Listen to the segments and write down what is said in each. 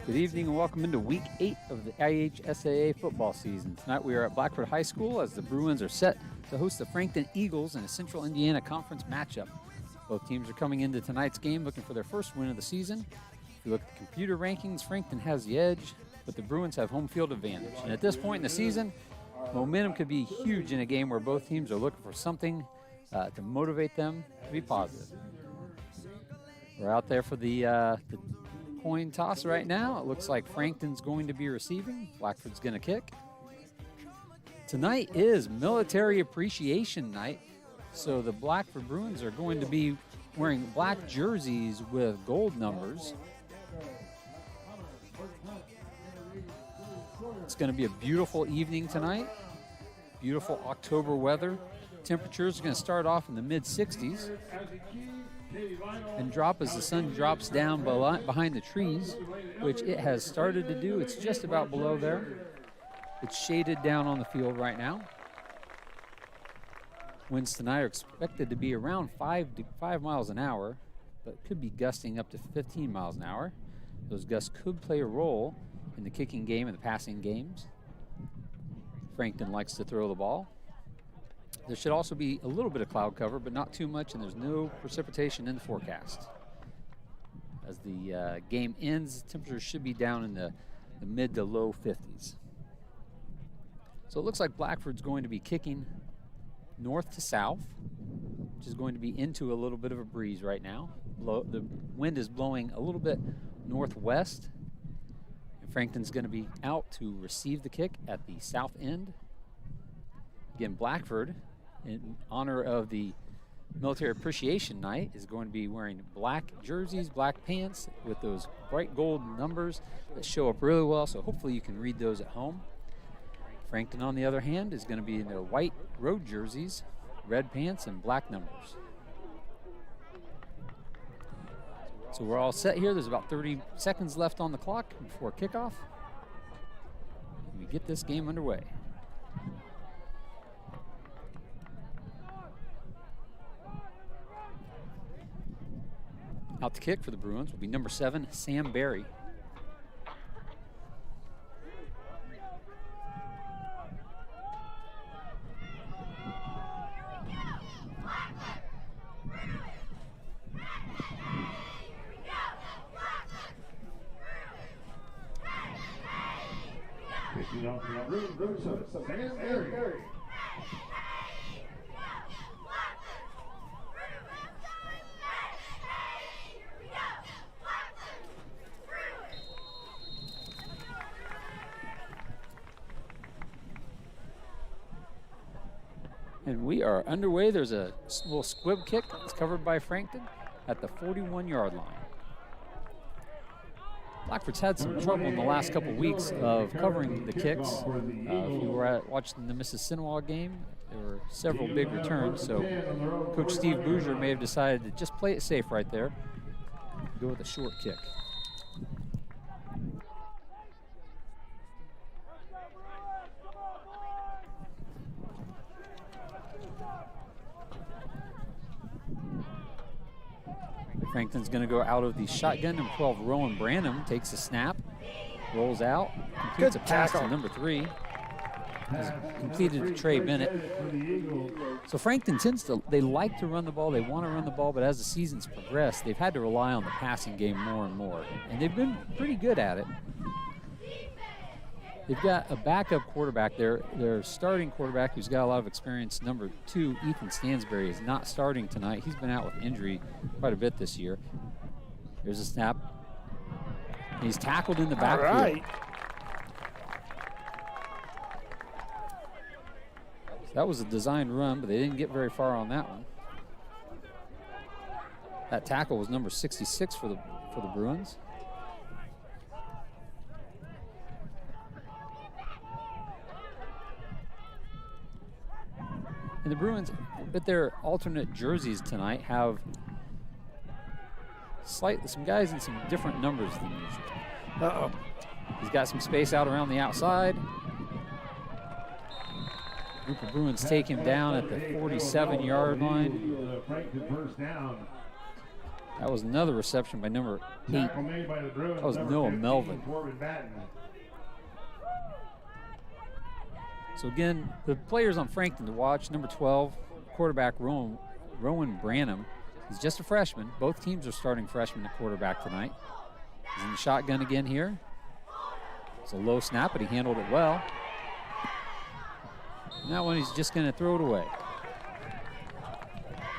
Good evening and welcome into Week 8 of the IHSAA football season. Tonight we are at Blackford High School as the Bruins are set to host the Frankton Eagles in a Central Indiana Conference matchup. Both teams are coming into tonight's game looking for their first win of the season. If you look at the computer rankings, Frankton has the edge, but the Bruins have home field advantage. And at this point in the season, momentum could be huge in a game where both teams are looking for something to motivate them to be positive. We're out there for the coin toss right now. It looks like Frankton's going to be receiving. Blackford's going to kick. Tonight is Military Appreciation Night, so the Blackford Bruins are going to be wearing black jerseys with gold numbers. It's going to be a beautiful evening tonight. Beautiful October weather. Temperatures are going to start off in the mid-60s and drop as the sun drops down behind the trees, which it has started to do. It's just about below there. It's shaded down on the field right now. Winds tonight are expected to be around 5 miles an hour, but could be gusting up to 15 miles an hour. Those gusts could play a role in the kicking game and the passing games. Frankton likes to throw the ball. There should also be a little bit of cloud cover, but not too much, and there's no precipitation in the forecast. As the game ends, temperatures should be down in the mid to low 50s. So it looks like Blackford's going to be kicking north to south, which is going to be into a little bit of a breeze right now. The wind is blowing a little bit northwest, and Frankton's going to be out to receive the kick at the south end. Again, Blackford, in honor of the Military Appreciation Night, is going to be wearing black jerseys, black pants with those bright gold numbers that show up really well, so hopefully you can read those at home. Frankton, on the other hand, is going to be in their white road jerseys, red pants, and black numbers. So we're all set here. There's about 30 seconds left on the clock before kickoff. We get this game underway. Out to kick for the Bruins will be number 7, Sam Berry. Sam Berry. And we are underway. There's a little squib kick. It's covered by Frankton at the 41-yard line. Blackford's had some trouble in the last couple weeks of covering the kicks. If you were watching the Mississinawa game, there were several big returns. So Coach Steve Bouger may have decided to just play it safe right there. Go with a short kick. Frankton's going to go out of the shotgun. Number 12, Rowan Branham, takes a snap, rolls out, completes a pass to number 3. Has completed to Trey Bennett. So Frankton they like to run the ball, they want to run the ball, but as the season's progressed, they've had to rely on the passing game more and more. And they've been pretty good at it. They've got a backup quarterback there. Their starting quarterback, who's got a lot of experience, number 2, Ethan Stansberry, is not starting tonight. He's been out with injury quite a bit this year. Here's a snap. He's tackled in the backfield. All right. That was a designed run, but they didn't get very far on that one. That tackle was number 66 for the Bruins. And the Bruins, with their alternate jerseys tonight, have some guys in some different numbers than usual. Uh-oh. He's got some space out around the outside. Group of Bruins take him down at the 47-yard line. That was another reception by number 8. That was Noah Melvin. So again, the players on Frankton to watch, number 12, quarterback Rowan Branham. He's just a freshman. Both teams are starting freshmen at quarterback tonight. He's in the shotgun again here. It's a low snap, but he handled it well. And that one, he's just going to throw it away.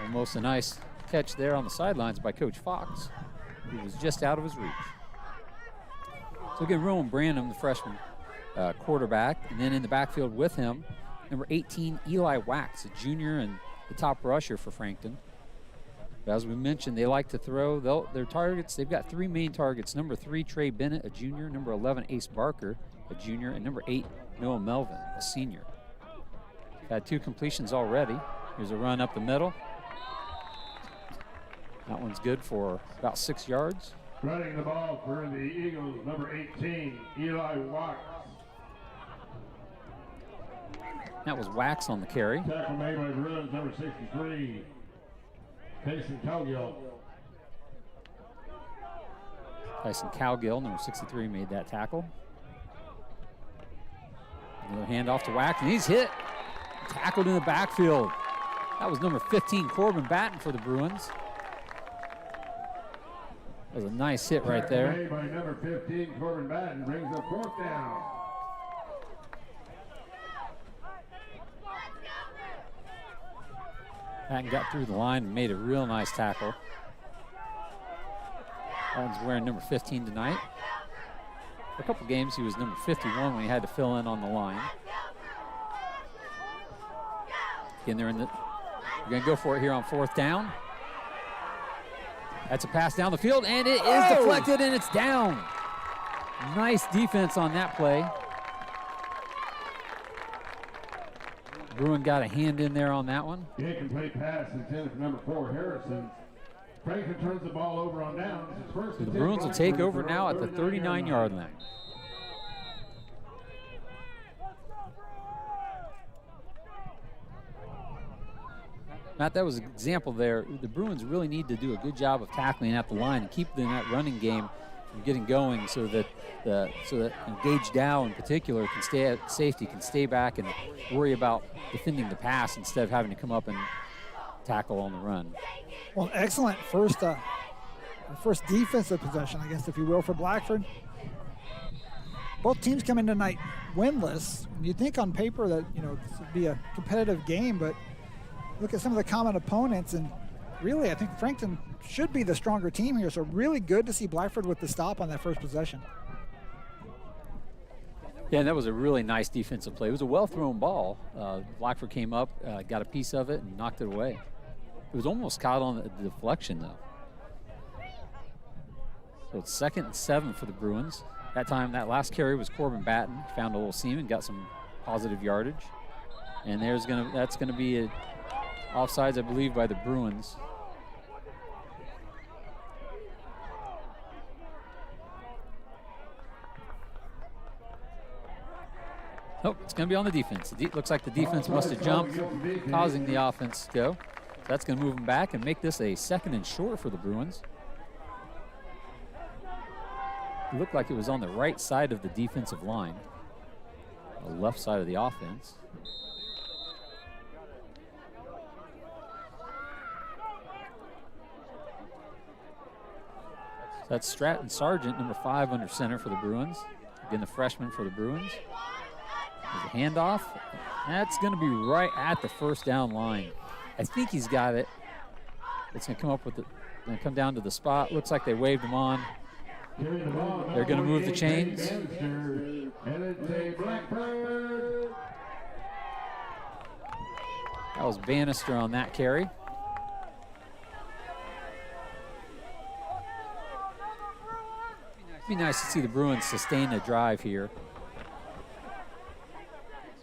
Almost a nice catch there on the sidelines by Coach Fox, who was just out of his reach. So again, Rowan Branham, the freshman quarterback, and then in the backfield with him, number 18, Eli Wax, a junior and the top rusher for Frankton. But as we mentioned, they like to throw. Their targets, they've got 3 main targets. Number 3, Trey Bennett, a junior. Number 11, Ace Barker, a junior. And number 8, Noah Melvin, a senior. Had 2 completions already. Here's a run up the middle. That one's good for about 6 yards. Running the ball for the Eagles, number 18, Eli Wax. That was Wax on the carry. Tackle made by Bruins, number 63, Tyson Cowgill. Tyson Cowgill, number 63, made that tackle. Another handoff to Wax, and he's hit. Tackled in the backfield. That was number 15, Corbin Batten for the Bruins. That was a nice hit right there. Made by number 15, Corbin Batten, brings up 4th down. Batten got through the line and made a real nice tackle. Batten's wearing number 15 tonight. For a couple games, he was number 51 when he had to fill in on the line. Again, we're going to go for it here on 4th down. That's a pass down the field, and it is deflected, and it's down. Nice defense on that play. Bruin got a hand in there on that one. The incomplete pass intended for number 4, Harrison. Frankton turns the ball over on downs. So the Bruins will take over now at the 39-yard line. Matt, that was an example there. The Bruins really need to do a good job of tackling at the line and keep that running game from getting going, so that Gage Dow in particular can stay at safety, can stay back and worry about defending the pass instead of having to come up and tackle on the run. Well, excellent first defensive possession, I guess, if you will, for Blackford. Both teams come in tonight winless. You'd think on paper that, this would be a competitive game, but look at some of the common opponents, and really, I think Frankton should be the stronger team here, so really good to see Blackford with the stop on that first possession. Yeah, and that was a really nice defensive play. It was a well-thrown ball. Blackford came up, got a piece of it, and knocked it away. It was almost caught on the deflection, though. So it's 2nd and 7 for the Bruins. That time, that last carry was Corbin Batten. Found a little seam and got some positive yardage. And that's gonna be a offsides, I believe, by the Bruins. Oh, it's going to be on the defense. Looks like the defense must have jumped, causing the offense to go. So that's going to move them back and make this a 2nd and short for the Bruins. It looked like it was on the right side of the defensive line, the left side of the offense. So that's Stratton Sargent, number 5 under center for the Bruins. Again, the freshman for the Bruins. There's a handoff. That's going to be right at the 1st down line. I think he's got it. It's going to come up with going to come down to the spot. Looks like they waved him on. They're going to move the chains. That was Bannister on that carry. It'd be nice to see the Bruins sustain a drive here.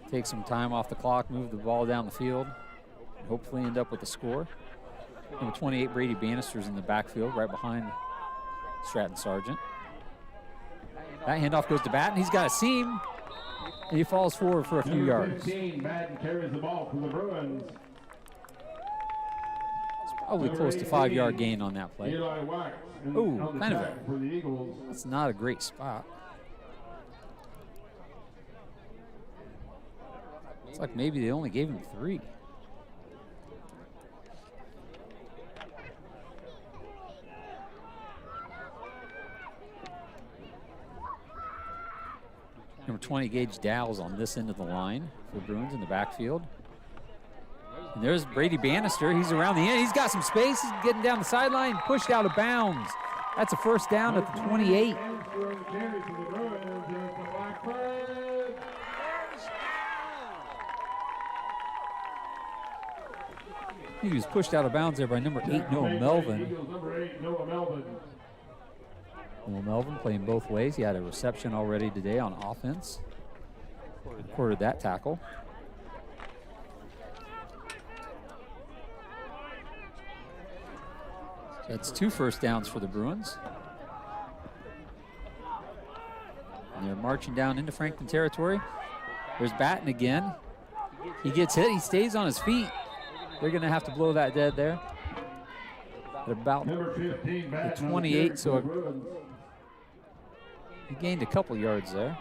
Take some time off the clock, move the ball down the field, and hopefully end up with a score. Number 28, Brady Bannister's in the backfield, right behind Stratton Sargent. That handoff goes to Batten. He's got a seam, and he falls forward for a few yards. 15, Batten carries the ball for the Bruins. Probably close to 5-yard gain on that play. Eli Wax. Ooh, on the kind of tackle for the Eagles. That's not a great spot. It's like maybe they only gave him 3. Number 20, Gage Dow's on this end of the line for the Bruins in the backfield. And there's Brady Bannister. He's around the end. He's got some space. He's getting down the sideline, pushed out of bounds. That's a first down at the 28. He was pushed out of bounds there by number 8, Noah Melvin. Noah Melvin playing both ways. He had a reception already today on offense. Recorded that tackle. That's 2 first downs for the Bruins. And they're marching down into Frankton territory. There's Batten again. He gets hit. He stays on his feet. They're going to have to blow that dead there. At about the 28, so he gained a couple yards there.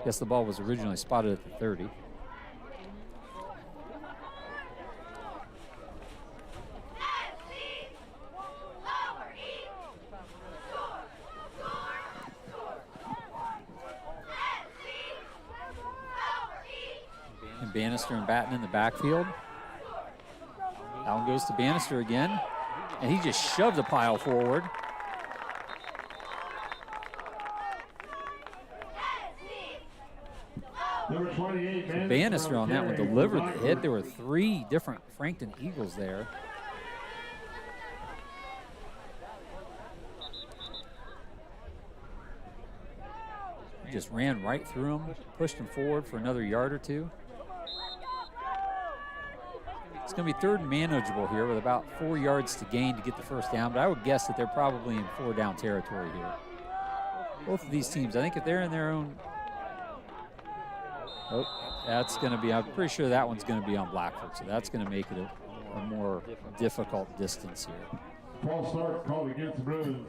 Guess the ball was originally spotted at the 30. And Bannister and Batten in the backfield. That one goes to Bannister again, and he just shoved the pile forward. Number 28, Bannister on that one delivered the hit. There were 3 different Frankton Eagles there. He just ran right through him, pushed him forward for another yard or 2. It's going to be 3rd and manageable here with about 4 yards to gain to get the first down, but I would guess that they're probably in 4-down territory here. Both of these teams, I think if they're in their own... Oh, that's going to be, I'm pretty sure that one's going to be on Blackford, so that's going to make it a more difficult distance here. False start called against the Bruins.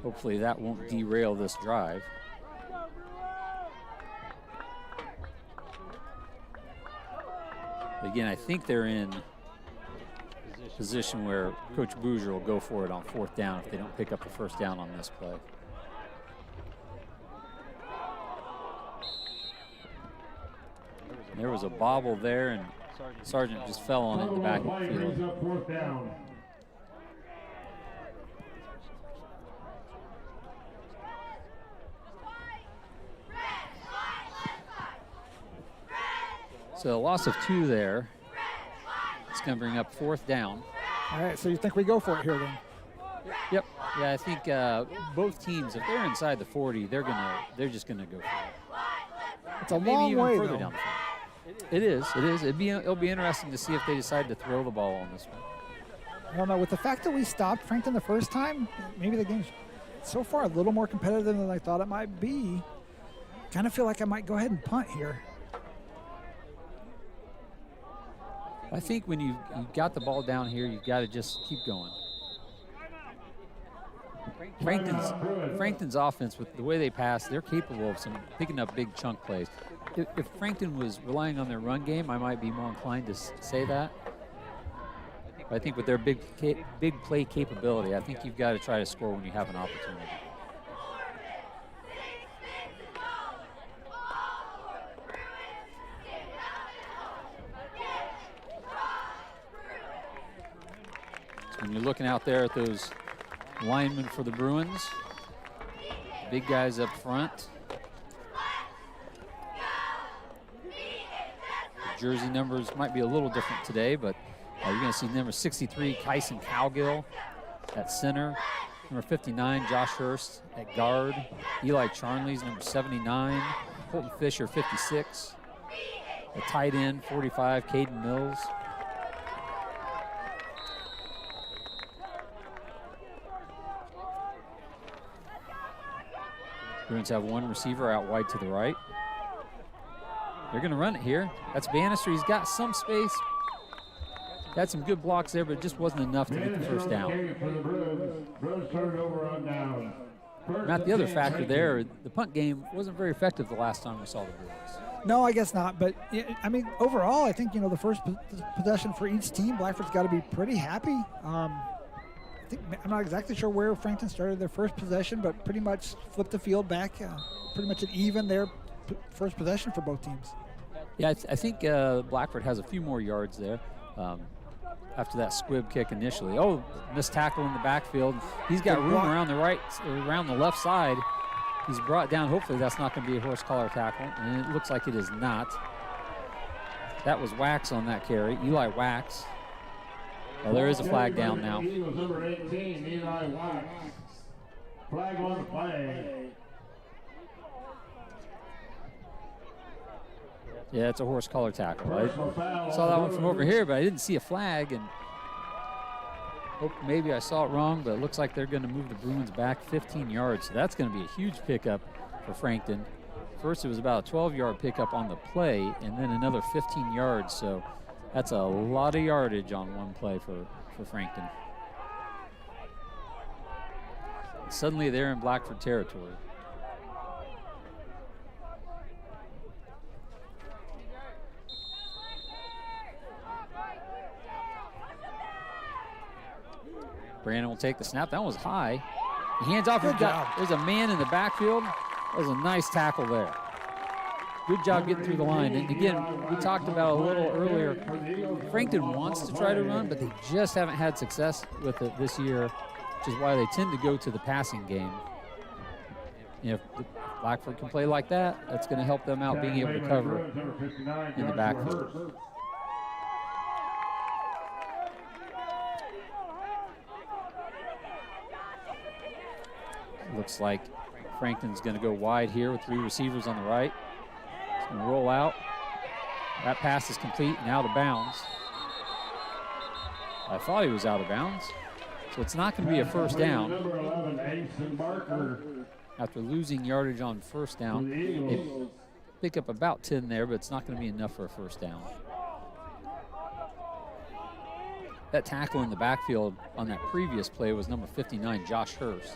Hopefully that won't derail this drive. Again, I think they're in position where Coach Bouger will go for it on 4th down if they don't pick up the first down on this play. There was a bobble there, and Sargent just fell on it in the back of the field. 4th down. So a loss of 2 there. It's going to bring up 4th down. All right, so you think we go for it here then? Yep. Yeah, I think both teams, if they're inside the 40, they're just gonna go for it. It's a Maybe long even way further though. down the field. It is. It'll be interesting to see if they decide to throw the ball on this one. I don't know. With the fact that we stopped Frankton the first time, maybe the game's so far a little more competitive than I thought it might be. Kind of feel like I might go ahead and punt here. I think when you've got the ball down here, you've got to just keep going. Frankton's offense, with the way they pass, they're capable of picking up big chunk plays. If Frankton was relying on their run game, I might be more inclined to say that. But I think with their big play capability, I think you've got to try to score when you have an opportunity. So when you're looking out there at those linemen for the Bruins, big guys up front. The jersey numbers might be a little different today, but you're going to see number 63, Kyson Cowgill at center. Number 59, Josh Hurst at guard. Eli Charnley's number 79. Colton Fisher, 56. The tight end, 45, Caden Mills. Bruins have one receiver out wide to the right. They're going to run it here. That's Bannister. He's got some space. Had some good blocks there, but it just wasn't enough to get the first down. Not the other factor there, the punt game wasn't very effective the last time we saw the Bruins. No, I guess not. But, I mean, overall, I think, the first possession for each team, Blackford's got to be pretty happy. I'm not exactly sure where Frankton started their first possession, but pretty much flipped the field back. Pretty much an even their first possession for both teams. Yeah, I think Blackford has a few more yards there. After that squib kick initially. Oh, missed tackle in the backfield. He's got room around the left side. He's brought down. Hopefully that's not going to be a horse collar tackle, and it looks like it is not. That was Wax on that carry, Eli Wax. Well, there is a flag down now. Eagles number 18, Eli Wax. Flag on the play. Yeah, it's a horse collar tackle. I saw that one from over here, but I didn't see a flag, and maybe I saw it wrong, but it looks like they're going to move the Bruins back 15 yards. So that's going to be a huge pickup for Frankton. First, it was about a 12-yard pickup on the play, and then another 15 yards. So that's a lot of yardage on one play for Frankton. And suddenly they're in Blackford territory. Brandon will take the snap. That one was high. He hands off. There's a man in the backfield. That was a nice tackle there. Good job getting through the line. And again, we talked about a little earlier, Frankton wants to try to run, but they just haven't had success with it this year, which is why they tend to go to the passing game. If Blackford can play like that, that's going to help them out being able to cover in the backfield. Looks like Frankton's going to go wide here with three receivers on the right. He's going to roll out. That pass is complete and out of bounds. I thought he was out of bounds. So it's not going to be a first down. After losing yardage on first down, they pick up about 10 there, but it's not going to be enough for a first down. That tackle in the backfield on that previous play was number 59, Josh Hurst.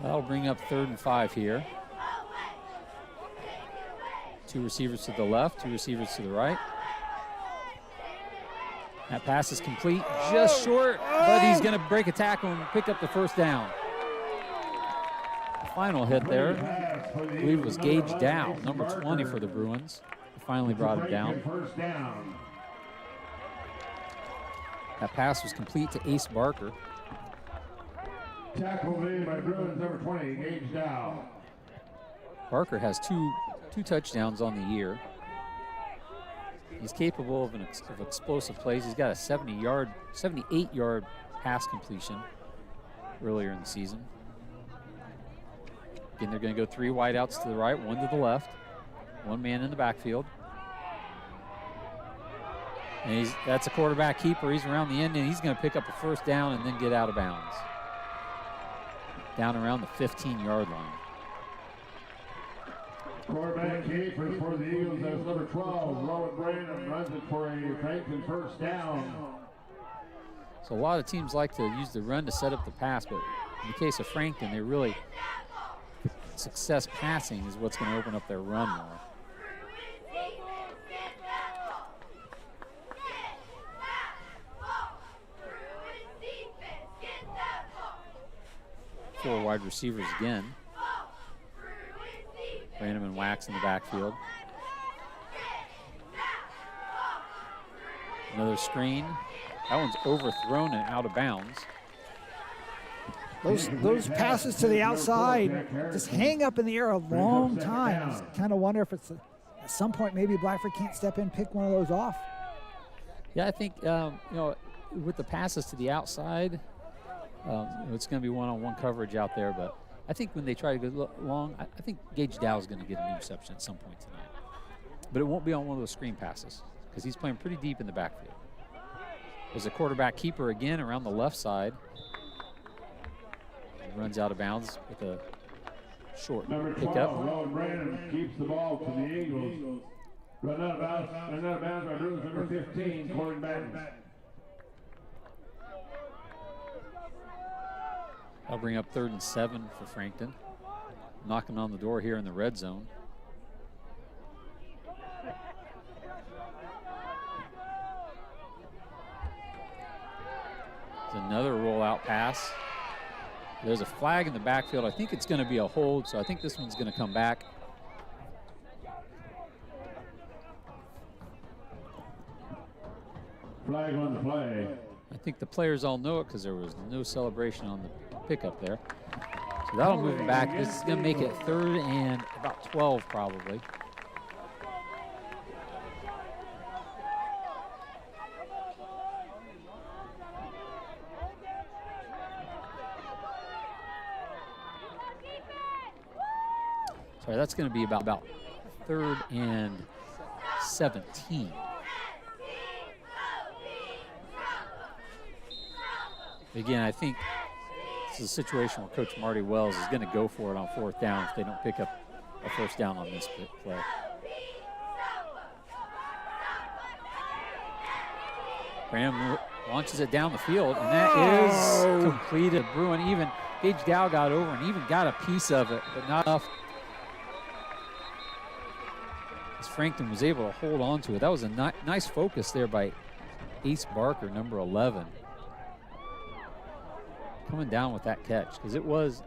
That'll bring up 3rd and 5 here. Two receivers to the left, two receivers to the right. That pass is complete, just short, but he's going to break a tackle and pick up the first down. The final hit there, I believe, was Gage Dow, number 20 for the Bruins. He finally brought him down. That pass was complete to Ace Barker. Tackle made by Bruins number 20, Gage Dow. Barker has two touchdowns on the year. He's capable of explosive plays. He's got a 78-yard pass completion earlier in the season. Again, they're going to go three wideouts to the right, one to the left, one man in the backfield. And that's a quarterback keeper. He's around the end, and he's going to pick up a first down and then get out of bounds. Down around the 15-yard line. Quarterback keeper for the Eagles, that's number 12, Rowan Brandon, runs it for a Frankton first down. So a lot of teams like to use the run to set up the pass, but in the case of Frankton, they really, success passing is what's going to open up their run more. Four wide receivers again. Random and Wax in the backfield. Another screen. That one's overthrown and out of bounds. Those passes to the outside just hang up in the air a long time. I kind of wonder if it's at some point maybe Blackford can't step in and pick one of those off. Yeah, I think with the passes to the outside, it's going to be one-on-one coverage out there, but I think when they try to go long, I think Gage Dow is going to get an interception at some point tonight. But it won't be on one of those screen passes because he's playing pretty deep in the backfield. There's a quarterback keeper again around the left side. He runs out of bounds with a short Number 12, pickup. Rowan Brandon keeps the ball to the Eagles. Run out of bounds by Bruins number 15, Corbin Batten. I'll bring up 3rd and 7 for Frankton. Knocking on the door here in the red zone. There's another rollout pass. There's a flag in the backfield. I think it's going to be a hold, so I think this one's going to come back. Flag on the play. I think the players all know it because there was no celebration on the pickup there. So that'll move it back. This is going to make it 3rd and about 12 probably. Sorry, that's going to be about 3rd and 17. Again, I think this is a situation where Coach Marty Wells is going to go for it on 4th down if they don't pick up a 1st down on this play. Graham launches it down the field, and that is completed. Bruin even, Gage Dow got over and even got a piece of it, but not enough. As Frankton was able to hold on to it. That was a nice focus there by Ace Barker, number 11. Coming down with that catch, because it was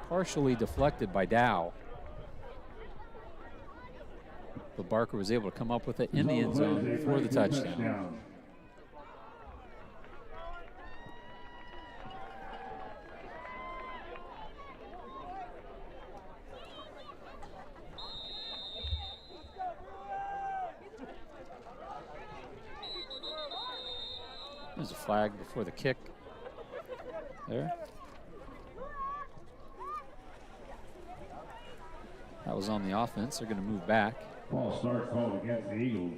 partially deflected by Dow. But Barker was able to come up with it in the end zone for the touchdown. There's a flag before the kick there. That was on the offense. They're going to move back. False start called against the Eagles.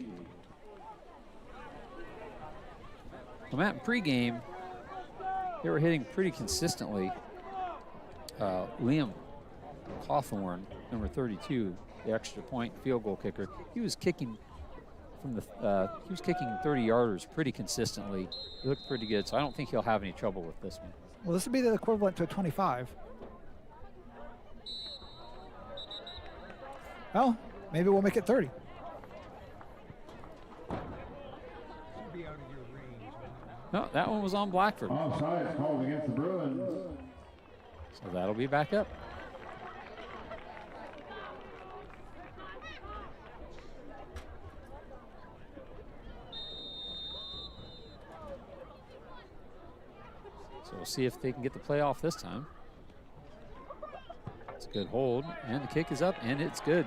Well, Matt, in pregame, they were hitting pretty consistently. Liam Cawthorn, number 32, the extra point field goal kicker, he was kicking from the he was kicking 30-yarders pretty consistently. He looked pretty good, so I don't think he'll have any trouble with this one. Well, this would be the equivalent to a 25. Well, maybe we'll make it 30. No, that one was on Blackford. Offside called against the Bruins. So that'll be back up. So we'll see if they can get the play off this time. It's a good hold, and the kick is up, and it's good.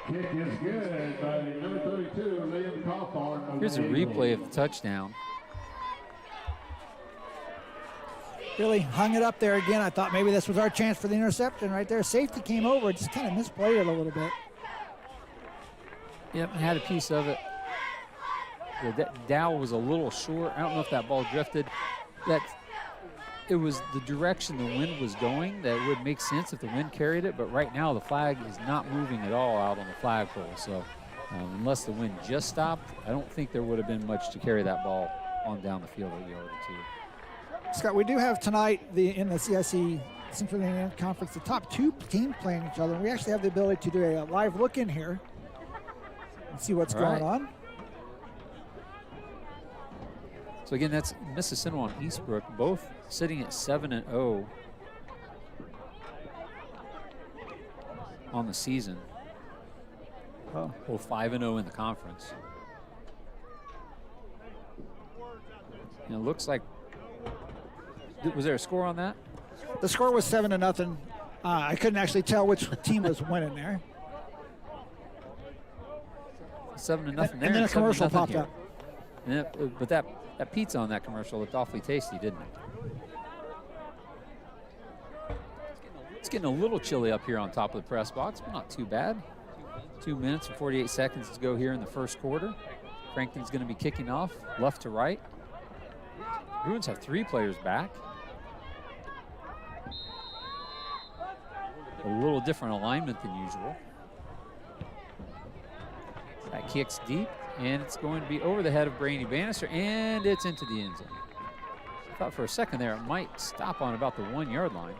Kick is good by number 32, Liam Cawthorn. Here's a replay of the touchdown. Really hung it up there again. I thought maybe this was our chance for the interception right there. Safety came over, just kind of misplayed it a little bit. Yep, had a piece of it. Dow was a little short. I don't know if that ball drifted. It was the direction the wind was going that would make sense if the wind carried it, but right now the flag is not moving at all out on the flagpole. So unless the wind just stopped, I don't think there would have been much to carry that ball on down the field a yard or two. Scott, we do have tonight in the CIC Central Indiana Conference the top 2 teams playing each other. We actually have the ability to do a live look in here and see what's going on. So again, that's Mississinawa and Eastbrook, both sitting at 7-0 on the season. Oh. Both 5-0 in the conference. And it looks like, was there a score on that? The score was 7-0. I couldn't actually tell which team was winning there. 7-0 there. And then a commercial popped up. And but that pizza on that commercial looked awfully tasty, didn't it? It's getting a little chilly up here on top of the press box, but not too bad. 2 minutes and 48 seconds to go here in the first quarter. Frankton's going to be kicking off left to right. Bruins have 3 players back. A little different alignment than usual. That kicks deep, and it's going to be over the head of Brady Bannister, and it's into the end zone. I thought for a second there it might stop on about the 1-yard line.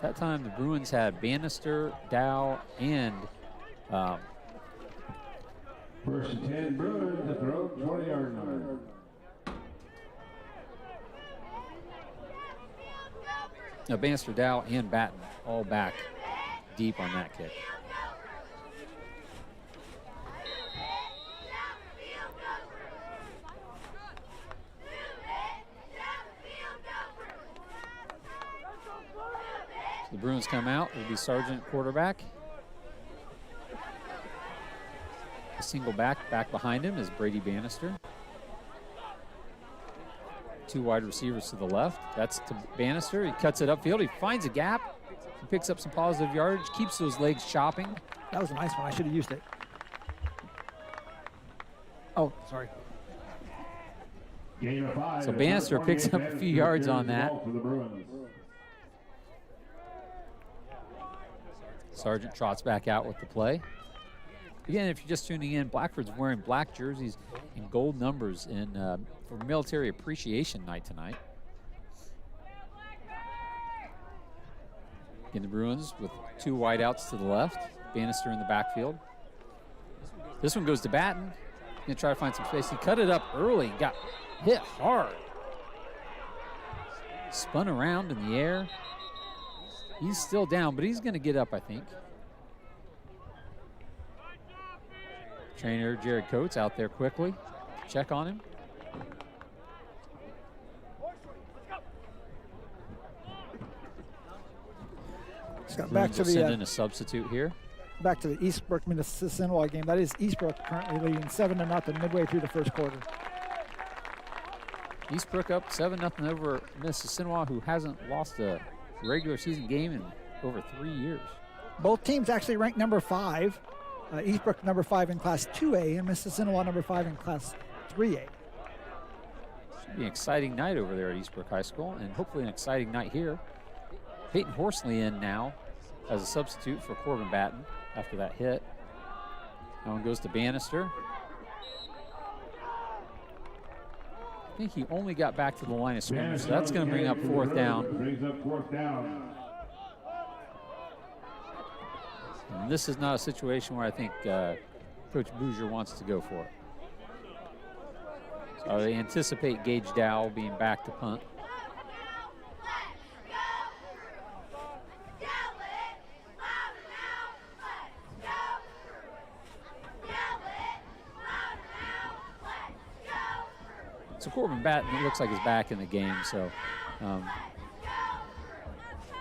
That time the Bruins had Bannister, Dow, and First and 10, Bruins at their own 20-yard line. Now Bannister, Dow, and Batten all back deep on that kick. So the Bruins come out. It'll be Sargent quarterback. A single back behind him is Brady Bannister. 2 wide receivers to the left. That's to Bannister. He cuts it upfield. He finds a gap. He picks up some positive yardage, keeps those legs chopping. That was a nice one. I should have used it. Oh, sorry. Gain of 5. So Bannister picks up a few yards on that. Sargent trots back out with the play. Again, if you're just tuning in, Blackford's wearing black jerseys and gold numbers for Military Appreciation Night tonight. Again, the Bruins with 2 wideouts to the left, Bannister in the backfield. This one goes to Batten. Gonna try to find some space. He cut it up early, got hit hard. Spun around in the air. He's still down, but he's gonna get up, I think. Trainer Jared Coates out there quickly. Check on him. Back to send in a substitute here. Back to the Eastbrook Minnesota game. That is Eastbrook currently leading 7-0 midway through the first quarter. Eastbrook up 7-0 over Mississinawa, who hasn't lost a regular season game in over 3 years. Both teams actually ranked number 5. Eastbrook number 5 in Class 2A and Mississinawa number 5 in Class 3A. Should be an exciting night over there at Eastbrook High School, and hopefully an exciting night here. Peyton Horsley in now as a substitute for Corbin Batten after that hit. That one goes to Bannister. I think he only got back to the line of scrimmage, so that's going to bring up 4th down. Brings up 4th down. And this is not a situation where I think Coach Bouger wants to go for it. So they anticipate Gage Dow being back to punt. So Corbin Batten, it looks like he's back in the game, so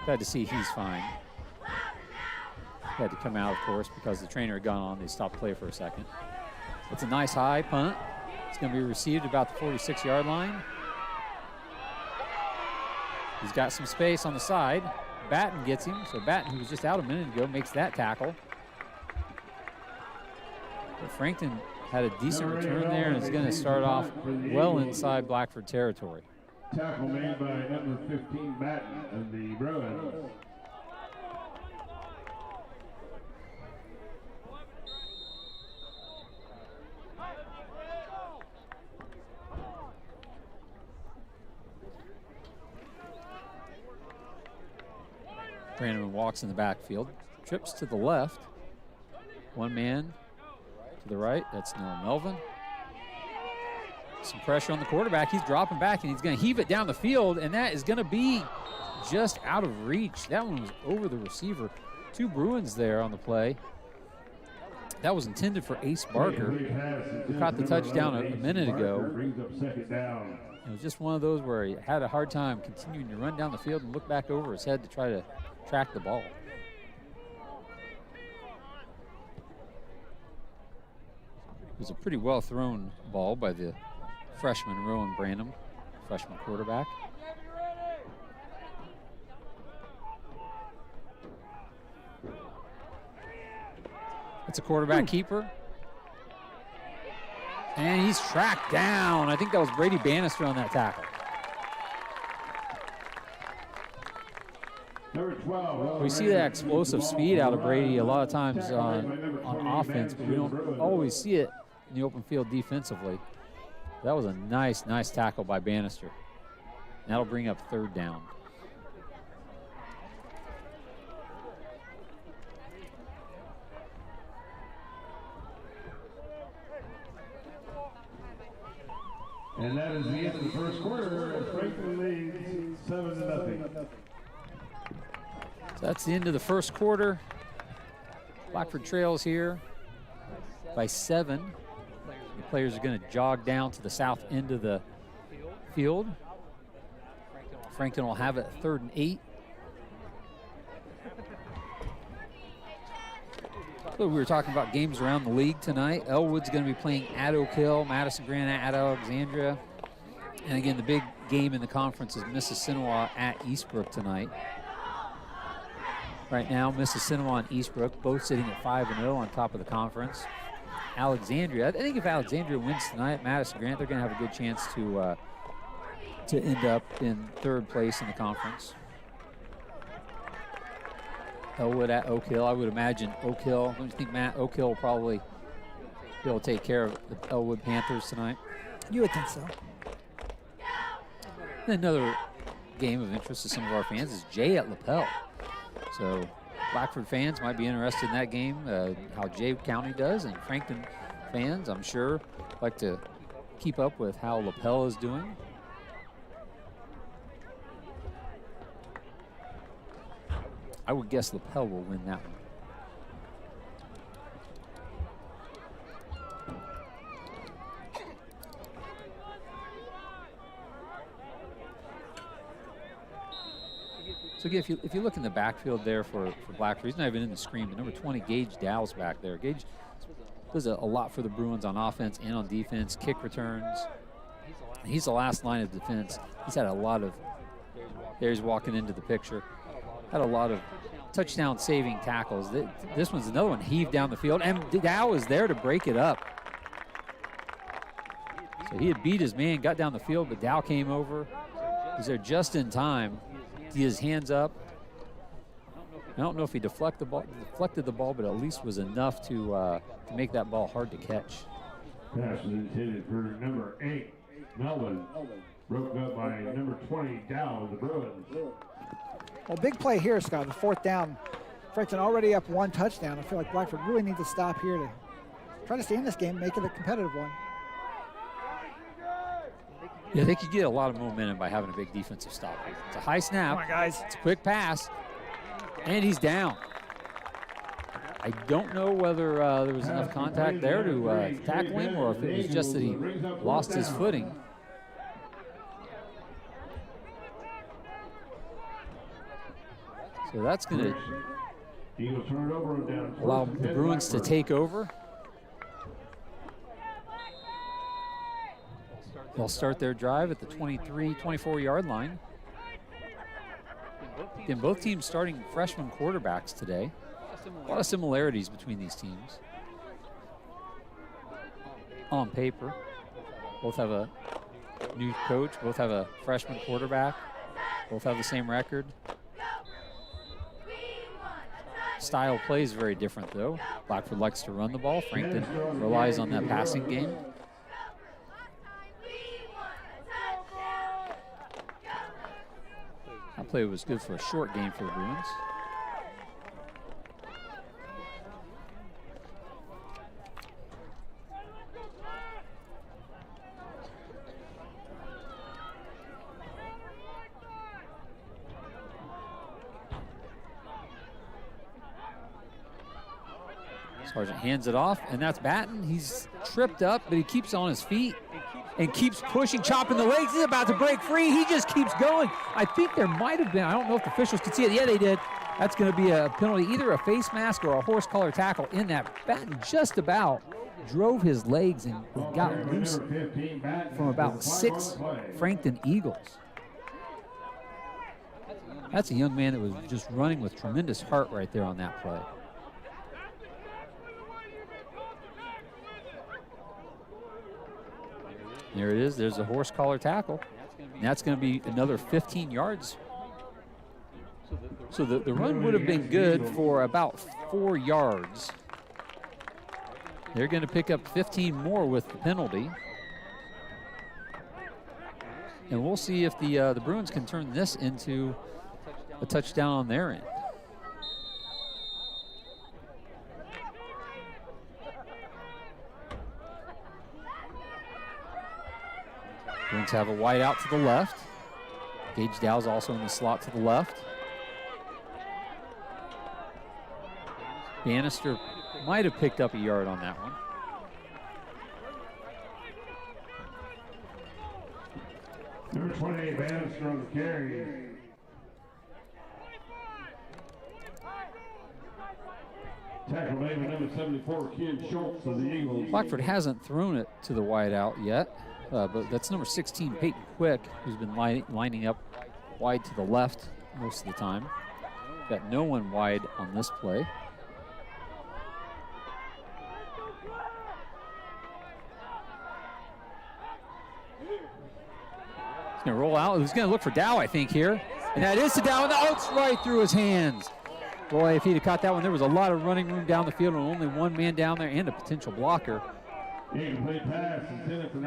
glad to see he's fine. Had to come out, of course, because the trainer had gone on. They stopped play for a second. It's a nice high punt. It's going to be received about the 46-yard line. He's got some space on the side. Batten gets him, so Batten, who was just out a minute ago, makes that tackle. But Frankton had a decent return there and is going to start off well inside Blackford territory. Tackle made by number 15, Batten, and the Bruins. Brandon walks in the backfield, trips to the left. One man to the right, that's Noah Melvin. Some pressure on the quarterback. He's dropping back and he's going to heave it down the field, and that is going to be just out of reach. That one was over the receiver. 2 Bruins there on the play. That was intended for Ace Barker, who caught the touchdown a minute ago. It was just one of those where he had a hard time continuing to run down the field and look back over his head to try to track the ball. It was a pretty well thrown ball by the freshman Rowan Branham, freshman quarterback. It's a quarterback keeper. And he's tracked down. I think that was Brady Bannister on that tackle. Number 12. We see that explosive speed out of Brady a lot of times on offense, but we don't always see it in the open field defensively. That was a nice tackle by Bannister. That'll bring up 3rd down. And that is the end of the first quarter as Frankton leads 7-0. So that's the end of the first quarter. Blackford trails here by 7. The players are going to jog down to the south end of the field. Frankton will have it 3rd and 8. So we were talking about games around the league tonight. Elwood's going to be playing at Oak Hill, Madison Grant at Alexandria. And again, the big game in the conference is Mississinewa at Eastbrook tonight. Right now, Mississinewa and Eastbrook both sitting at 5-0 on top of the conference. Alexandria, I think if Alexandria wins tonight at Madison Grant, they're going to have a good chance to end up in 3rd place in the conference. Elwood at Oak Hill. I would imagine Oak Hill. Don't you think, Matt? Oak Hill will probably be able to take care of the Elwood Panthers tonight. You would think so. Another game of interest to some of our fans is Jay at LaPel. So Blackford fans might be interested in that game, how Jay County does, and Frankton fans, I'm sure, like to keep up with how LaPel is doing. I would guess LaPel will win that one. So again, if you look in the backfield there for Blackford, he's not even in the screen, but number 20, Gage Dow's back there. Gage does a lot for the Bruins on offense and on defense, kick returns. He's the last line of defense. He's had a lot of, there's walking into the picture, had a lot of touchdown saving tackles. This one's another one heaved down the field, and Dow is there to break it up. So he had beat his man, got down the field, but Dow came over. He's there just in time. He has hands up. I don't know if he deflected the ball, but at least was enough to make that ball hard to catch. Pass is intended for number 8, Melvin. Broke up by number 20, Dow, the Bruins. Well, big play here, Scott. The 4th down. Frankton already up 1 touchdown. I feel like Blackford really needs to stop here to try to stay in this game, make it a competitive one. Yeah, they could get a lot of momentum by having a big defensive stop. It's a high snap. Come on, guys. It's a quick pass, and he's down. I don't know whether there was enough contact there to tackle him, or if it was just that he lost his footing. So that's going to allow the Bruins to take over. They'll start their drive at the 24-yard line. Again, both teams starting freshman quarterbacks today. A lot of similarities between these teams. On paper, both have a new coach, both have a freshman quarterback, both have the same record. Style of play is very different, though. Blackford likes to run the ball. Frankton relies on that passing game. That play was good for a short game for the Bruins. Sargent hands it off, and that's Batten. He's tripped up, but he keeps on his feet and keeps pushing, chopping the legs. He's about to break free. He just keeps going. I think there might have been, I don't know if the officials could see it. Yeah, they did. That's going to be a penalty, either a face mask or a horse collar tackle in that. Batten just about drove his legs and got loose from about 6 Frankton Eagles. That's a young man that was just running with tremendous heart right there on that play. There it is. There's a horse collar tackle. And that's going to be another 15 yards. So the run would have been good for about 4 yards. They're going to pick up 15 more with the penalty. And we'll see if the Bruins can turn this into a touchdown on their end. Bruins have a wide out to the left. Gage Dow's also in the slot to the left. Bannister might have picked up a yard on that one. Number 28, Bannister on the carry. Tackle made by number 74, Ken Schultz of the Eagles. Blackford hasn't thrown it to the wide out yet, but that's number 16, Peyton Quick, who's been lining up wide to the left most of the time. Got no one wide on this play. He's going to roll out. He's going to look for Dow, I think, here. And that is to Dow, and it's right through his hands. Boy, if he'd have caught that one, there was a lot of running room down the field and only one man down there and a potential blocker. And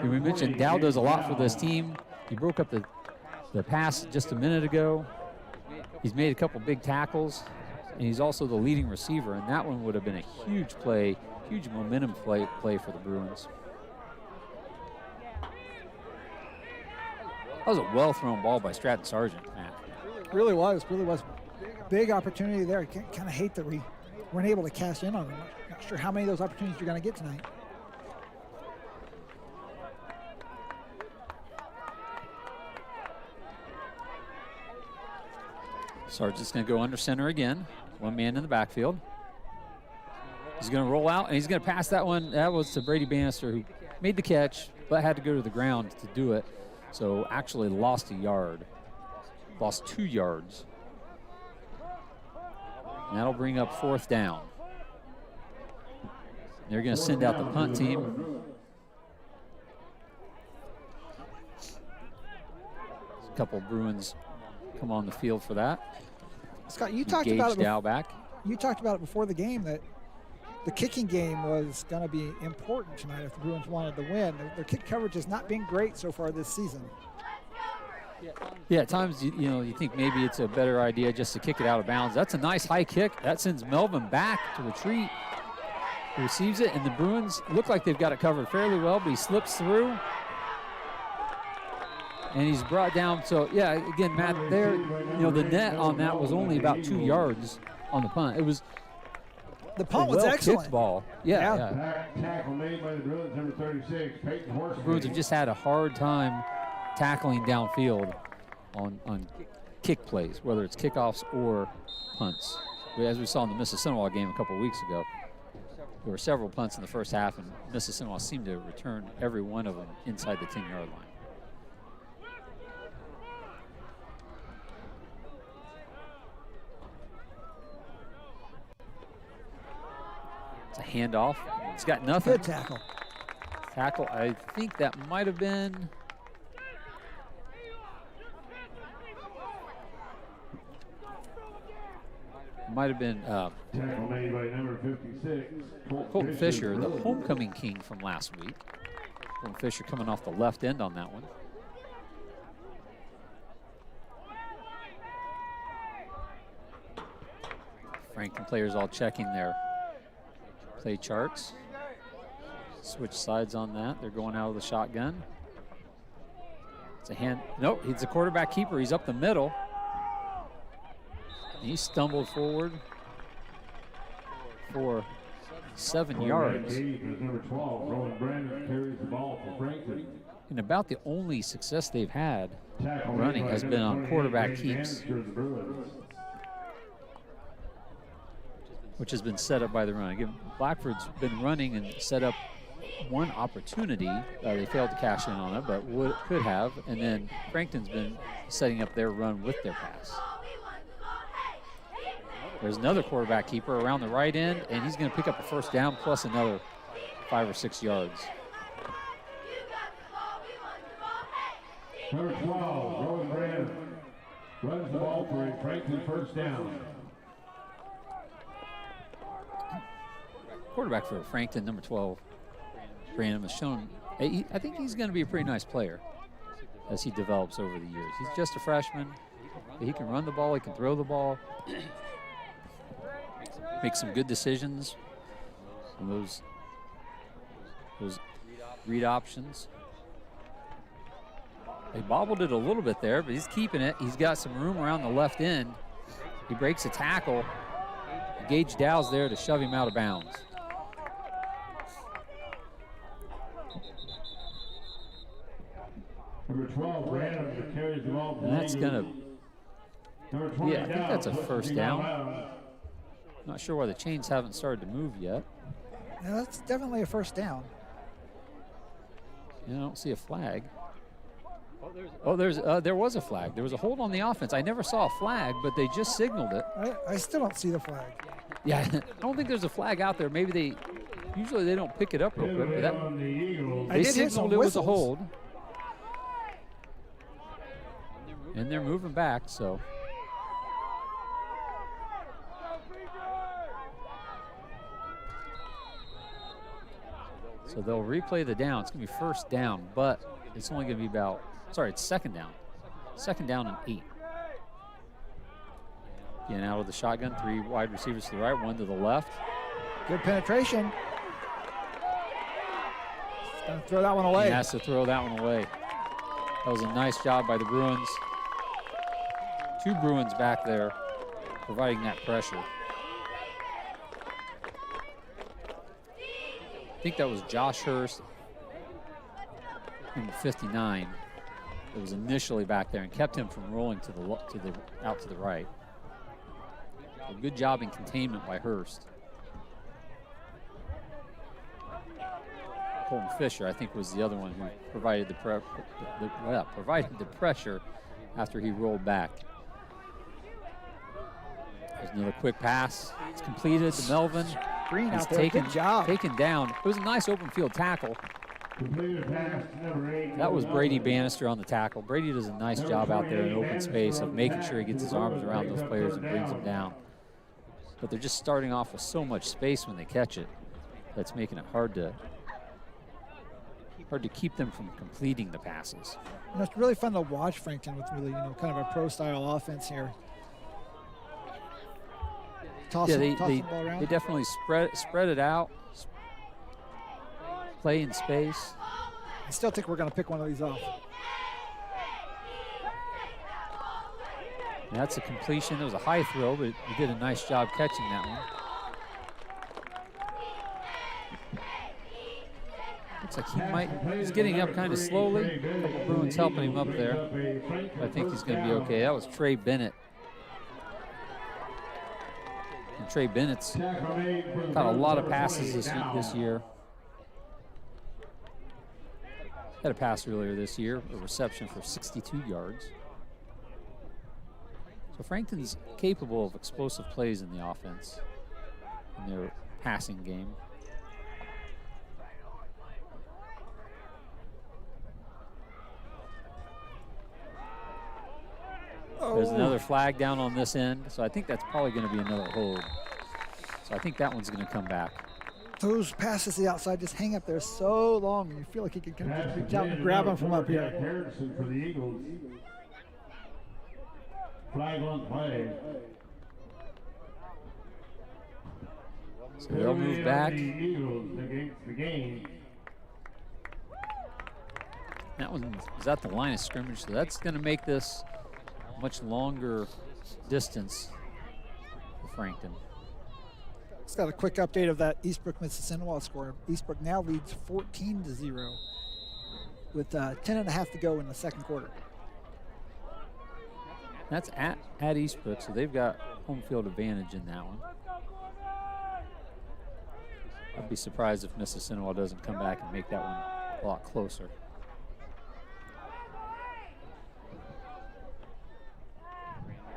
we mentioned Dow does a lot for this team. He broke up the pass just a minute ago. He's made a couple big tackles, and he's also the leading receiver, and that one would have been a huge play, huge momentum play for the Bruins. That was a well-thrown ball by Stratton Sargent, Matt. Really was. Big opportunity there. Kind of hate that we weren't able to cash in on it. Not sure how many of those opportunities you're going to get tonight. Sargent's going to go under center again. One man in the backfield. He's going to roll out, and he's going to pass that one. That was to Brady Bannister, who made the catch, but had to go to the ground to do it. So actually lost a yard. Lost 2 yards. And that'll bring up 4th down. They're going to send out the punt team. A couple Bruins come on the field for that. Scott, you talked about it. Dow back. You talked about it before the game that the kicking game was going to be important tonight if the Bruins wanted to win. Their kick coverage has not been great so far this season. Yeah, at times you think maybe it's a better idea just to kick it out of bounds. That's a nice high kick. That sends Melvin back to retreat. He receives it, and the Bruins look like they've got it covered fairly well, but he slips through. And he's brought down. So, yeah, again, Matt, there, the net on that was only about 2 yards on the punt. It was the punt was excellent. Kicked ball. Yeah. Tackle made by the Bruins, number 36, Peyton Horsley. The Bruins have just had a hard time tackling downfield on kick plays, whether it's kickoffs or punts. As we saw in the Mississinawa game a couple of weeks ago, there were several punts in the first half, and Mississinawa seemed to return every one of them inside the 10-yard line. It's a handoff. He's got nothing. Good tackle. Tackle, I think that might have been. Tackle made by number 56, Colton Fisher, the homecoming king from last week. Colton Fisher coming off the left end on that one. Frankton players all checking their play charts. Switch sides on that. They're going out of the shotgun. It's a hand. Nope, he's a quarterback keeper. He's up the middle. He stumbled forward for 7 yards. Number 12, Rowan Brandon carries the ball for Frankton. And about the only success they've had running has been on quarterback keeps, which has been set up by the run. Again, Blackford's been running and set up one opportunity. They failed to cash in on it, but could have. And then Frankton's been setting up their run with their pass. There's another quarterback keeper around the right end, and he's going to pick up a 1st down plus another 5 or 6 yards. Number 12, Rowan Brand runs the ball for a Frankton first down. Quarterback for Frankton, number 12, Brandon has shown, I think he's going to be a pretty nice player as he develops over the years. He's just a freshman. He can run the ball, he can throw the ball, make some good decisions on those read options. They bobbled it a little bit there, but he's keeping it. He's got some room around the left end. He breaks a tackle. Gage Dow's there to shove him out of bounds. Number 12, Brandon carries the ball. And that's gonna, yeah, I think that's a first down. Not sure why the chains haven't started to move yet. Yeah, that's definitely a first down. Yeah, I don't see a flag. Oh, there was a flag. There was a hold on the offense. I never saw a flag, but they just signaled it. I still don't see the flag. Yeah, I don't think there's a flag out there. Maybe usually they don't pick it up real quick. But they signaled it was a hold. And they're moving back, so. So they'll replay the down. It's going to be first down, but it's only going to be it's second down. Second down and 8. Again, out of the shotgun, 3 wide receivers to the right, 1 to the left. Good penetration. He's going to throw that one away. He has to throw that one away. That was a nice job by the Bruins. 2 Bruins back there providing that pressure. I think that was Josh Hurst, number 59, that was initially back there and kept him from rolling out to the right. A good job in containment by Hurst. Colton Fisher, I think, was the other one who provided provided the pressure after he rolled back. There's another quick pass. It's completed to Melvin. Green He's out there. Good job. taken down. It was a nice open field tackle. Completed pass to number 8. That was Brady Bannister on the tackle. Brady does a nice job out there in open space of making sure he gets his arms around those players and brings them down. But they're just starting off with so much space when they catch it. That's making it hard to keep them from completing the passes. And it's really fun to watch Frankton with really, kind of a pro-style offense here. They the ball around. They definitely spread it out, play in space. I still think we're going to pick one of these off. And that's a completion. It was a high throw, but he did a nice job catching that one. Looks like he's getting up kind of slowly. A couple Bruins helping him up there. I think he's going to be okay. That was Trey Bennett. And Trey Bennett's got a lot of passes this year. Had a pass earlier this year, a reception for 62 yards. So Frankton's capable of explosive plays in the offense, in their passing game. There's another flag down on this end, so I think that's probably going to be another hold. So I think that one's going to come back. Those passes to the outside just hang up there so long, and you feel like you can kind of reach out and grab them from up here. Harrison for the Eagles. Flag on play. So they'll move back. The Eagles against the game. That one was at the line of scrimmage, so that's going to make this much longer distance for Frankton. Just got a quick update of that Eastbrook-Mississinawa score. Eastbrook now leads 14-0 with 10.5 to go in the second quarter. That's at Eastbrook, so they've got home field advantage in that one. I'd be surprised if Mississinawa doesn't come back and make that one a lot closer.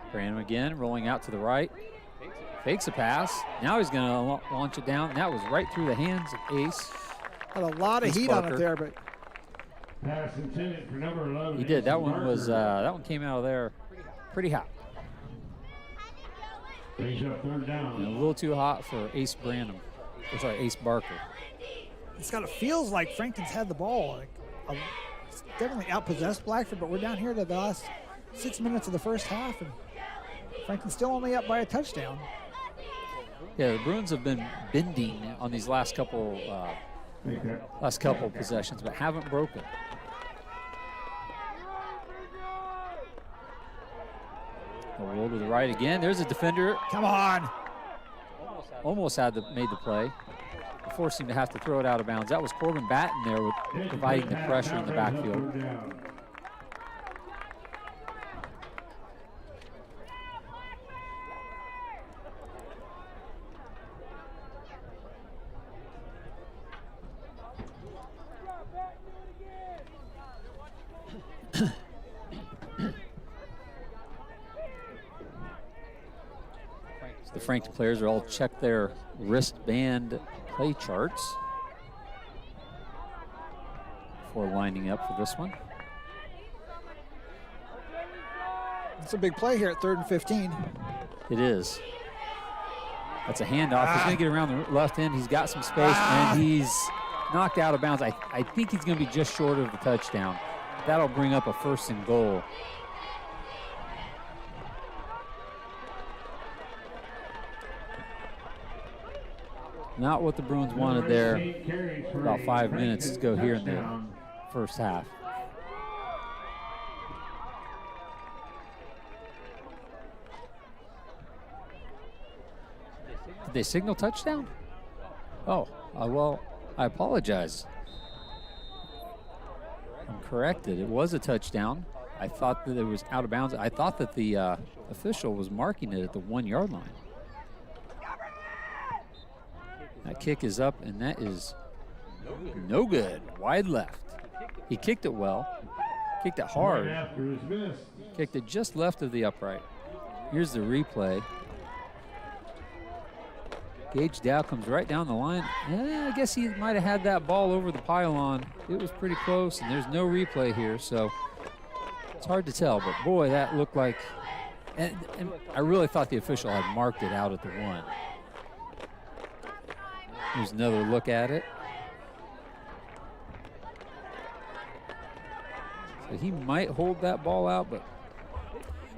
Brandon again, rolling out to the right. Fakes a pass. Now he's going to launch it down. That was right through the hands of Ace. Had a lot of heat on it there, but Pass intended for number 11. He did. That one Blackford. was that one came out of there pretty hot. Brings up third down. And a little too hot for Ace Branham. Or sorry, Ace Barker. It's got, it feels like Frankton's had the ball. It's definitely outpossessed Blackford, but we're down here to the last 6 minutes of the first half, and Frankton's still only up by a touchdown. Yeah, the Bruins have been bending on these last couple possessions, but haven't broken. A roll to the right again. There's a defender. Come on. Almost made the play. Forced him to have to throw it out of bounds. That was Corbin Batten there with providing the pressure in the backfield. The Frankton players are all check their wristband play charts before lining up for this one. It's a big play here at 3rd and 15. It is. That's a handoff. He's going to get around the left end. He's got some space, and he's knocked out of bounds. I think he's going to be just short of the touchdown. That'll bring up a 1st and goal. Not what the Bruins wanted there. About 5 minutes to go here in the first half. Did they signal touchdown? Oh, well, I apologize. I'm corrected. It was a touchdown. I thought that it was out of bounds. I thought that the official was marking it at the 1 yard line. That kick is up, and that is no good. Wide left. He kicked it well. Kicked it hard. Kicked it just left of the upright. Here's the replay. Gage Dow comes right down the line. I guess he might have had that ball over the pylon. It was pretty close, and there's no replay here, so it's hard to tell. But, boy, that looked like – and I really thought the official had marked it out at the 1. Here's another look at it. So he might hold that ball out, but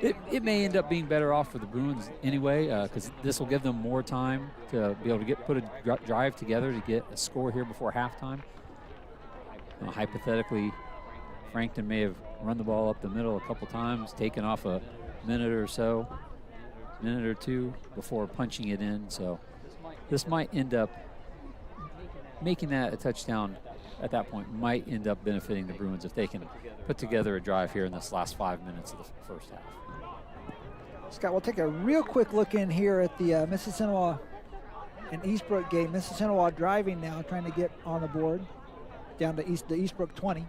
it may end up being better off for the Bruins anyway, because this will give them more time to be able to put a drive together to get a score here before halftime. Hypothetically, Frankton may have run the ball up the middle a couple times, taken off a minute or two before punching it in. So this might end up making that a touchdown at that point, might end up benefiting the Bruins if they can put together a drive here in this last 5 minutes of the first half. Scott, we'll take a real quick look in here at the Mississinawa and Eastbrook game. Mississinawa driving now, trying to get on the board down to the Eastbrook 20.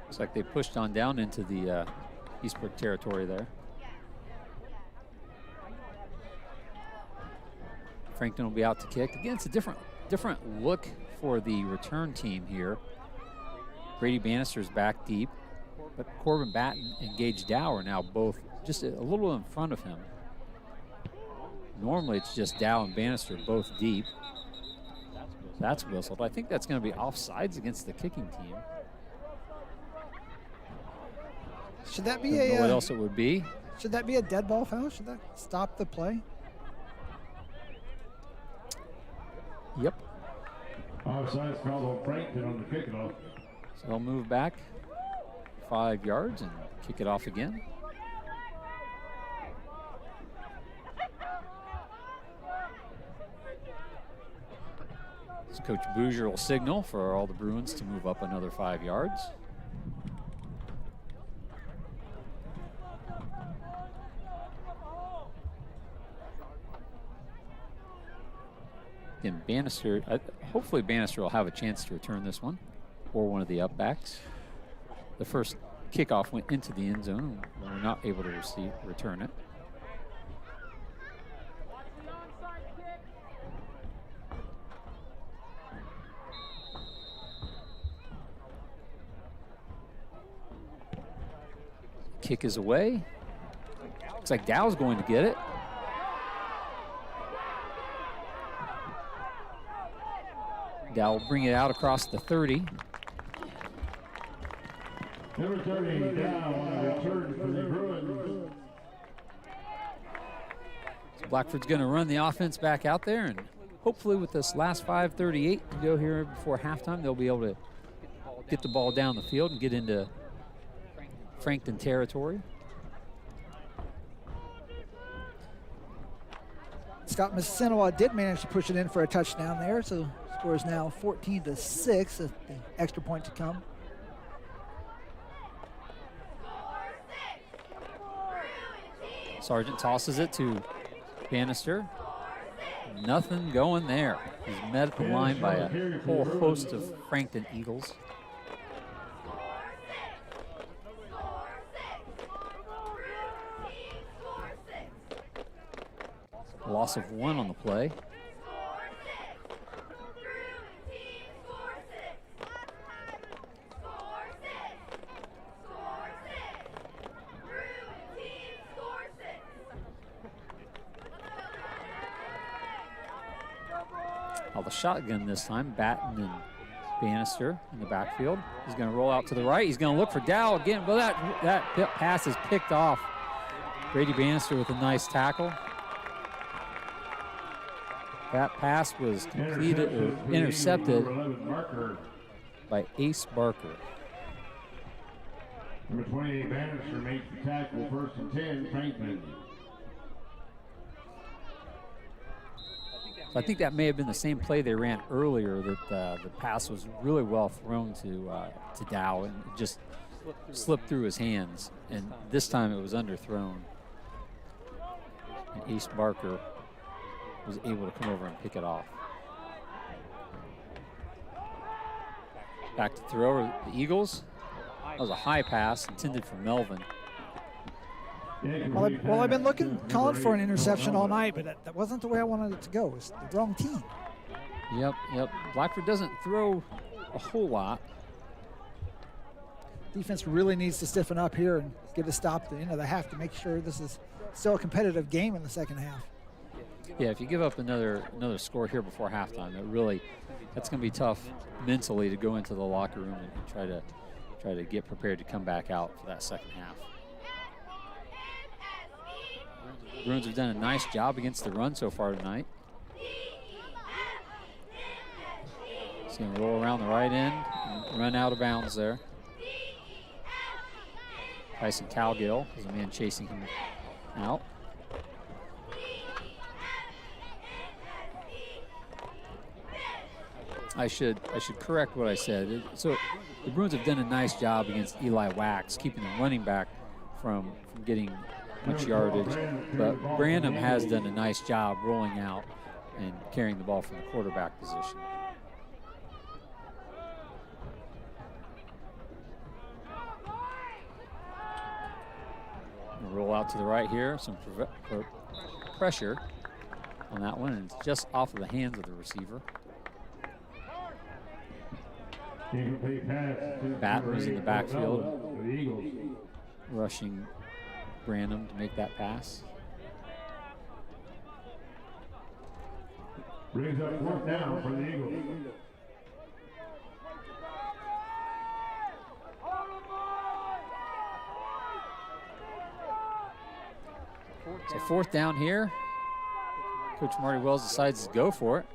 Looks like they pushed on down into the Eastbrook territory there. Frankton will be out to kick. Again, it's a different look for the return team here. Brady Bannister's back deep, but Corbin Batten and Gage Dow are now both just a little in front of him. Normally it's just Dow and Bannister both deep. That's whistled. I think that's going to be offsides against the kicking team. Should that be I don't know what else it would be. Should that be a dead ball foul? Should that stop the play? Yep. Offsides called on Frankton on the kickoff. So they'll move back 5 yards and kick it off again. So Coach Bouger will signal for all the Bruins to move up another 5 yards. Again, Bannister, hopefully Bannister will have a chance to return this one, or one of the upbacks. The first kickoff went into the end zone, and we're not able to return it. Kick is away. Looks like Dow's going to get it. Dow will bring it out across the 30. Number 30, Dow on a return for the Bruins. So Blackford's going to run the offense back out there, and hopefully with this last 5:38 to go here before halftime, they'll be able to get the ball down the field and get into Frankton territory. Scott Messinawa did manage to push it in for a touchdown there, so score is now 14-6 with the extra point to come. Sargent tosses it to Bannister. Nothing going there. He's met at the line by a whole host of Frankton Eagles. Loss of 1 on the play. The shotgun this time, Batten and Bannister in the backfield. He's going to roll out to the right. He's going to look for Dow again, but that pass is picked off. Brady Bannister with a nice tackle. That pass was completed or intercepted by Ace Barker. Number 28, Bannister makes the tackle, 1st and 10, Frankton. So I think that may have been the same play they ran earlier, that the pass was really well thrown to Dow and just slipped through his hands. And this time it was underthrown. And Ace Barker was able to come over and pick it off. Back to throw the Eagles. That was a high pass intended for Melvin. Well, I've been calling for an interception all night, but that wasn't the way I wanted it to go. It's the wrong team. Yep. Blackford doesn't throw a whole lot. Defense really needs to stiffen up here and get a stop at the end of the half to make sure this is still a competitive game in the second half. Yeah, if you give up another score here before halftime, that's going to be tough mentally to go into the locker room and try to get prepared to come back out for that second half. Bruins have done a nice job against the run so far tonight. He's going to roll around the right end and run out of bounds there. Tyson Calgill is a man chasing him out. I should correct what I said. So the Bruins have done a nice job against Eli Wax, keeping the running back from getting much yardage, but Branham has done a nice job rolling out and carrying the ball from the quarterback position. Roll out to the right here, some pressure on that one, and it's just off of the hands of the receiver. Batten was in the backfield, rushing Branham to make that pass. Brings up 4th down for the Eagles. So 4th down here. Coach Marty Wells decides to go for it.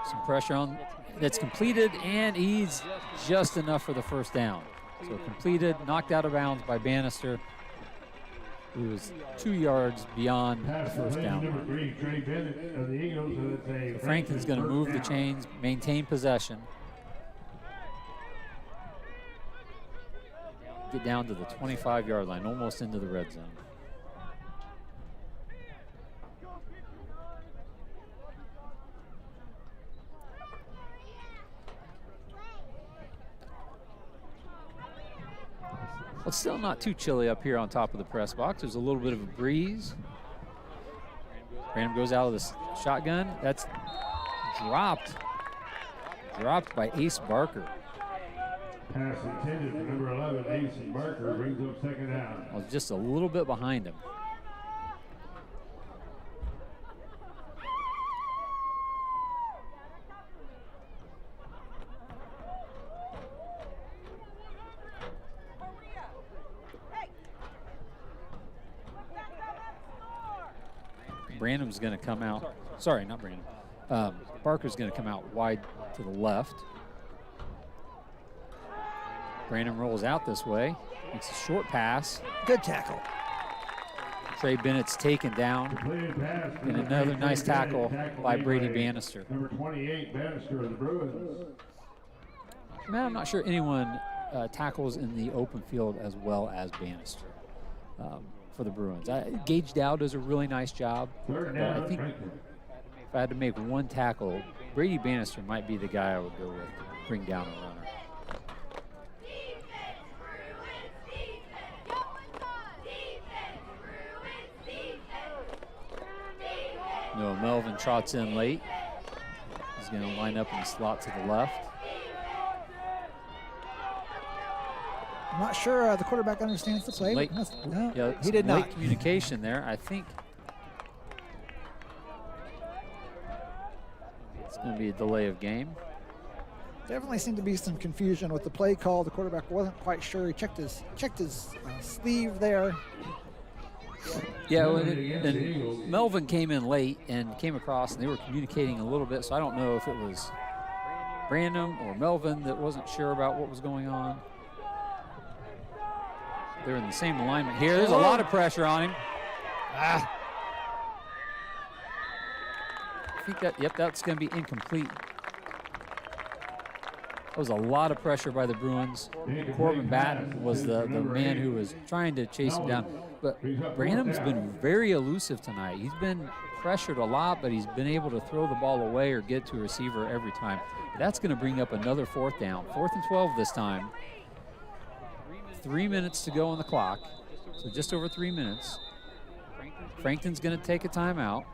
Some pressure on, that's completed, and he's just enough for the 1st down. So completed, knocked out of bounds by Bannister, who was 2 yards beyond the 1st down. So Frankton's going to move the chains, maintain possession. Get down to the 25-yard line, almost into the red zone. Well, it's still not too chilly up here on top of the press box. There's a little bit of a breeze. Branham goes out of the shotgun. That's dropped by Ace Barker. Pass intended for number 11, Mason Barker, brings up second down. Well, just a little bit behind him. Branham's going to come out. Sorry, not Branham. Barker's going to come out wide to the left. Branham rolls out this way. Makes a short pass. Good tackle. Trey Bennett's taken down. And another nice tackle by Brady Bannister. Number 28, Bannister of the Bruins. Man, I'm not sure anyone tackles in the open field as well as Bannister for the Bruins. Gage Dow does a really nice job. But I think if I had to make one tackle, Brady Bannister might be the guy I would go with to bring down a runner. Noah Melvin trots in late. He's going to line up in the slot to the left. I'm not sure the quarterback understands the play. Late, No, yeah, he did late not. communication there. I think it's going to be a delay of game. Definitely seemed to be some confusion with the play call. The quarterback wasn't quite sure. He checked his sleeve there. Yeah, well, and Melvin came in late and came across, and they were communicating a little bit, so I don't know if it was Branham or Melvin that wasn't sure about what was going on. They're in the same alignment here. There's a lot of pressure on him. I think that's going to be incomplete. There was a lot of pressure by the Bruins. Corbin Batten was the man who was trying to chase him down. But Branham's been very elusive tonight. He's been pressured a lot, but he's been able to throw the ball away or get to a receiver every time. That's going to bring up another fourth down. 4th and 12 this time. 3 minutes to go on the clock, so just over 3 minutes. Frankton's going to take a timeout.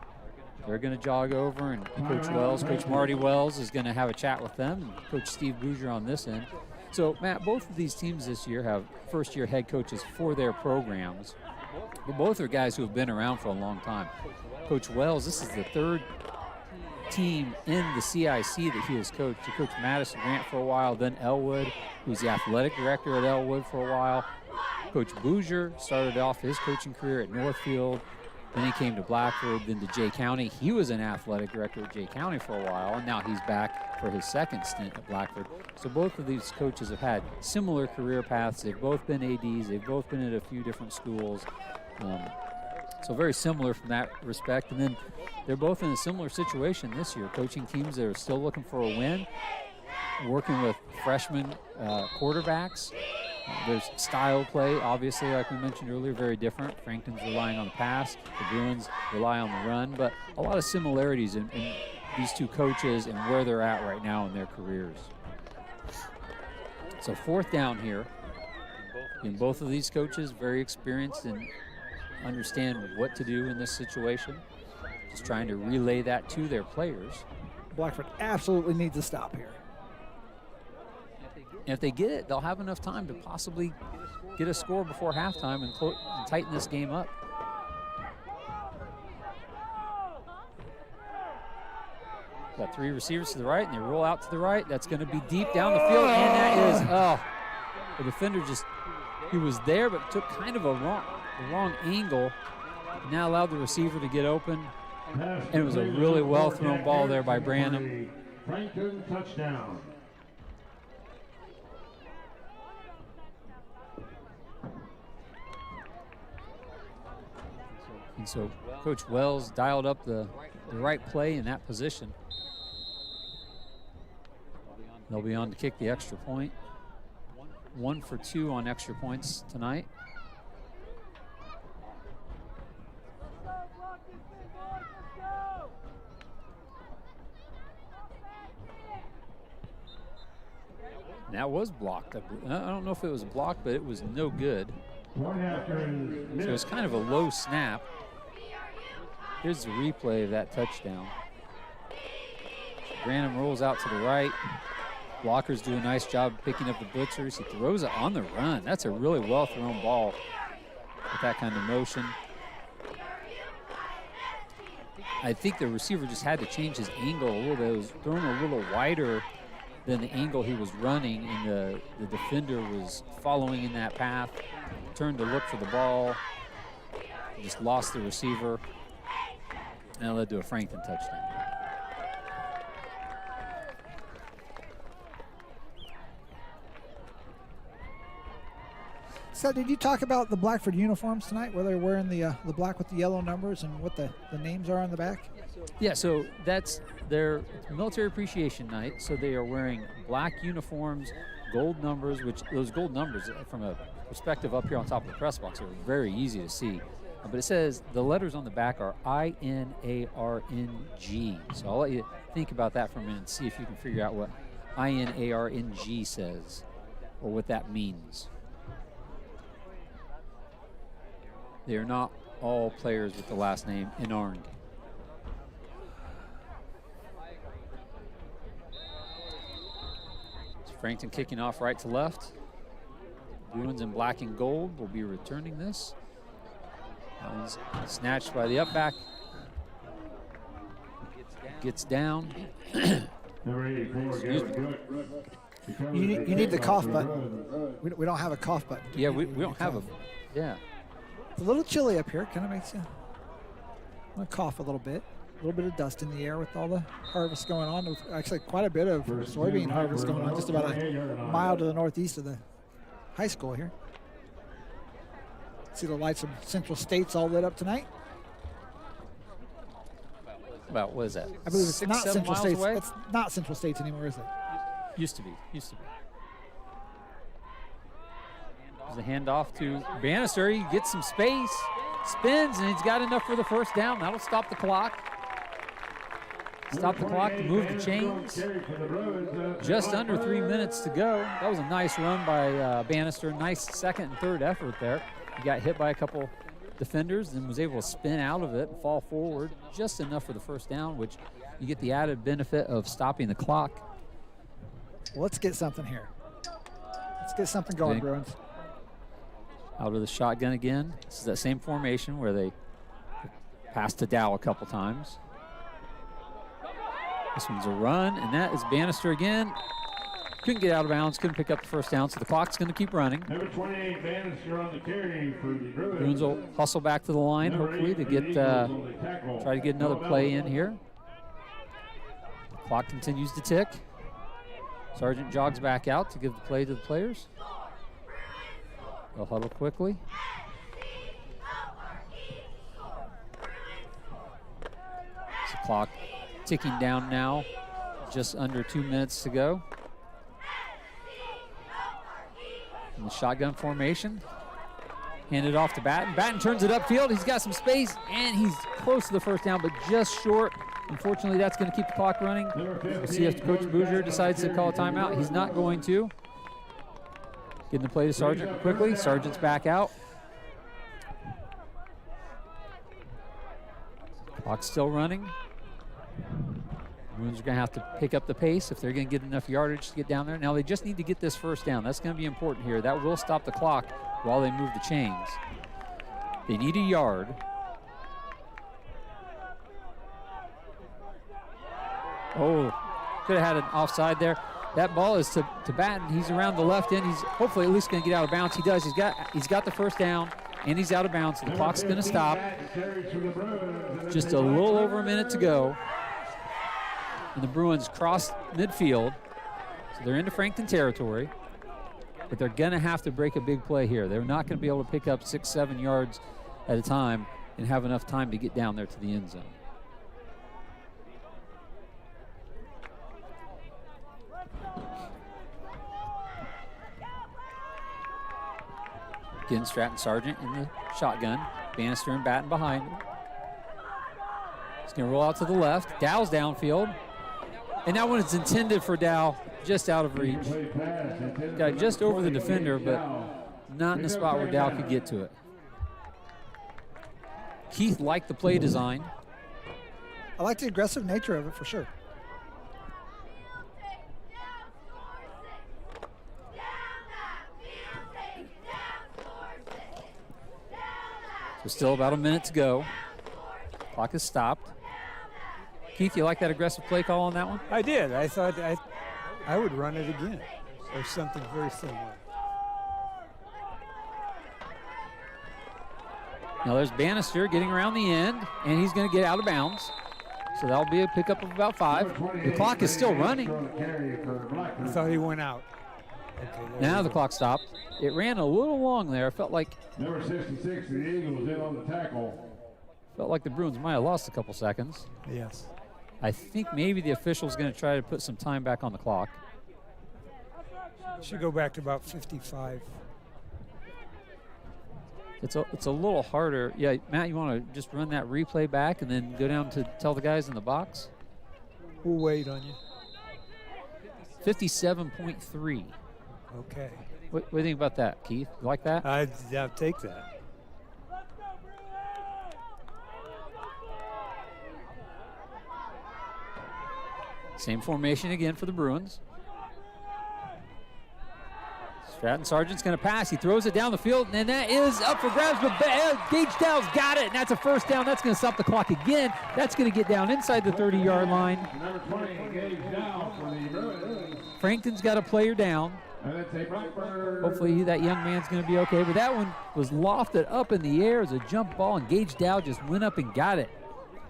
They're going to jog over, and Coach Marty Wells is going to have a chat with them, and Coach Steve Bouger on this end. So, Matt, both of these teams this year have first-year head coaches for their programs, but both are guys who have been around for a long time. Coach Wells, this is the third team in the CIC that he has coached. He coached Madison Grant for a while, then Elwood, who's the athletic director at Elwood for a while. Coach Bouger started off his coaching career at Northfield. Then he came to Blackford, then to Jay County. He was an athletic director at Jay County for a while, and now he's back for his second stint at Blackford. So both of these coaches have had similar career paths. They've both been ADs. They've both been at a few different schools. So very similar from that respect. And then they're both in a similar situation this year, coaching teams that are still looking for a win, working with freshman quarterbacks. There's style play, obviously, like we mentioned earlier, very different. Frankton's relying on the pass. The Bruins rely on the run. But a lot of similarities in these two coaches and where they're at right now in their careers. So 4th down here. And both of these coaches very experienced and understand what to do in this situation. Just trying to relay that to their players. Blackford absolutely needs to stop here. And if they get it, they'll have enough time to possibly get a score before halftime and tighten this game up. Got 3 receivers to the right, and they roll out to the right. That's going to be deep down the field, and that is, the defender he was there, but took kind of the wrong angle. Now allowed the receiver to get open, and it was a really well-thrown ball there by Branham. Frankton touchdown. And so Coach Wells dialed up the right play in that position. They'll be on to kick the extra point. 1 for 2 on extra points tonight. And that was blocked. I don't know if it was blocked, but it was no good. So it's kind of a low snap. Here's the replay of that touchdown. Branham rolls out to the right. Blockers do a nice job picking up the blitzers. He throws it on the run. That's a really well-thrown ball with that kind of motion. I think the receiver just had to change his angle a little bit. It was thrown a little wider than the angle he was running, and the defender was following in that path, turned to look for the ball, just lost the receiver, and that led to a Frankton touchdown. So did you talk about the Blackford uniforms tonight, where they're wearing the black with the yellow numbers and what the names are on the back? Yeah, so that's their military appreciation night. So they are wearing black uniforms, gold numbers, which those gold numbers from a perspective up here on top of the press box are very easy to see. But it says the letters on the back are INARNG. So I'll let you think about that for a minute and see if you can figure out what INARNG says or what that means. They are not all players with the last name Inarng. So Frankton kicking off right to left. Bruins in black and gold will be returning this. That one's snatched by the up back. Gets down. Excuse me. You need the cough button. We don't have a cough button. Yeah, we don't have a, yeah. It's a little chilly up here. Kind of makes you want to cough a little bit. A little bit of dust in the air with all the harvest going on. There's actually quite a bit of soybean harvest going on just about a mile to the northeast of the high school here. See the lights of Central State's all lit up tonight. About, what is that? I believe it's 6, not 7 Central miles State's. away? It's not Central State's anymore, is it? Used to be. There's a handoff to Bannister. He gets some space, spins, and he's got enough for the first down. That'll stop the clock. Stop the clock to move the chains. Just under 3 minutes to go. That was a nice run by Bannister. Nice second and third effort there. He got hit by a couple defenders and was able to spin out of it and fall forward. Just enough for the first down, which you get the added benefit of stopping the clock. Well, let's get something here. Let's get something going, Bruins. Out of the shotgun again. This is that same formation where they passed to Dow a couple times. This one's a run, and that is Bannister again. Couldn't get out of bounds, couldn't pick up the first down, so the clock's going to keep running. Number 28, Bannister on the carry for the Bruins. Bruins will hustle back to the line, hopefully, to get try to get another play in here. The clock continues to tick. Sargent jogs back out to give the play to the players. They'll huddle quickly. The clock ticking down now. Just under 2 minutes to go. In the shotgun formation. Handed off to Batten. Batten turns it upfield. He's got some space, and he's close to the first down, but just short. Unfortunately, that's going to keep the clock running. We'll see if Coach Bouger decides to call a timeout. He's not going to. Getting the play to Sargent quickly. Sargent's back out. Clock's still running. Bruins are going to have to pick up the pace if they're going to get enough yardage to get down there. Now they just need to get this first down. That's going to be important here. That will stop the clock while they move the chains. They need a yard. Oh, could have had an offside there. That ball is to Batten. He's around the left end. He's hopefully at least going to get out of bounds. He does. He's got the first down, and he's out of bounds. So the clock's going to stop. Just a little over a minute to go. And the Bruins cross midfield. So they're into Frankton territory. But they're going to have to break a big play here. They're not going to be able to pick up 6-7 yards at a time and have enough time to get down there to the end zone. Again, Stratton Sargent in the shotgun. Bannister and Batten behind him. He's going to roll out to the left. Dow's downfield. And that one is intended for Dow, just out of reach. Got just over the defender, but not in a spot where Dow could get to it. Keith liked the play design. I like the aggressive nature of it for sure. So still about a minute to go. Clock is stopped. Keith, you like that aggressive play call on that one? I did. I thought I would run it again or something very similar. Now there's Bannister getting around the end, and he's going to get out of bounds. So that'll be a pickup of about 5. The clock is still running. I thought he went out. Okay, now the clock stopped. It ran a little long there. I felt like Number 66, the Eagles in on the tackle. Felt like the Bruins might have lost a couple seconds. Yes. I think maybe the official's going to try to put some time back on the clock. Should go back to about 55. It's a little harder. Yeah, Matt, you want to just run that replay back and then go down to tell the guys in the box? We'll wait on you. 57.3. Okay. What do you think about that, Keith? You like that? I'll take that. Same formation again for the Bruins. Stratton Sargent's going to pass. He throws it down the field, and that is up for grabs, but Gage Dow's got it, and that's a first down. That's going to stop the clock again. That's going to get down inside the 30-yard line. Number 20, Gage Dow for the Bruins. Frankton's got a player down. And it's a Blackford. Hopefully that young man's going to be okay, but that one was lofted up in the air as a jump ball, and Gage Dow just went up and got it.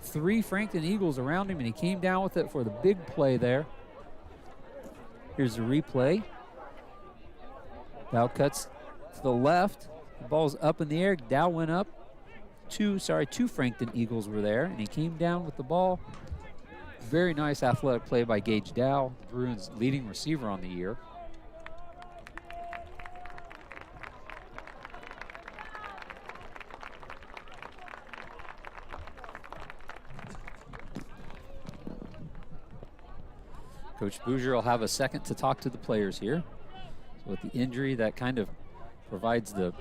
3 Frankton Eagles around him, and he came down with it for the big play there. Here's the replay. Dow cuts to the left. The ball's up in the air. Dow went up. Two Frankton Eagles were there, and he came down with the ball. Very nice athletic play by Gage Dow, Bruins' leading receiver on the year. Coach Bouger will have a second to talk to the players here. So with the injury, that kind of provides the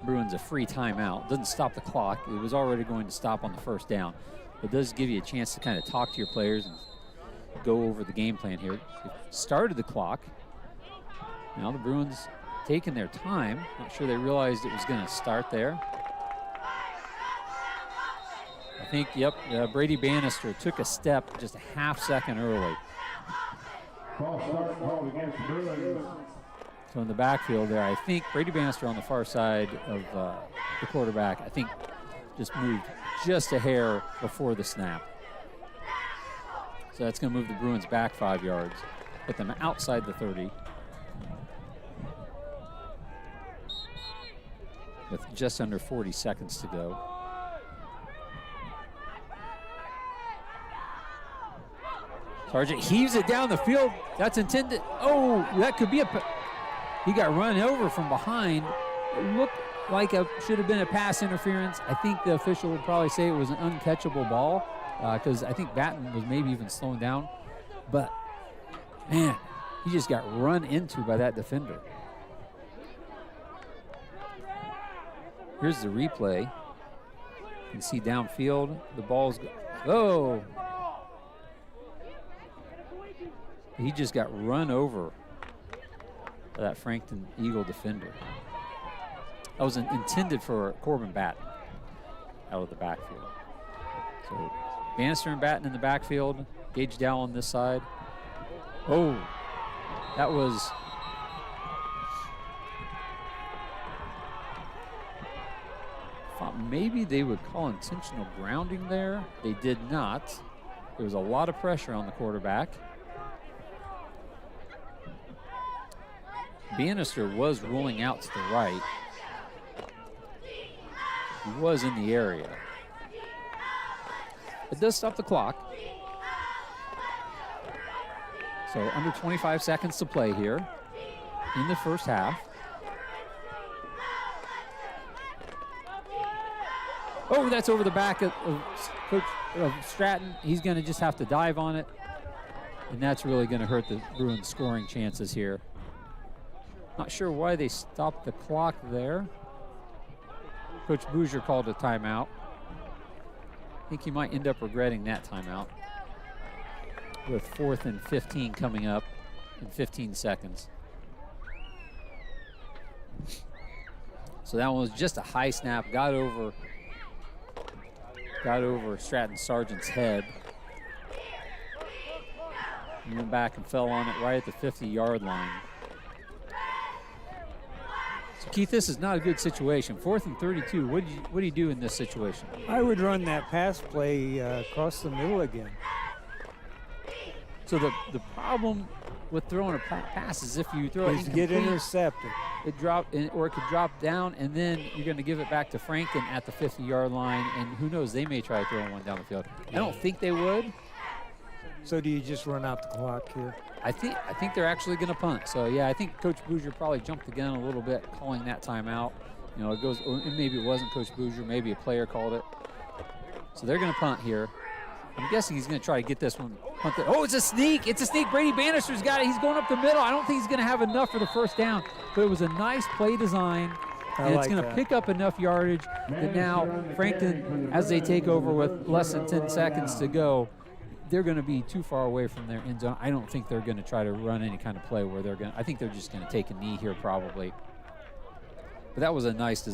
Bruins a free timeout. Doesn't stop the clock. It was already going to stop on the first down. But does give you a chance to kind of talk to your players and go over the game plan here. It started the clock. Now the Bruins taking their time. Not sure they realized it was going to start there. I think, Brady Bannister took a step just a half second early. False start called against the Bruins. So in the backfield there, I think Brady Bannister on the far side of the quarterback, I think just moved just a hair before the snap. So that's going to move the Bruins back 5 yards, put them outside the 30. With just under 40 seconds to go. Sargent heaves it down the field. That's intended. Oh, that could be he got run over from behind. It looked like should have been a pass interference. I think the official would probably say it was an uncatchable ball because I think Batten was maybe even slowing down. But, man, he just got run into by that defender. Here's the replay. You can see downfield. The ball's he just got run over by that Frankton Eagle defender. That was intended for Corbin Batten out of the backfield. So Bannister and Batten in the backfield. Gage Dow on this side. Oh, that was... Thought maybe they would call intentional grounding there. They did not. There was a lot of pressure on the quarterback. Bannister was rolling out to the right. He was in the area. It does stop the clock. So under 25 seconds to play here in the first half. Oh, that's over the back of Stratton. He's going to just have to dive on it. And that's really going to hurt the Bruins' scoring chances here. Not sure why they stopped the clock there. Coach Bouger called a timeout. I think he might end up regretting that timeout. With 4th and 15 coming up in 15 seconds. So that one was just a high snap, got over got over Stratton Sargent's head. He went back and fell on it right at the 50-yard line. So Keith, this is not a good situation. 4th and 32. What do you do in this situation? I would run that pass play across the middle again. So the problem with throwing a pass is if you throw it Is get intercepted. it or it could drop down, and then you're going to give it back to Frankton at the 50-yard line, and who knows, they may try throwing one down the field. I don't think they would. So do you just run out the clock here? I think they're actually going to punt. So yeah, I think Coach Bouger probably jumped the gun a little bit, calling that timeout. You know, it goes. Maybe it wasn't Coach Bouger. Maybe a player called it. So they're going to punt here. I'm guessing he's going to try to get this one. Punt it. Oh, it's a sneak. It's a sneak. Brady Bannister's got it. He's going up the middle. I don't think he's going to have enough for the first down, but it was a nice play design. And it's going to pick up enough yardage that now Frankton, as they take over with less than 10 seconds to go, they're going to be too far away from their end zone. I don't think they're going to try to run any kind of play where they're going to, I think they're just going to take a knee here probably. But that was a nice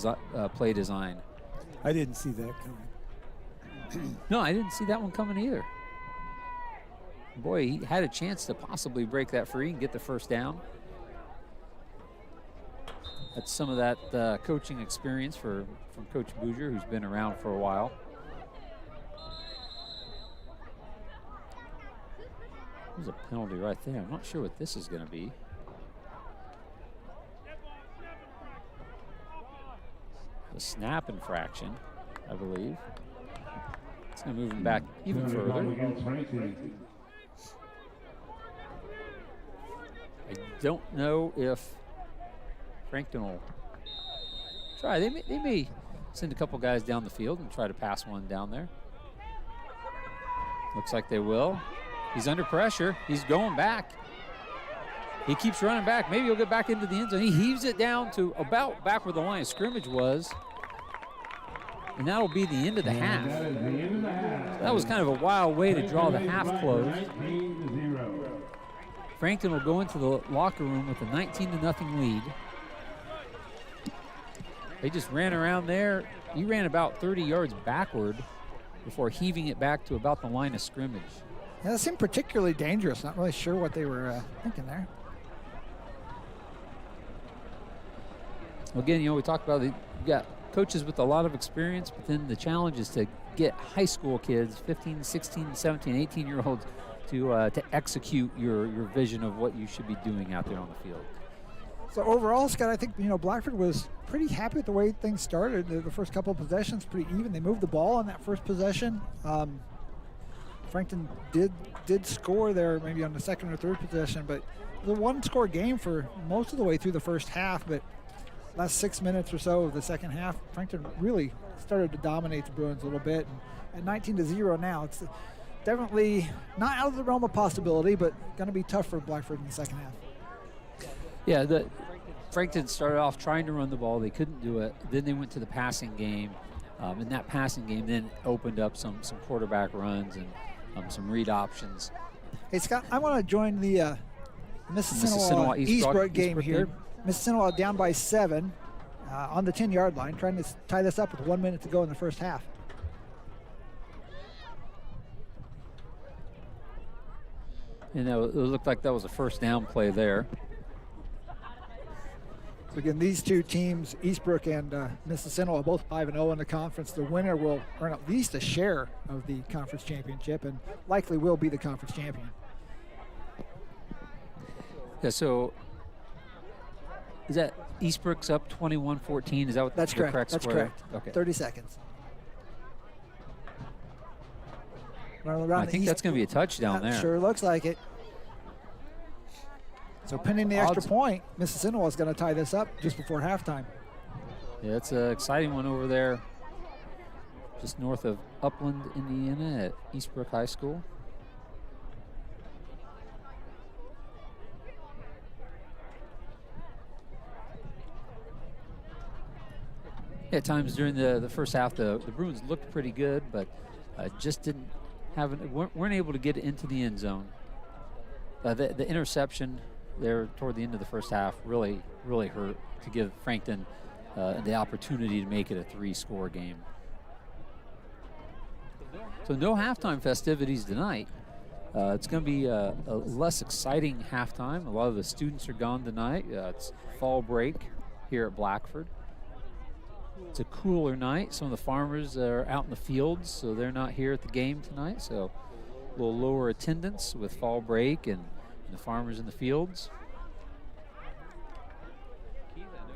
play design. I didn't see that coming. No, I didn't see that one coming either. Boy, he had a chance to possibly break that free and get the first down. That's some of that coaching experience from Coach Bouger, who's been around for a while. There's a penalty right there. I'm not sure what this is going to be. A snap infraction, I believe. It's going to move him back even further. I don't know if Frankton will try. They may send a couple guys down the field and try to pass one down there. Looks like they will. He's under pressure. He's going back. He keeps running back. Maybe he'll get back into the end zone. He heaves it down to about back where the line of scrimmage was. And that'll be the end of the half. So that was kind of a wild way to draw the half close. Frankton will go into the locker room with a 19-0 lead. They just ran around there. He ran about 30 yards backward before heaving it back to about the line of scrimmage. Yeah, that seemed particularly dangerous. Not really sure what they were thinking there. Again, you know, we talked about you got coaches with a lot of experience, but then the challenge is to get high school kids, 15, 16, 17, 18-year-olds, to execute your vision of what you should be doing out there on the field. So overall, Scott, I think, you know, Blackford was pretty happy with the way things started. The first couple of possessions, pretty even. They moved the ball on that first possession. Frankton did score there maybe on the second or third possession, but it was a one-score game for most of the way through the first half. But last 6 minutes or so of the second half, Frankton really started to dominate the Bruins a little bit. And at 19-0 now, it's definitely not out of the realm of possibility, but going to be tough for Blackford in the second half. Yeah, Frankton started off trying to run the ball. They couldn't do it. Then they went to the passing game. And that passing game then opened up some quarterback runs and some read options. Hey, Scott, I want to join the Mississinawa Eastbrook game here. Mississinawa down by 7 on the 10-yard line, trying to tie this up with 1 minute to go in the first half. And it looked like that was a first down play there. So again, these two teams, Eastbrook and Mississinawa, both 5-0 in the conference. The winner will earn at least a share of the conference championship and likely will be the conference champion. Yeah, so is that Eastbrook's up 21-14? Is that what That's the correct. correct That's score? correct. Okay. 30 seconds. I think that's going to be a touchdown there. Sure looks like it. So pending the extra point, Mississinawa is going to tie this up just before halftime. Yeah, it's an exciting one over there just north of Upland, Indiana at Eastbrook High School. At times during the first half, the Bruins looked pretty good, but just weren't able to get into the end zone. The interception there toward the end of the first half really hurt to give Frankton the opportunity to make it a 3-score game. So no halftime festivities tonight. It's going to be a less exciting halftime. A lot of the students are gone tonight. It's fall break here at Blackford. It's a cooler night. Some of the farmers are out in the fields, so they're not here at the game tonight. So a little lower attendance with fall break and the farmers in the fields.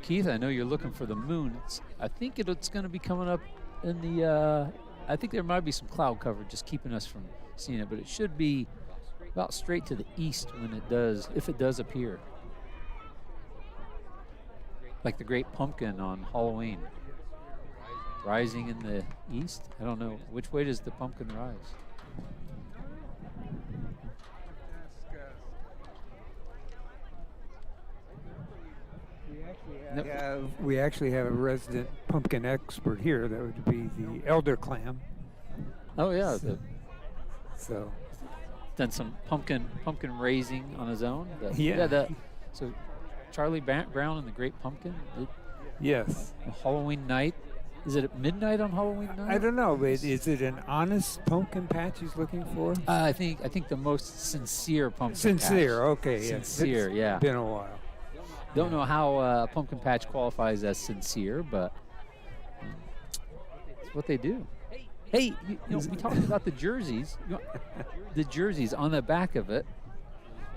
Keith, I know you're looking for the moon. I think it's going to be coming up in the, I think there might be some cloud cover just keeping us from seeing it, but it should be about straight to the east when it does, if it does appear. Like the great pumpkin on Halloween. Rising in the east? I don't know. Which way does the pumpkin rise? We actually have a resident pumpkin expert here. That would be the elder clam. Oh yeah, So done some pumpkin raising on his own. Yeah. So Charlie Brown and the Great Pumpkin. Yes. Halloween night. Is it at midnight on Halloween night? I don't know, but is it an honest pumpkin patch he's looking for? I think the most sincere pumpkin. Sincere, patch. okay. Sincere, It's yeah. been a while. Don't know how pumpkin patch qualifies as sincere, but it's what they do. Hey, you know, we talked about the jerseys. The jerseys on the back of it,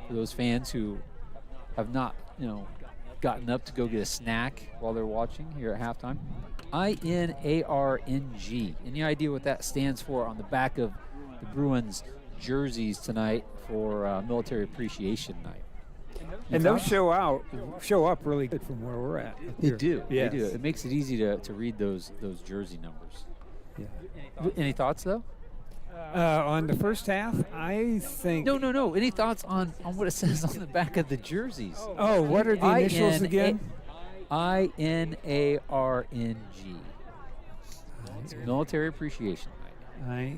for those fans who have not, gotten up to go get a snack while they're watching here at halftime. INARNG. Any idea what that stands for on the back of the Bruins jerseys tonight for Military Appreciation Night? And those show up really good from where we're at. They do. Yes. They do. It makes it easy to read those jersey numbers. Yeah. Any thoughts though? On the first half, I think. No. Any thoughts on what it says on the back of the jerseys? Oh, what are the initials again? INARNG. It's Military Appreciation Night.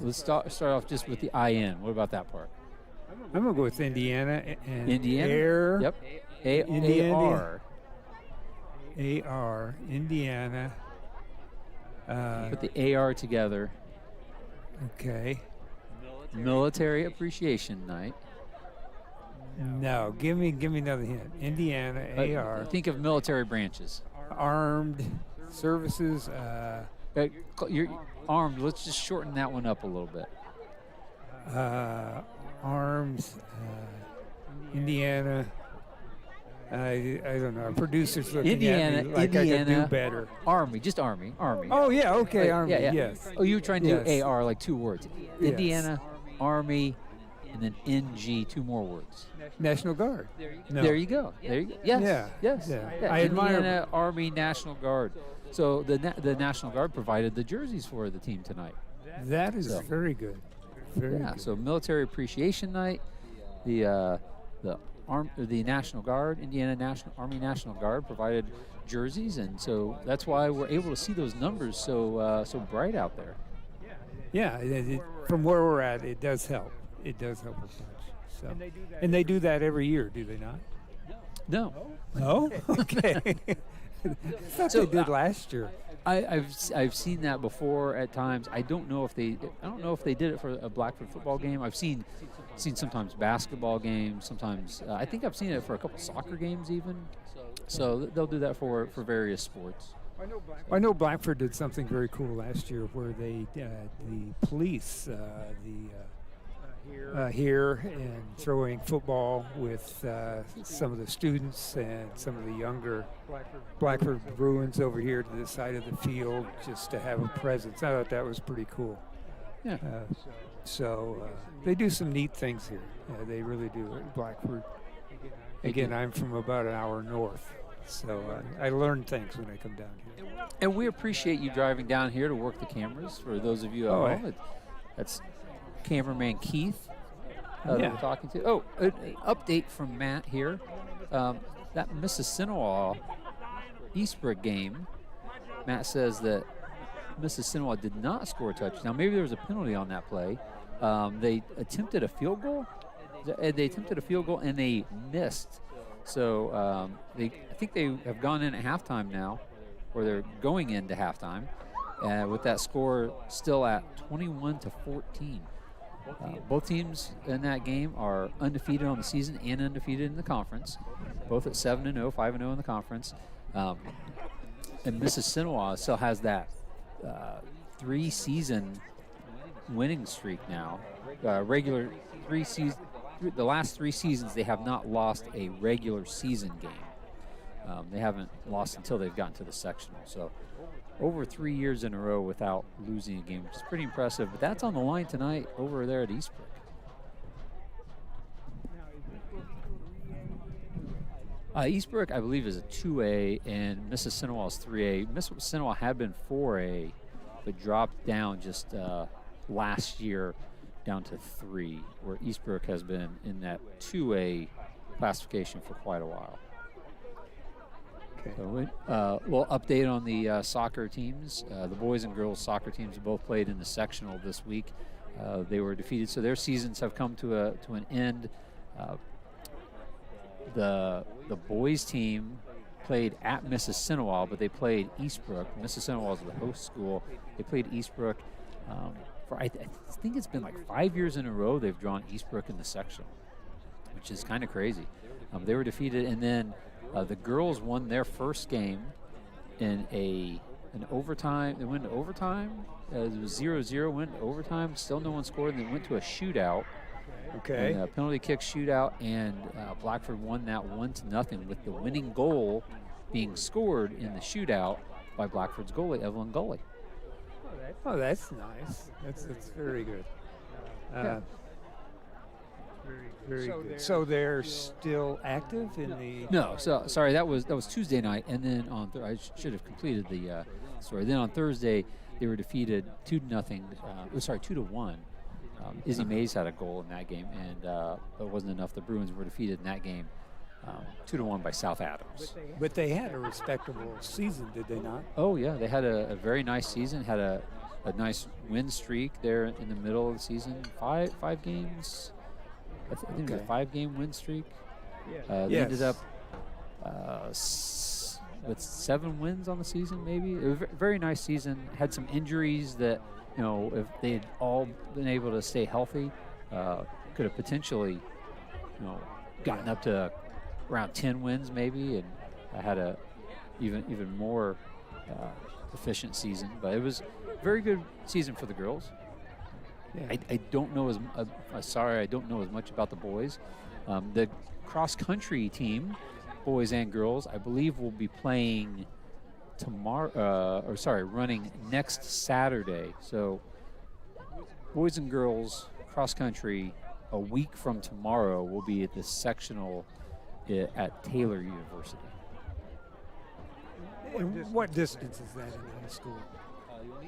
Let's start off just with the IN. What about that part? I'm going to go with Indiana. And Indiana? Air. Yep. Indiana. AR. AR. Indiana. Put the AR together. Okay. Military Appreciation Night. No, give me another hint. Indiana, AR. Think of military branches. Armed services. You're armed. Let's just shorten that one up a little bit. Arms. Indiana. I don't know. Our producer's looking at me like I could do better. Army, just Army. Oh, yeah, okay, Army, yeah. yes. Oh, you were trying to do Yes. AR, like 2 words. Yes. Indiana, Army, and then NG, 2 more words. National Guard. No. There you go. Yes. Yeah, Yes. yeah. Yeah. I admire- Indiana, Army, National Guard. So the National Guard provided the jerseys for the team tonight. That is very good. Very Yeah. good. So Military Appreciation Night, the National Guard, Army National Guard provided jerseys, and so that's why we're able to see those numbers so bright out there. Yeah, from where we're at, it does help. It does help a bunch. So, and they do that every year, do they not? No. No? Okay. I thought they did last year. I've seen that before at times. I don't know if they did it for a Blackford football game. I've seen sometimes basketball games. Sometimes I think I've seen it for a couple soccer games even. So they'll do that for various sports. I know Blackford did something very cool last year where they the police here and throwing football with some of the students and some of the younger Blackford Bruins over here to the side of the field just to have a presence. I thought that was pretty cool. Yeah. So they do some neat things here. They really do at Blackford. Again, I'm from about an hour north, so I learn things when I come down here. And we appreciate you driving down here to work the cameras. For those of you at home, that's cameraman Keith that we're talking to. Oh, an update from Matt here. That Mississinawa Eastbrook game, Matt says that Mississinawa did not score a touchdown. Maybe there was a penalty on that play. They attempted a field goal. They attempted a field goal and they missed. So I think they have gone in at halftime now, or they're going into halftime. with that score still at 21-14. Both teams in that game are undefeated on the season and undefeated in the conference, both at 7-0, 5-0 in the conference. And Mississinawa still has that 3-season winning streak now. Regular 3 seasons. The last 3 seasons, they have not lost a regular season game. They haven't lost until they've gotten to the sectional. So over 3 years in a row without losing a game, which is pretty impressive. But that's on the line tonight over there at Eastbrook. Eastbrook, I believe, is a 2A, and Mississinawa is 3A. Mississinawa had been 4A, but dropped down just last year down to 3, where Eastbrook has been in that 2A classification for quite a while. Okay. So we'll update on the soccer teams. The boys and girls soccer teams have both played in the sectional this week. They were defeated, so their seasons have come to an end. The boys team played at Mississinawa, but they played Eastbrook. Mississinawa is the host school. They played Eastbrook for I think it's been like 5 years in a row they've drawn Eastbrook in the sectional, which is kind of crazy. They were defeated, and then the girls won their first game in an overtime. They went to overtime. It was 0-0, went to overtime. Still no one scored, and they went to a shootout. Okay. And, penalty kick shootout, and Blackford won that 1-0 with the winning goal being scored in the shootout by Blackford's goalie, Evelyn Gully. Oh, that's nice. That's very good. Yeah. Very good. So they're still active in the. No, so sorry, that was Tuesday night, and then on I should have completed the story. Then on Thursday, they were defeated 2-1. Izzy Mays had a goal in that game, and it wasn't enough. The Bruins were defeated in that game 2-1 by South Adams. But they had a respectable season, did they not? Oh yeah, they had a very nice season. Had a nice win streak there in the middle of the season. Five games. I think it was a 5-game win streak. They ended up with 7 wins on the season, maybe. It was a very nice season. Had some injuries that, if they had all been able to stay healthy, could have potentially, gotten up to around 10 wins maybe, and had a even more efficient season. But it was a very good season for the girls. Yeah. I don't know I don't know as much about the boys. The cross-country team, boys and girls, I believe will be playing running next Saturday. So boys and girls cross-country a week from tomorrow will be at the sectional at Taylor University. And what distance is that in high school?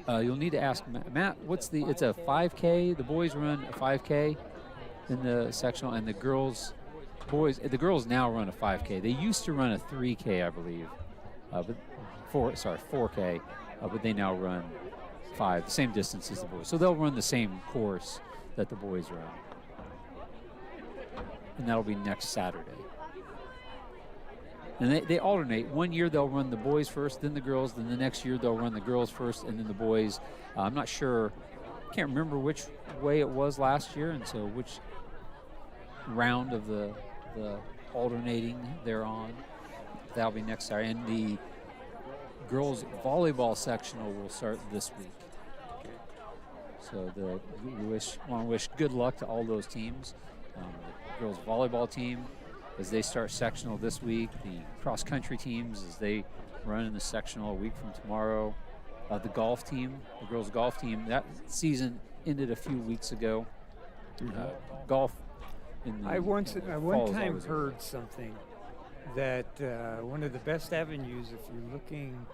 You'll need to ask Matt. It's a 5K. The boys run a 5K in the sectional, and the girls now run a 5K. They used to run a 3K, I believe, but 4K, but they now run 5, the same distance as the boys. So they'll run the same course that the boys run, and that'll be next Saturday. And they alternate. One year they'll run the boys first, then the girls. Then the next year they'll run the girls first, and then the boys. I'm not sure. Can't remember which way it was last year, and so which round of the alternating they're on. That'll be next Saturday. And the girls volleyball sectional will start this week. So we want to wish good luck to all those teams. The girls volleyball team, as they start sectional this week, the cross-country teams as they run in the sectional a week from tomorrow. The golf team, the girls' golf team, that season ended a few weeks ago. Golf. I one time heard something that one of the best avenues if you're looking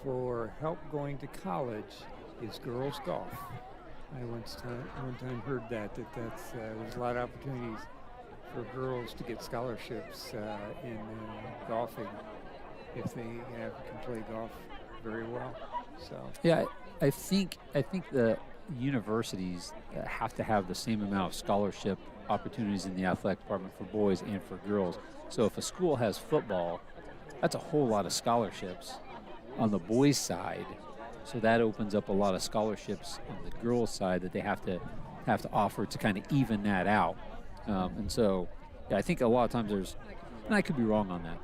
for help going to college is girls' golf. I one time heard that's there's a lot of opportunities for girls to get scholarships in golfing if they can play golf very well. So yeah, I think the universities have to have the same amount of scholarship opportunities in the athletic department for boys and for girls. So if a school has football, that's a whole lot of scholarships on the boys' side So that opens up a lot of scholarships on the girls' side that they have to offer to kind of even that out. And so, yeah, I think a lot of times and I could be wrong on that,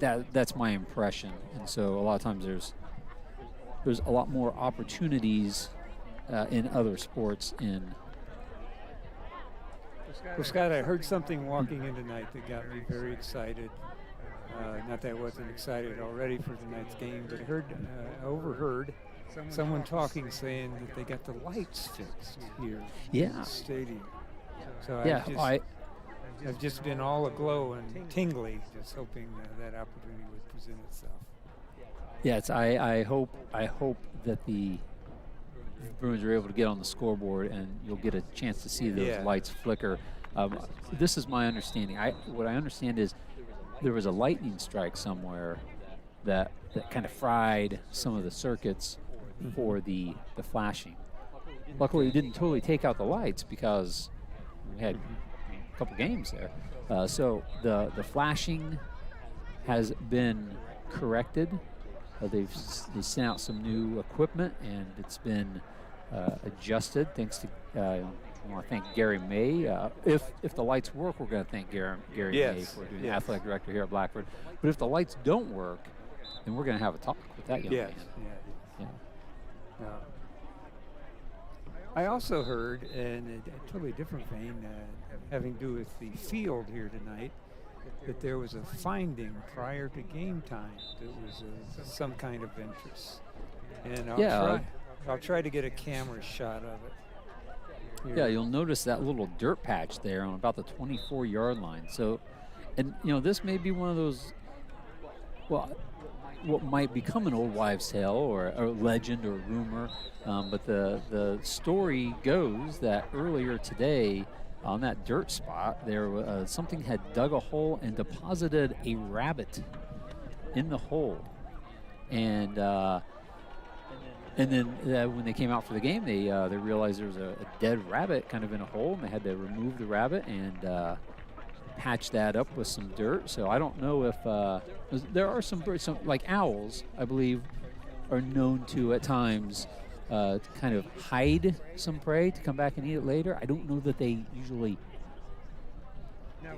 but that's my impression. And so a lot of times there's a lot more opportunities in other sports Well, Scott, I heard something walking in tonight that got me very excited. Not that I wasn't excited already for tonight's game, but I overheard someone talking, saying that they got the lights fixed here in the stadium. So I've just been all aglow and tingly, just hoping that opportunity would present itself. Yes, I hope that the Bruins are able to get on the scoreboard and you'll get a chance to see those lights flicker. This is my understanding. What I understand is there was a lightning strike somewhere that kind of fried some of the circuits for the flashing. Luckily, it didn't totally take out the lights because we had a couple games there. So the flashing has been corrected. They sent out some new equipment and it's been adjusted. Thanks to I want to thank Gary May. If the lights work, we're going to thank Gary May for doing the athletic director here at Blackford. But if the lights don't work, then we're going to have a talk with that young man. I also heard, in a totally different vein, having to do with the field here tonight, that there was a finding prior to game time that was some kind of interest. And I'll try to get a camera shot of it. Here. Yeah, you'll notice that little dirt patch there on about the 24-yard line. So, and this may be one of those, well, what might become an old wives' tale or a legend or a rumor. But the story goes that earlier today, on that dirt spot, there was something had dug a hole and deposited a rabbit in the hole, and then when they came out for the game, they realized there was a dead rabbit kind of in a hole, and they had to remove the rabbit and patch that up with some dirt. So I don't know if there are some birds, like owls, I believe, are known to at times kind of hide some prey to come back and eat it later. I don't know that they usually.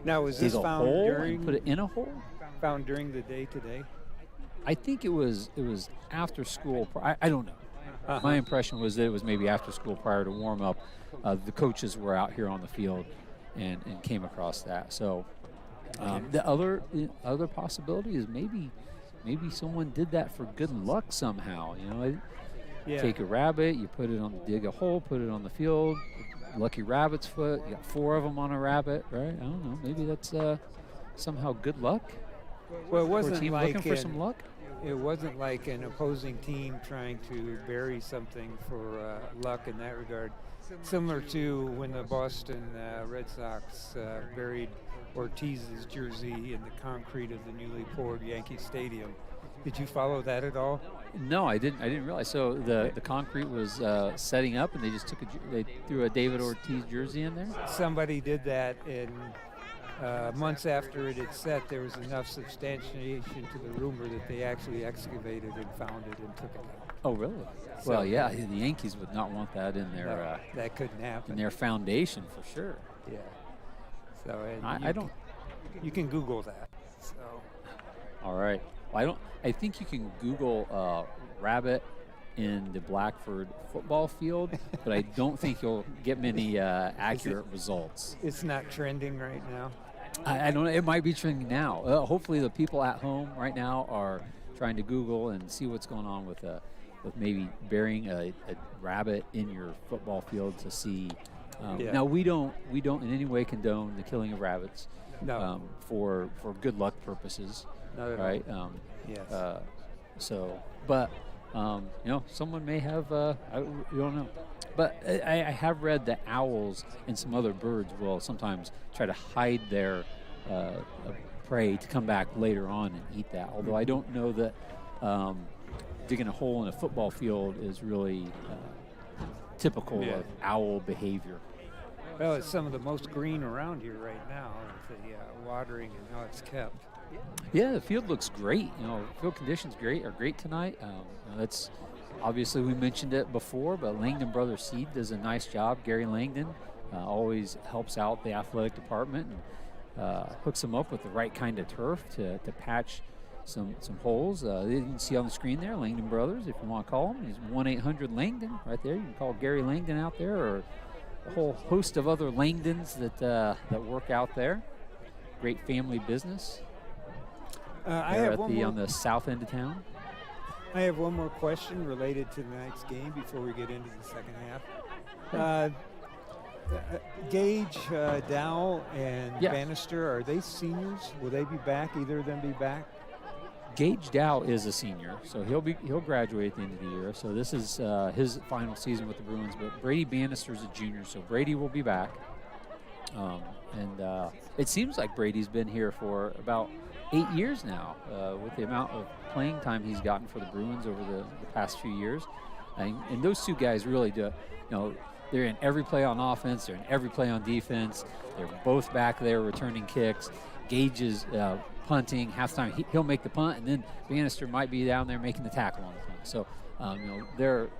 Now, was this found during? Put it in a hole. Found during the day today? I think it was after school. I don't know. My impression was that it was maybe after school prior to warm up. The coaches were out here on the field and came across that. So the other possibility is maybe someone did that for good luck somehow. Take a rabbit, you dig a hole, put it on the field. Lucky rabbit's foot. You got 4 of them on a rabbit, right? I don't know. Maybe that's somehow good luck. Well, it wasn't team like looking for some luck. It wasn't like an opposing team trying to bury something for luck in that regard. Similar to when the Boston Red Sox buried Ortiz's jersey in the concrete of the newly poured Yankee Stadium. Did you follow that at all? No, I didn't realize. So the concrete was setting up, and they just they threw a David Ortiz jersey in there. Somebody did that, and months after it had set, there was enough substantiation to the rumor that they actually excavated and found it and took it out. Oh, really? So, well, yeah, the Yankees would not want that in their that couldn't happen. In their foundation for sure. Yeah. So I don't. You can Google that. So. All right. Well, I think you can Google rabbit in the Blackford football field, but I don't think you'll get many accurate results. It's not trending right now. I don't know. It might be trending now. Hopefully, the people at home right now are trying to Google and see what's going on with maybe burying a rabbit in your football field to see. Now we don't in any way condone the killing of rabbits. No. For good luck purposes. Not at right. all. Yes. Someone may have. You don't know. But I have read that owls and some other birds will sometimes try to hide their prey to come back later on and eat that. Although I don't know that digging a hole in a football field is really typical of owl behavior. Well, it's some of the most green around here right now with the watering and how it's kept. Yeah, the field looks great. Field conditions are great tonight. That's obviously, we mentioned it before, but Langdon Brothers Seed does a nice job. Gary Langdon always helps out the athletic department and hooks them up with the right kind of turf to patch some holes. You can see on the screen there, Langdon Brothers, if you want to call them. He's 1-800-LANGDON right there. You can call Gary Langdon out there, or a whole host of other Langdons that work out there. Great family business. I have on the south end of town. I have one more question related to tonight's game before we get into the second half. Gage, Dowell, and Bannister, are they seniors? Will they be back? Either of them be back? Gage Dowell is a senior, so he'll graduate at the end of the year. So this is his final season with the Bruins. But Brady Bannister is a junior, so Brady will be back. And it seems like Brady's been here for about 8 years now, with the amount of playing time he's gotten for the Bruins over the past few years. And those two guys really do, they're in every play on offense, they're in every play on defense. They're both back there returning kicks. Gage is punting, halftime he'll make the punt, and then Bannister might be down there making the tackle on the punt. So,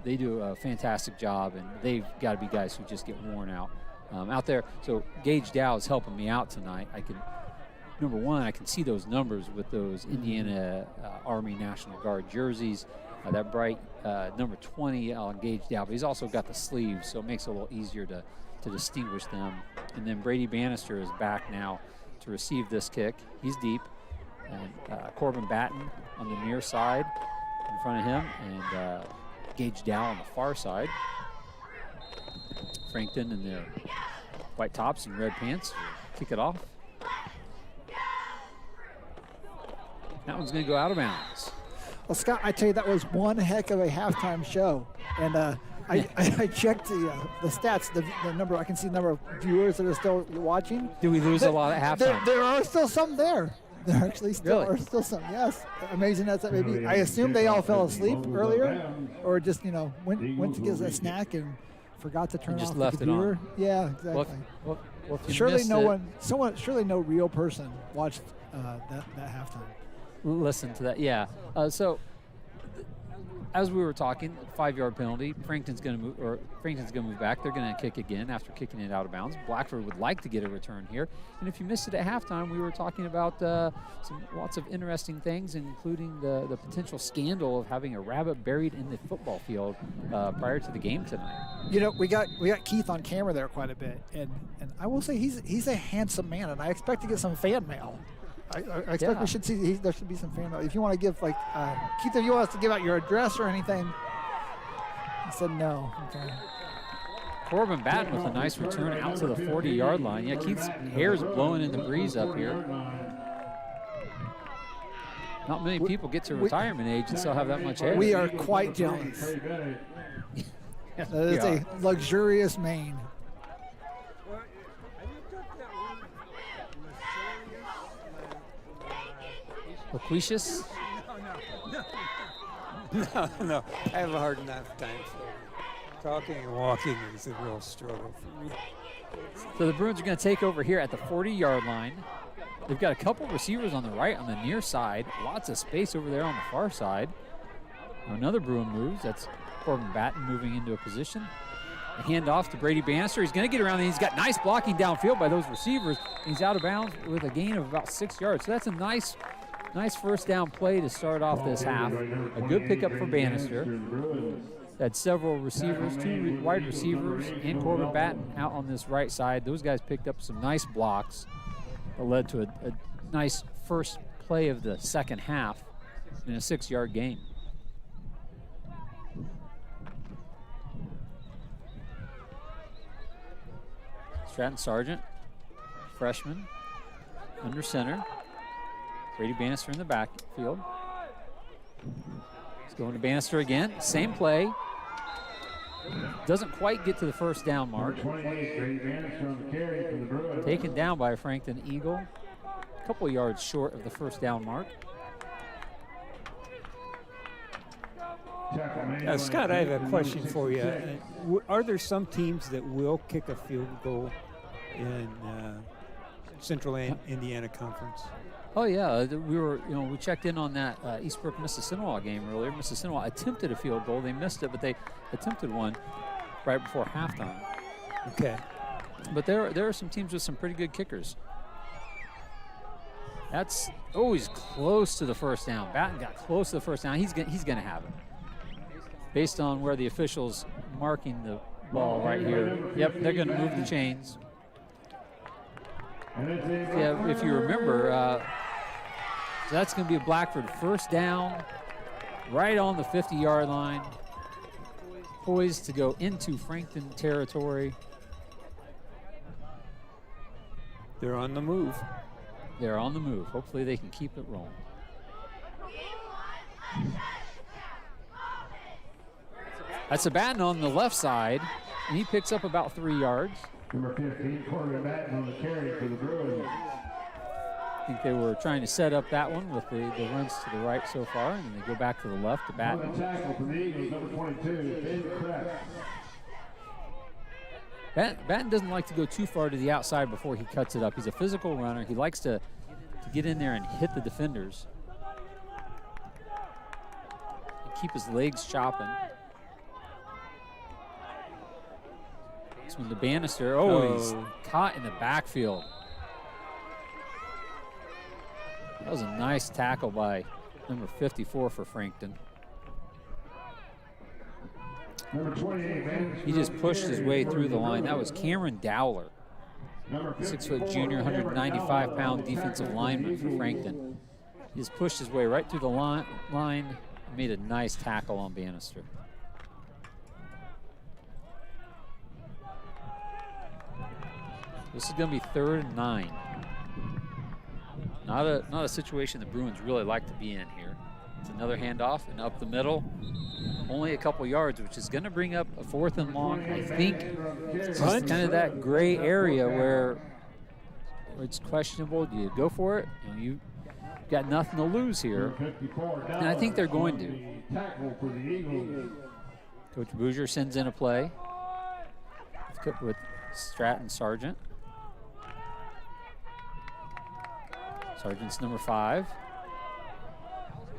they do a fantastic job, and they've got to be guys who just get worn out out there. So Gage Dow is helping me out tonight. Number one, I can see those numbers with those Indiana Army National Guard jerseys. That bright number 20 on Gage Dow, but he's also got the sleeves, so it makes it a little easier to distinguish them. And then Brady Bannister is back now to receive this kick. He's deep. And Corbin Batten on the near side in front of him, and Gage Dow on the far side. Frankton in their white tops and red pants kick it off. That one's going to go out of bounds. Well, Scott, I tell you, that was one heck of a halftime show. And I checked the stats, the number. I can see the number of viewers that are still watching. Do we lose a lot at halftime? There are still some there. There actually still Really? are still some. Yes, amazing. That's maybe. I assume they all fell asleep earlier, or just went to get a snack and forgot to turn off just the left it computer. on. Yeah, exactly. Well, if you Surely missed surely no real person watched that halftime. Listen to that. Yeah. So as we were talking, 5-yard penalty. Frankton's going to move back. They're going to kick again after kicking it out of bounds. Blackford would like to get a return here. And if you missed it at halftime, we were talking about lots of interesting things, including the potential scandal of having a rabbit buried in the football field prior to the game tonight. We got Keith on camera there quite a bit, and I will say he's a handsome man, and I expect to get some fan mail. I expect we should see there should be some fan mail. If you want to give Keith, if you want us to give out your address or anything, he said no. Okay. Corbin Batten with a nice return out to the 40-yard line. Yeah, Keith's hair is blowing in the breeze up here. Not many people get to retirement age and still have that much hair. We are quite jealous. That is a luxurious mane. Loquacious? No. I have a hard enough time for it. Talking and walking is a real struggle for me. So the Bruins are going to take over here at the 40-yard line. They've got a couple receivers on the right, on the near side. Lots of space over there on the far side. Another Bruin moves. That's Corbin Batten moving into a position. A handoff to Brady Bannister. He's going to get around, and he's got nice blocking downfield by those receivers. He's out of bounds with a gain of about 6 yards. So that's a nice first down play to start off this half. A good pickup for Bannister. Had several receivers, two wide receivers, and Corbin Batten out on this right side. Those guys picked up some nice blocks that led to a nice first play of the second half in a 6-yard gain. Stratton Sargent, freshman, under center. Brady Bannister in the backfield. He's going to Bannister again. Same play. Doesn't quite get to the first down mark. Taken down by a Frankton Eagle. A couple yards short of the first down mark. Scott, I have a question for you. Are there some teams that will kick a field goal in Central Indiana Conference? Oh yeah, we checked in on that Eastbrook Mississinawa game earlier. Mississinawa attempted a field goal. They missed it, but they attempted one right before halftime. Okay. But there are some teams with some pretty good kickers. That's always close to the first down. Batten got close to the first down. He's gonna have it. Based on where the officials marking the ball right here. Yep, they're gonna move the chains. Yeah, if you remember, so that's gonna be a Blackford first down, right on the 50-yard line, poised to go into Frankton territory. They're on the move. They're on the move. Hopefully they can keep it rolling. That's a Batten on the left side, and he picks up about 3 yards. Number 15, Corbin Batten on the carry for the Bruins. I think they were trying to set up that one with the runs to the right so far, and then they go back to the left to Batten. On the tackle for the Eagles, number 22, Ben Krebs. Batten doesn't like to go too far to the outside before he cuts it up. He's a physical runner. He likes to get in there and hit the defenders and keep his legs chopping. This one to Bannister. He's caught in the backfield. That was a nice tackle by number 54 for Frankton. Number 28, he just pushed his way through the line. That was Cameron Dowler, 6-foot junior, 195-pound defensive lineman for Frankton. He just pushed his way right through the line and made a nice tackle on Bannister. This is going to be 3rd and 9. Not a situation the Bruins really like to be in here. It's another handoff and up the middle. Only a couple yards, which is going to bring up a 4th and long. I think it's just kind of that gray area where it's questionable. Do you go for it? And you've got nothing to lose here. And I think they're going to. Coach Bouger sends in a play with Stratton Sargent. Sargent's number 5.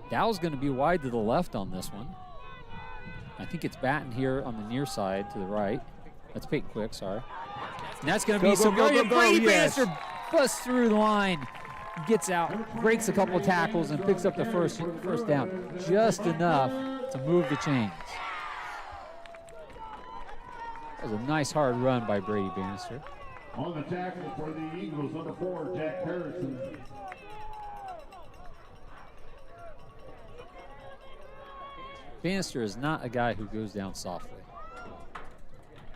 Dow's going to be wide to the left on this one. I think it's Batten here on the near side to the right. That's Peyton Quick, sorry. And that's going to be some Brady Bannister busts through the line, gets out, breaks a couple of tackles, and picks up the first down. Just enough to move the chains. That was a nice hard run by Brady Bannister. On the tackle for the Eagles, number 4, Jack Harrison. Bannister is not a guy who goes down softly.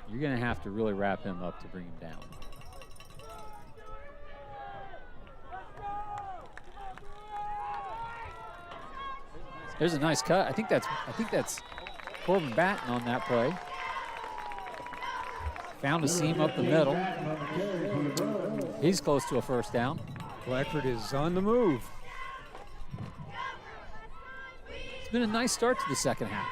You're going to have to really wrap him up to bring him down. There's a nice cut. I think that's Corbin Batten on that play. Found a seam up the middle. He's close to a first down. Blackford is on the move. It's been a nice start to the second half.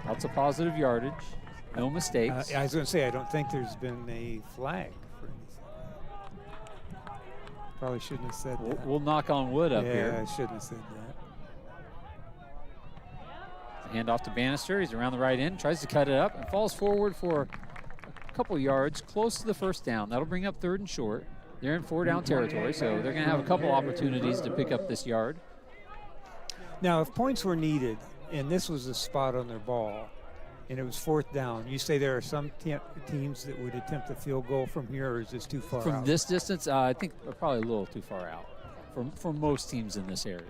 Lots of positive yardage, no mistakes. I was going to say, I don't think there's been a flag for anything. Probably shouldn't have said that. We'll knock on wood up here. Yeah, I shouldn't have said that. Hand off to Bannister. He's around the right end, tries to cut it up, and falls forward for a couple yards, close to the first down. That'll bring up 3rd and short. They're in 4-down territory, so they're going to have a couple opportunities to pick up this yard. Now, if points were needed, and this was a spot on their ball, and it was 4th down, you say there are some teams that would attempt a field goal from here, or is this too far out? From this distance, I think probably a little too far out for most teams in this area.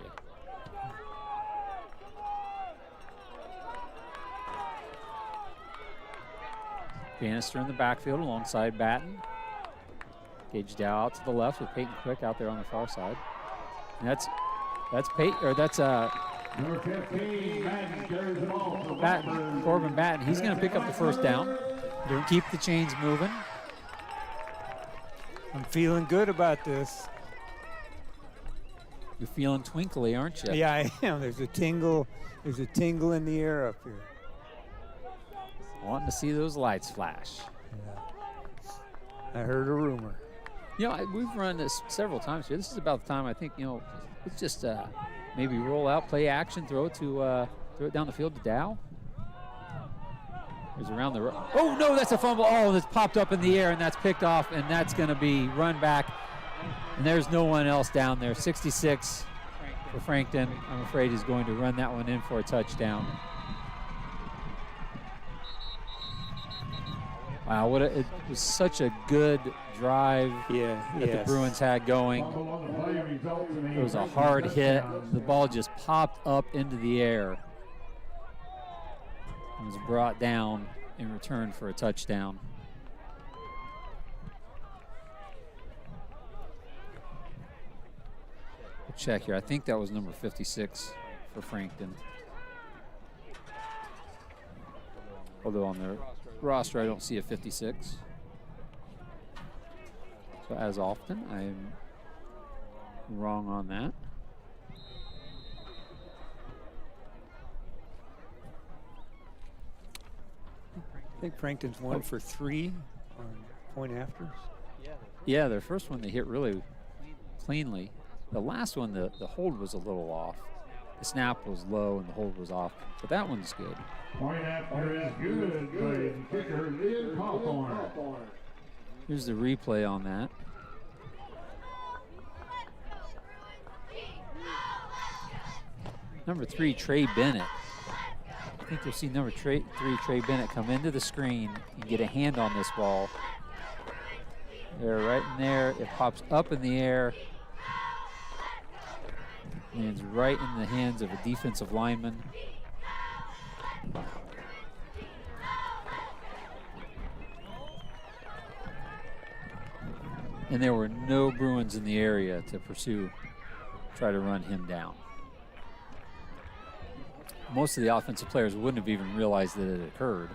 Bannister in the backfield alongside Batten. Gage Dow out to the left with Peyton Quick out there on the far side. And that's Peyton, or that's number 15, Batten carries the ball. Batten, Corbin Batten. He's going to pick up the first down. Keep the chains moving. I'm feeling good about this. You're feeling twinkly, aren't you? Yeah, I am. There's a tingle in the air up here. Wanting to see those lights flash. Yeah. I heard a rumor. You know, we've run this several times here. This is about the time I think, you know, let's just maybe roll out, play action, throw it down the field to Dow. He's around the oh no, that's a fumble. Oh, that's popped up in the air and that's picked off, and that's going to be run back. And there's no one else down there. 66 for Frankton. I'm afraid he's going to run that one in for a touchdown. Wow, it was such a good drive that the Bruins had going. It was a hard hit. The ball just popped up into the air. It was brought down in return for a touchdown. We'll check here. I think that was number 56 for Frankton. Although on the roster I don't see a 56. So as often, I'm wrong on that. I think Frankton's 1 for 3 on point afters. Yeah, their first one they hit really cleanly. The last one, the hold was a little off. The snap was low and the hold was off, but that one's good. Point after is good by kicker Ian Cawthorn. Here's the replay on that. Number 3, Trey Bennett. I think you'll see number 3, Trey Bennett, come into the screen and get a hand on this ball. There, right in there. It pops up in the air. Lands right in the hands of a defensive lineman. And there were no Bruins in the area to try to run him down. Most of the offensive players wouldn't have even realized that it occurred.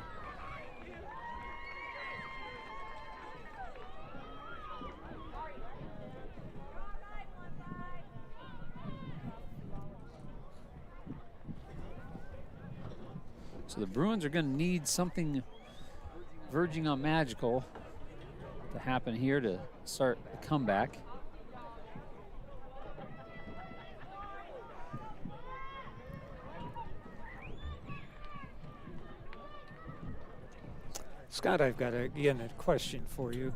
So the Bruins are going to need something verging on magical to happen here to start the comeback. Scott, I've got a question for you.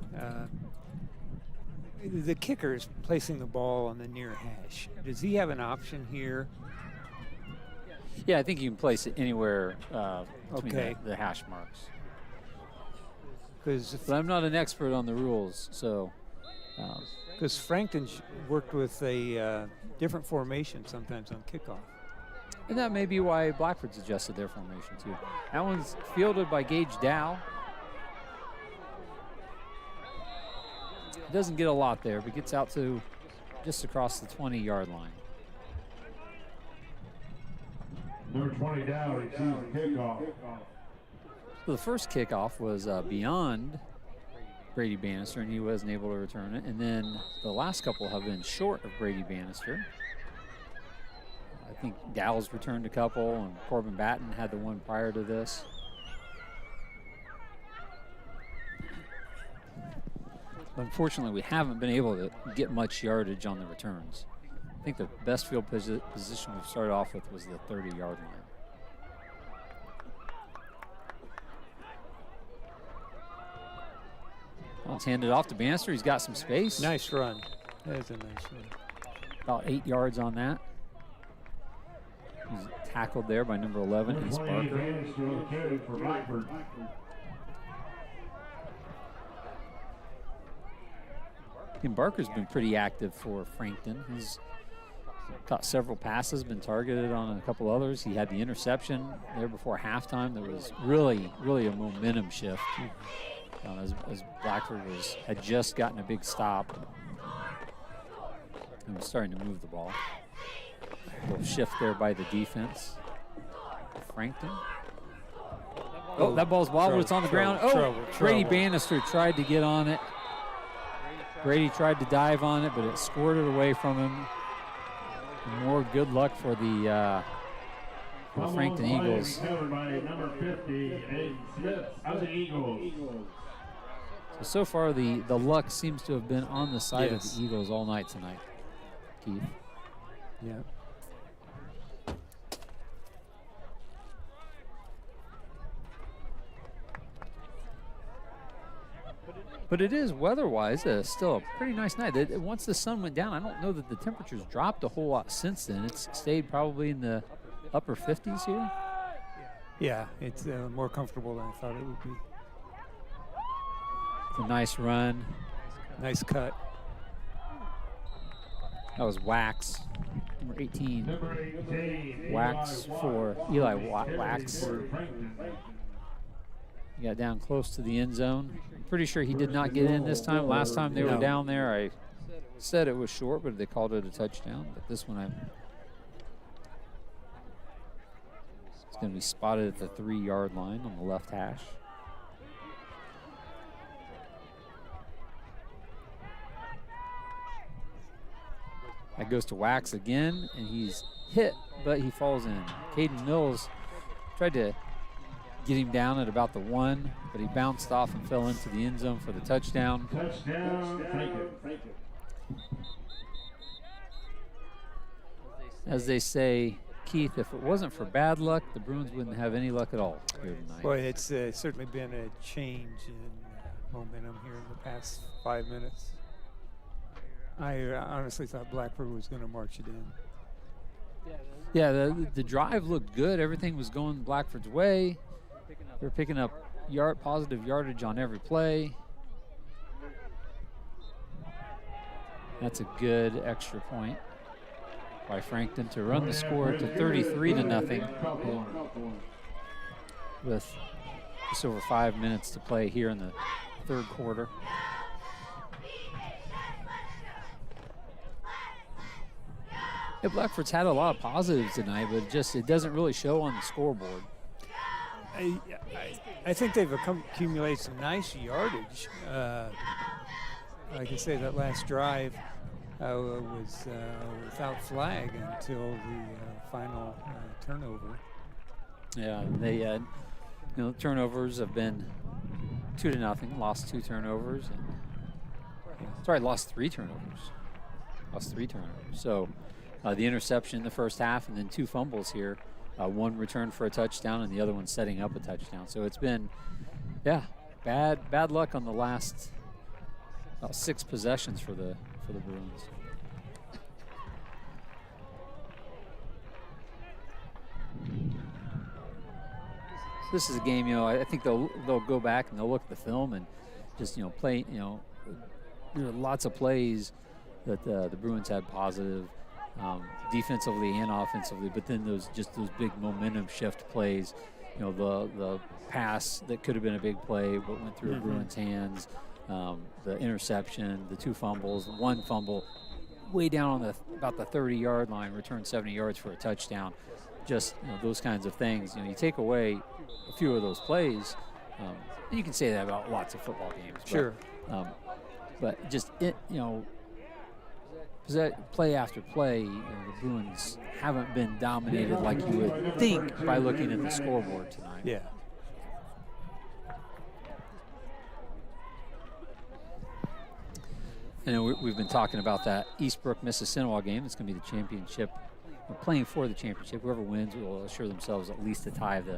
The kicker is placing the ball on the near hash. Does he have an option here? Yeah, I think you can place it anywhere between the hash marks. But I'm not an expert on the rules, so. Because Frankton's worked with a different formation sometimes on kickoff. And that may be why Blackford's adjusted their formation too. That one's fielded by Gage Dow. Doesn't get a lot there, but gets out to just across the 20-yard line. Number 20 Dow receives the kickoff. So the first kickoff was beyond Brady Bannister, and he wasn't able to return it. And then the last couple have been short of Brady Bannister. I think Dow's returned a couple, and Corbin Batten had the one prior to this. Unfortunately, we haven't been able to get much yardage on the returns. I think the best field position we've started off with was the 30-yard line. Well, it's handed off to Bannister. He's got some space. Nice run. That is a nice run. About 8 yards on that. He's tackled there by number 11, East Barker. Bannister on the carry for Blackford. And Barker's been pretty active for Frankton. He's caught several passes, been targeted on a couple others. He had the interception there before halftime. There was really a momentum shift as Blackford had just gotten a big stop and was starting to move the ball. A little shift there by the defense. Frankton. Oh, that ball's wobbled. It's on the ground. Oh, Brady Bannister tried to get on it. Brady tried to dive on it, but it squirted away from him. More good luck for the Frankton Eagles. By number 50, Ed Smith of the Eagles. So far, the luck seems to have been on the side of Yes. the Eagles all night tonight, Keith. Yeah. But it is weather-wise still a pretty nice night. Once the sun went down, I don't know that the temperatures dropped a whole lot since then. It's stayed probably in the upper 50s here. Yeah, it's more comfortable than I thought it would be. It's a nice run. Nice cut. That was Wax, number 18. Number 18, Wax for Eli Wax. He got down close to the end zone. I'm pretty sure he did not get in this time. Last time they were No. down there, I said it was short, but they called it a touchdown. But this one, it's going to be spotted at the 3-yard line on the left hash. That goes to Wax again, and he's hit, but he falls in. Caden Mills tried to get him down at about the 1, but he bounced off and fell into the end zone for the touchdown. Touchdown, Frankton. As they say, Keith, if it wasn't for bad luck, the Bruins wouldn't have any luck at all here tonight. Boy, it's certainly been a change in momentum here in the past 5 minutes. I honestly thought Blackford was going to march it in. Yeah, the drive looked good. Everything was going Blackford's way. They were picking up positive yardage on every play. That's a good extra point by Frankton to run the score to 33-0 with just over 5 minutes to play here in the third quarter. Yeah, Blackford's had a lot of positives tonight, but it doesn't really show on the scoreboard. I think they've accumulated some nice yardage. Like I say, that last drive was without flag until the final turnover. Yeah, they turnovers have been 2-0. Lost 2 turnovers. Sorry, lost 3 turnovers. So the interception in the first half, and then 2 fumbles here. One return for a touchdown, and the other one setting up a touchdown. So it's been, bad luck on the last about 6 possessions for the Bruins. This is a game, I think they'll go back and they'll look at the film and just play. There are lots of plays that the Bruins had positive. Defensively and offensively, but then those big momentum shift plays, the pass that could have been a big play but went through Bruins' hands, the interception, the 2 fumbles, 1 fumble way down on about the 30-yard line, returned 70 yards for a touchdown. Just those kinds of things. You take away a few of those plays, and you can say that about lots of football games. Sure. But just play after play, the Bruins haven't been dominated like you would think by looking at the scoreboard tonight. Yeah. We've been talking about that Eastbrook-Mississinewa game. It's going to be the championship. We're playing for the championship. Whoever wins will assure themselves at least a tie of the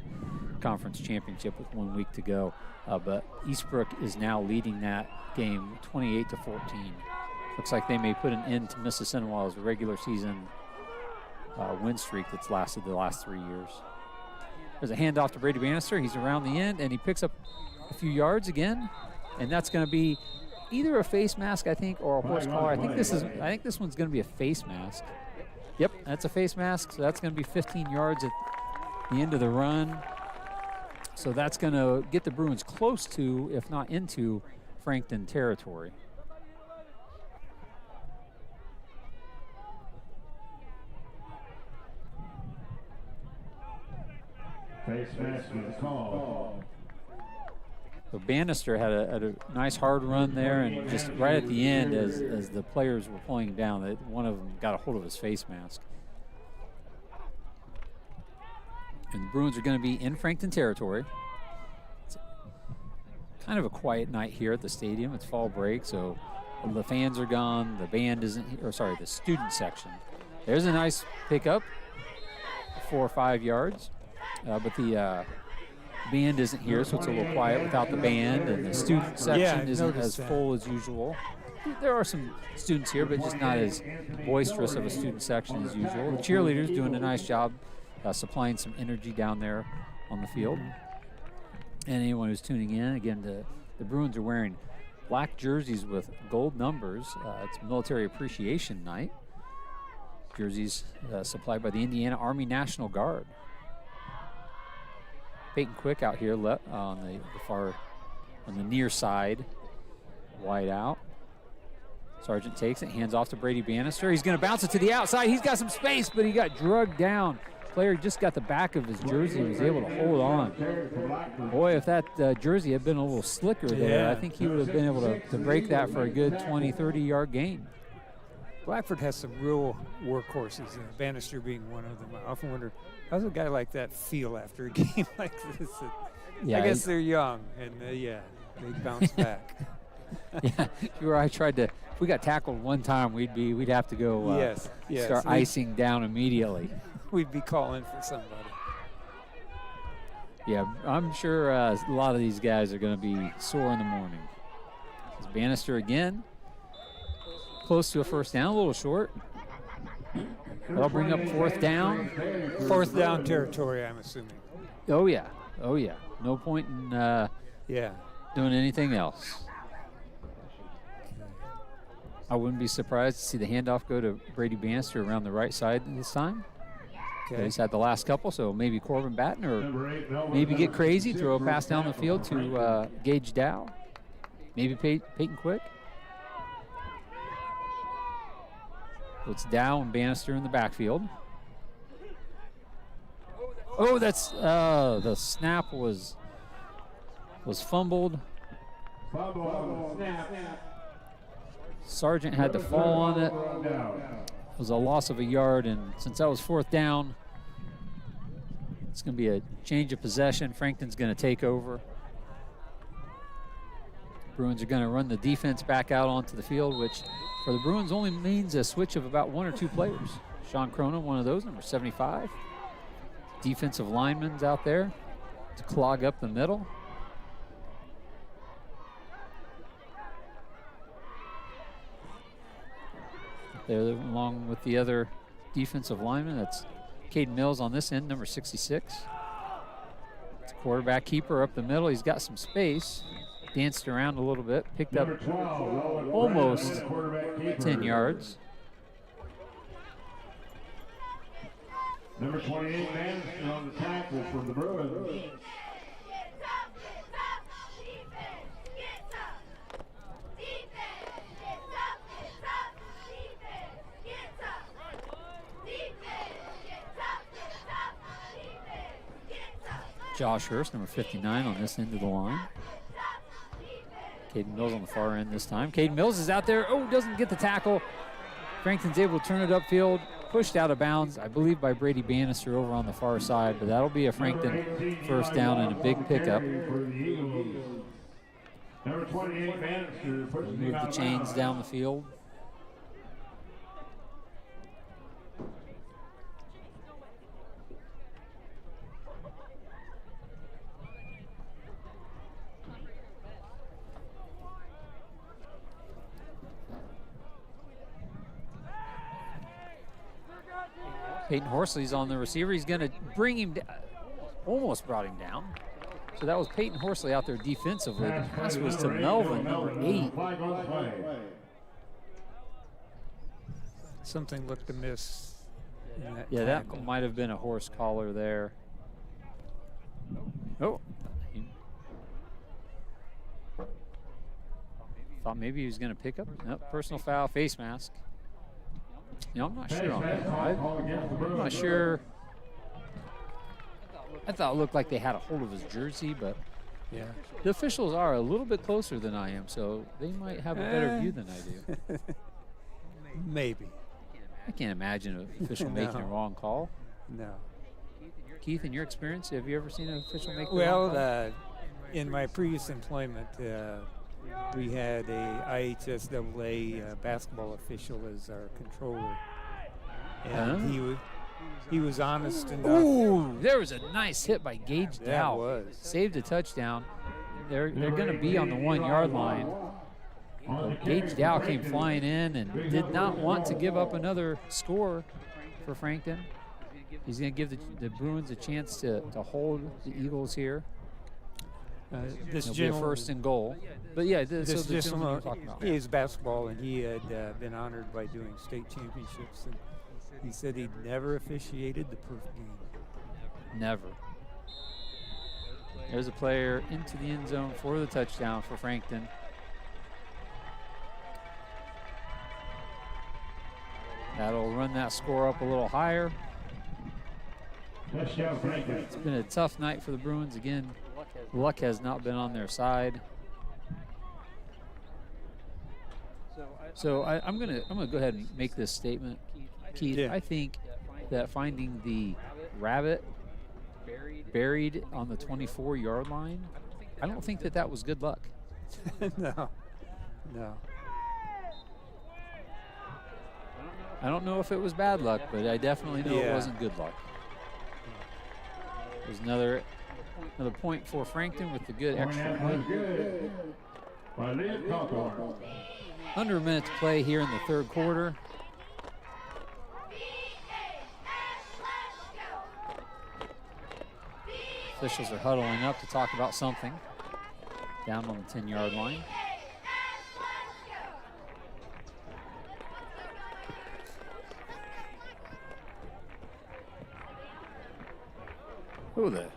conference championship with 1 week to go. But Eastbrook is now leading that game 28-14. Looks like they may put an end to Mississinewa's regular season win streak that's lasted the last 3 years. There's a handoff to Brady Bannister. He's around the end, and he picks up a few yards again, and that's going to be either a face mask, I think, or a horse collar. I think this one's going to be a face mask. Yep, that's a face mask, so that's going to be 15 yards at the end of the run. So that's going to get the Bruins close to, if not into, Frankton territory. Face mask was called. So Bannister had a nice hard run there, and just right at the end, as the players were pulling him down, one of them got a hold of his face mask. And the Bruins are going to be in Frankton territory. kind of a quiet night here at the stadium. It's fall break, so the fans are gone. The band isn't, or sorry, the student section. There's a nice pickup, 4 or 5 yards, but the band isn't here, so it's a little quiet without the band, and the student section isn't as full as usual. There are some students here, but just not as boisterous of a student section as usual. The cheerleaders doing a nice job supplying some energy down there on the field. And anyone who's tuning in, again, the Bruins are wearing black jerseys with gold numbers. It's Military Appreciation Night. Jerseys supplied by the Indiana Army National Guard. Peyton Quick out here on the near side, wide out. Sargent takes it, hands off to Brady Bannister. He's going to bounce it to the outside. He's got some space, but he got drugged down. Player just got the back of his jersey and was able to hold on. Boy, if that jersey had been a little slicker there, I think he would have been able to break that for a good 20, 30-yard gain. Blackford has some real workhorses, Bannister being one of them. I often wonder, how does a guy like that feel after a game like this? I guess they're young, and they bounce back. Yeah, if we got tackled one time, we'd have to go start icing down immediately. We'd be calling for somebody. Yeah, I'm sure a lot of these guys are going to be sore in the morning. It's Bannister again. Close to a first down, a little short. That'll bring up fourth down. Fourth down territory, I'm assuming. Oh, yeah. No point in doing anything else. I wouldn't be surprised to see the handoff go to Brady Bannister around the right side this time. Okay. He's had the last couple, so maybe Corbin Batten, or maybe get crazy, throw a pass down the field to Gage Dow. Maybe Peyton Quick. It's Dow and Bannister in the backfield. Oh, that's the snap was fumbled. Sargent had to fall on it. It was a loss of a yard, and since that was fourth down, it's going to be a change of possession. Frankton's going to take over. Bruins are going to run the defense back out onto the field, which for the Bruins only means a switch of about 1 or 2 players. Sean Cronin, one of those, number 75. Defensive linemen's out there to clog up the middle. There, along with the other defensive lineman, that's Caden Mills on this end, number 66. It's a quarterback keeper up the middle. He's got some space. Danced around a little bit, picked up almost 10 yards. Number 28, Bannister on the tackle for the Bruins. Josh Hurst, number 59 on this end of the line. Caden Mills on the far end this time. Caden Mills is out there. Oh, doesn't get the tackle. Frankton's able to turn it upfield. Pushed out of bounds, I believe, by Brady Bannister over on the far side, but that'll be a Frankton first down and a big pickup. Number 28, Bannister. Move the chains down the field. Peyton Horsley's on the receiver. He's going to bring him down. Almost brought him down. So that was Peyton Horsley out there defensively. The pass was to Melvin, number 8. Something looked amiss in that Yeah, tackle. that might have been a horse collar there. Oh. Thought maybe he was going to pick up. Nope, personal foul, face mask. You know, I'm not sure on that. I'm not sure. I thought it looked like they had a hold of his jersey, but Yeah. the officials are a little bit closer than I am, so they might have a better view than I do. Maybe. I can't imagine an official making a wrong call. No. Keith, in your experience, have you ever seen an official make the Well, wrong call? In my previous employment, we had a IHSAA basketball official as our controller, and he was honest enough. Ooh, there was a nice hit by Gage Dow. was. Saved a touchdown. They're going to be on the 1 yard line. But Gage Dow came flying in and did not want to give up another score for Frankton. He's going to give the Bruins a chance to hold the Eagles here. This It'll be a first and goal. But yeah, this the gentleman, you're talking about. he is basketball, and he had been honored by doing state championships. And he said he'd never officiated the Perth game. Never. There's a player into the end zone for the touchdown for Frankton. That'll run that score up a little higher. Touchdown, Frankton. It's been a tough night for the Bruins. Again, luck has not been on their side. So I'm gonna go ahead and make this statement, Keith. Yeah. I think that finding the rabbit buried on the 24-yard line, I don't think that was good luck. No. I don't know if it was bad luck, but I definitely know it wasn't good luck. There's another point for Frankton with the good extra point. Good. By Liam Cawthorn. Under a minute to play here in the third quarter. Officials are huddling up to talk about something down on the 10-yard line. Oh, the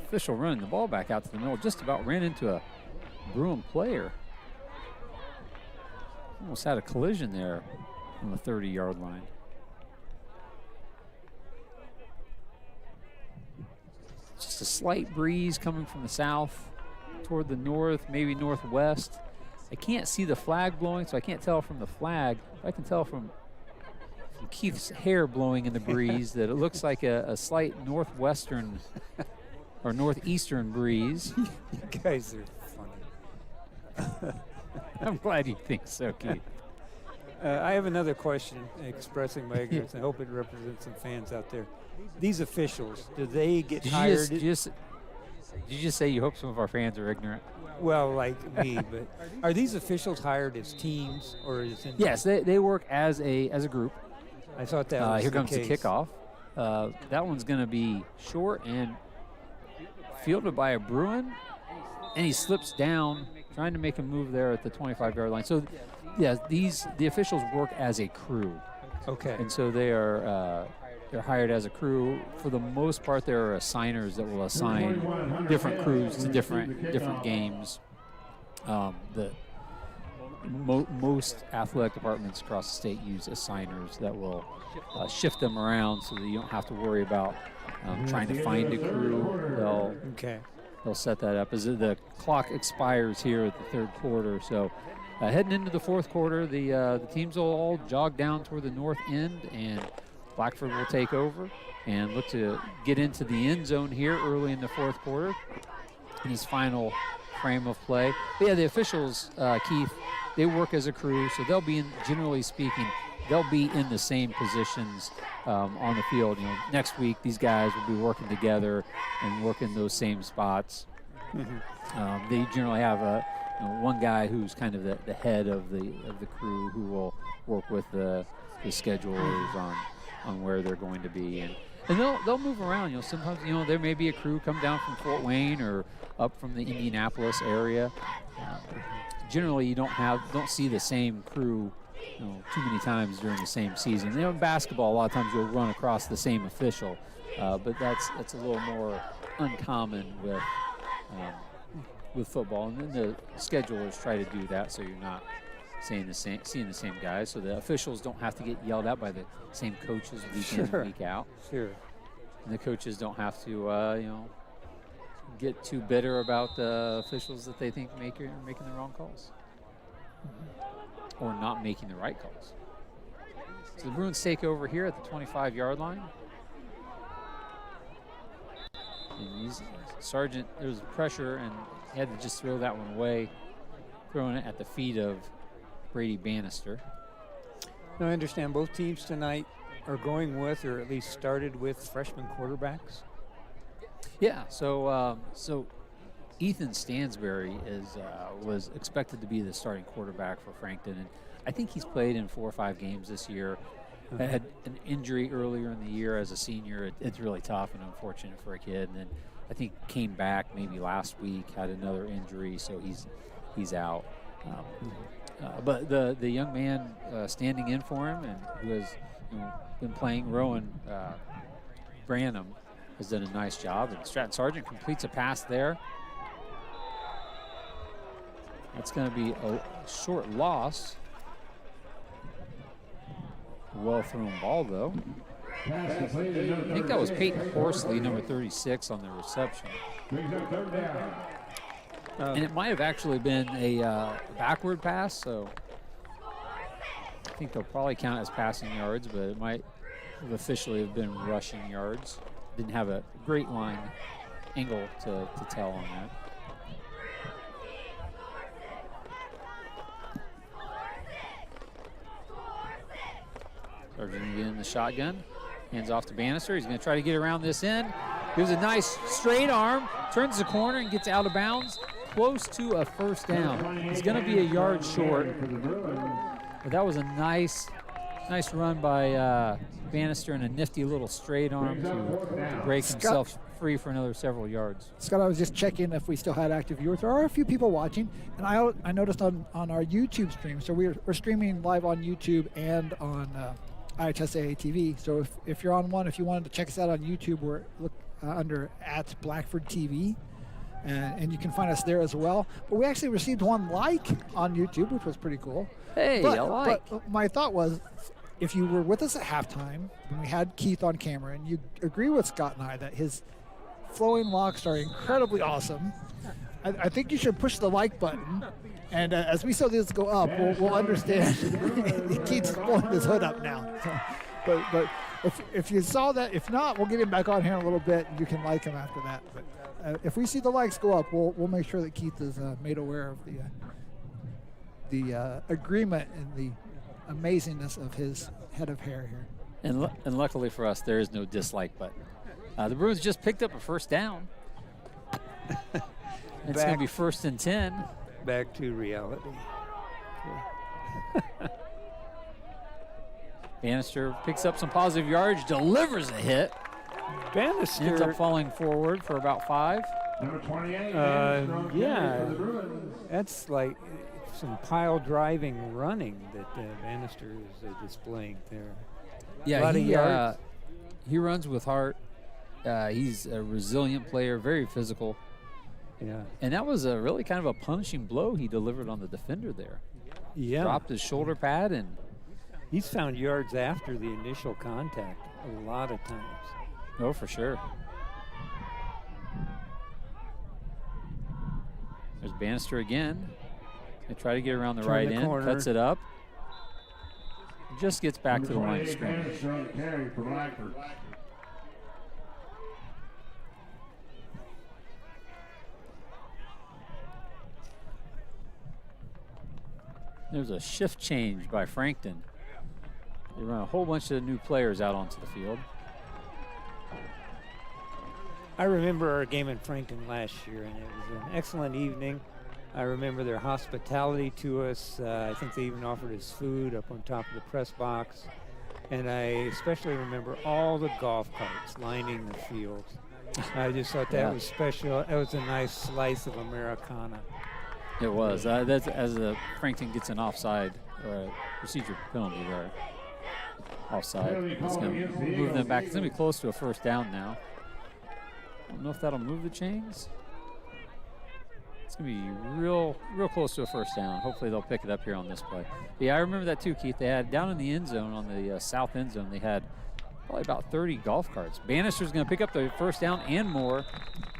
official running the ball back out to the middle just about ran into a Bruin player. Almost had a collision there on the 30-yard line. Just a slight breeze coming from the south toward the north, maybe northwest. I can't see the flag blowing, so I can't tell from the flag. I can tell from Keith's hair blowing in the breeze that it looks like a slight northwestern or northeastern breeze. You guys are funny. I'm glad you think so, Keith. I have another question expressing my ignorance. I hope it represents some fans out there. These officials, do they get hired? Did you just say you hope some of our fans are ignorant? Well, like me, but are these officials hired as teams or as in? Yes, they work as a group. I thought that was here the comes case. the kickoff. That one's going to be short and fielded by a Bruin, and he slips down, trying to make a move there at the 25-yard line. So, yeah, the officials work as a crew. Okay. And so they're hired as a crew. For the most part, there are assigners that will assign different crews to different games. Most athletic departments across the state use assigners that will shift them around so that you don't have to worry about trying to find a crew. They'll set that up as the clock expires here at the third quarter. So heading into the fourth quarter, the teams will all jog down toward the north end, and Blackford will take over and look to get into the end zone here early in the fourth quarter in his final frame of play. But yeah, the officials, Keith, they work as a crew, so they'll be generally speaking, they'll be in the same positions on the field. You know, next week these guys will be working together and working those same spots. Mm-hmm. They generally have one guy who's kind of the head of the crew who will work with the schedulers on where they're going to be, and they'll move around. You know, sometimes there may be a crew come down from Fort Wayne or up from the Indianapolis area. Generally, you don't see the same crew too many times during the same season. In basketball, a lot of times you'll run across the same official, but that's a little more uncommon with football. And then the schedulers try to do that so you're not seeing the same guys, so the officials don't have to get yelled at by the same coaches week in and week out. Sure. And the coaches don't have to get too bitter about the officials that they think are making the wrong calls or not making the right calls. So the Bruins take over here at the 25-yard line. And Sargent, there was pressure, and he had to just throw that one away, throwing it at the feet of Brady Bannister. Now, I understand both teams tonight are going with, or at least started with, freshman quarterbacks. Yeah, so Ethan Stansberry was expected to be the starting quarterback for Frankton, and I think he's played in 4 or 5 games this year. Had an injury earlier in the year as a senior. It's really tough and unfortunate for a kid, and then I think came back maybe last week, had another injury, so he's out. But the young man standing in for him, and who has been playing, Rowan Branham, has done a nice job. And Stratton Sargent completes a pass there. That's going to be a short loss. Well thrown ball, though. I think that was Peyton Horsley, number 36, on the reception. And it might have actually been a backward pass, so I think they'll probably count as passing yards, but it might have officially have been rushing yards. Didn't have a great line angle to tell on that. Sargent again in the shotgun. Hands off to Bannister. He's going to try to get around this end. Gives a nice straight arm, turns the corner and gets out of bounds, close to a first down. He's going to be a yard short. But that was a nice run by Bannister and a nifty little straight arm to break himself free for another several yards. Scott, I was just checking if we still had active viewers. There are a few people watching, and I noticed on our YouTube stream, so we're streaming live on YouTube and on IHSAA TV. So if you're on one, if you wanted to check us out on YouTube, we're under at Blackford TV, and you can find us there as well. But we actually received one like on YouTube, which was pretty cool. Hey, but my thought was, if you were with us at halftime when we had Keith on camera, and you agree with Scott and I that his flowing locks are incredibly awesome, I think you should push the like button. And as we saw this go up, we'll understand. Keith's pulling his hood up now. So, but if you saw that, if not, we'll get him back on here in a little bit, and you can like him after that. But if we see the likes go up, we'll make sure that Keith is made aware of the agreement and the amazingness of his head of hair here. And luckily for us, there is no dislike button. The Bruins just picked up a first down. It's going to be 1st and 10. Back to reality. Bannister picks up some positive yards, delivers a hit. Bannister ends up falling forward for about 5. Number 28. Yeah, that's like some pile driving running that Bannister is displaying there. Yeah, a lot of yards. He runs with heart. He's a resilient player, very physical. Yeah. And that was a really kind of a punishing blow he delivered on the defender there. Yeah. Dropped his shoulder pad, and he's found yards after the initial contact a lot of times. Oh, for sure. There's Bannister again. They try to get around the right end, cuts it up. Just gets back to the line of scrimmage. Carry for Blackford. There's a shift change by Frankton. They run a whole bunch of new players out onto the field. I remember our game in Frankton last year, and it was an excellent evening. I remember their hospitality to us. I think they even offered us food up on top of the press box. And I especially remember all the golf carts lining the field. I just thought that was special. It was a nice slice of Americana. It was. That's as Frankton gets an offside procedure penalty there. Offside. It's going to move them back. It's going to be close to a first down now. I don't know if that'll move the chains. It's going to be real close to a first down. Hopefully they'll pick it up here on this play. Yeah, I remember that too, Keith. They had down in the end zone, on the south end zone, they had probably about 30 golf carts. Bannister's going to pick up the first down and more.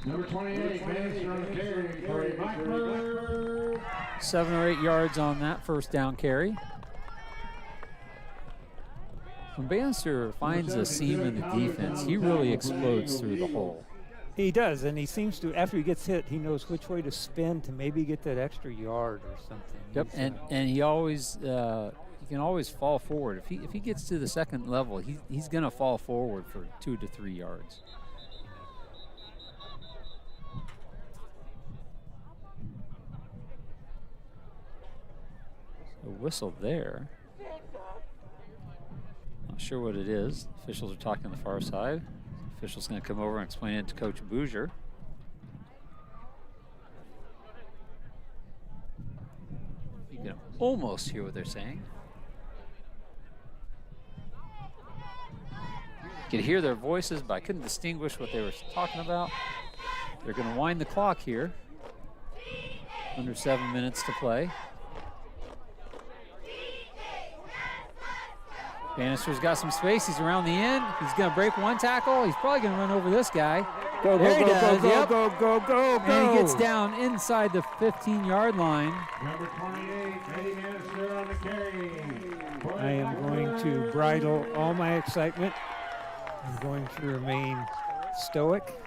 Number 28, Bannister on the carry for Blackford. 7 or 8 yards on that first down carry. When Bannister finds a seam in the defense, he really explodes through the hole. He does, and he seems to, after he gets hit, he knows which way to spin to maybe get that extra yard or something. Yep, He's, and he always he can always fall forward. If he gets to the second level, he's going to fall forward for 2 to 3 yards. A whistle there. Not sure what it is. Officials are talking on the far side. Official's going to come over and explain it to Coach Bouger. You can almost hear what they're saying. You could hear their voices, but I couldn't distinguish what they were talking about. They're going to wind the clock here. Under 7 minutes to play. Bannister's got some space. He's around the end. He's going to break one tackle. He's probably going to run over this guy. go, There he go, does, go, yep. go, go, go, go, And he gets down inside the 15-yard line. Number 28, Eddie Bannister on the carry. I am going to bridle all my excitement. I'm going to remain stoic.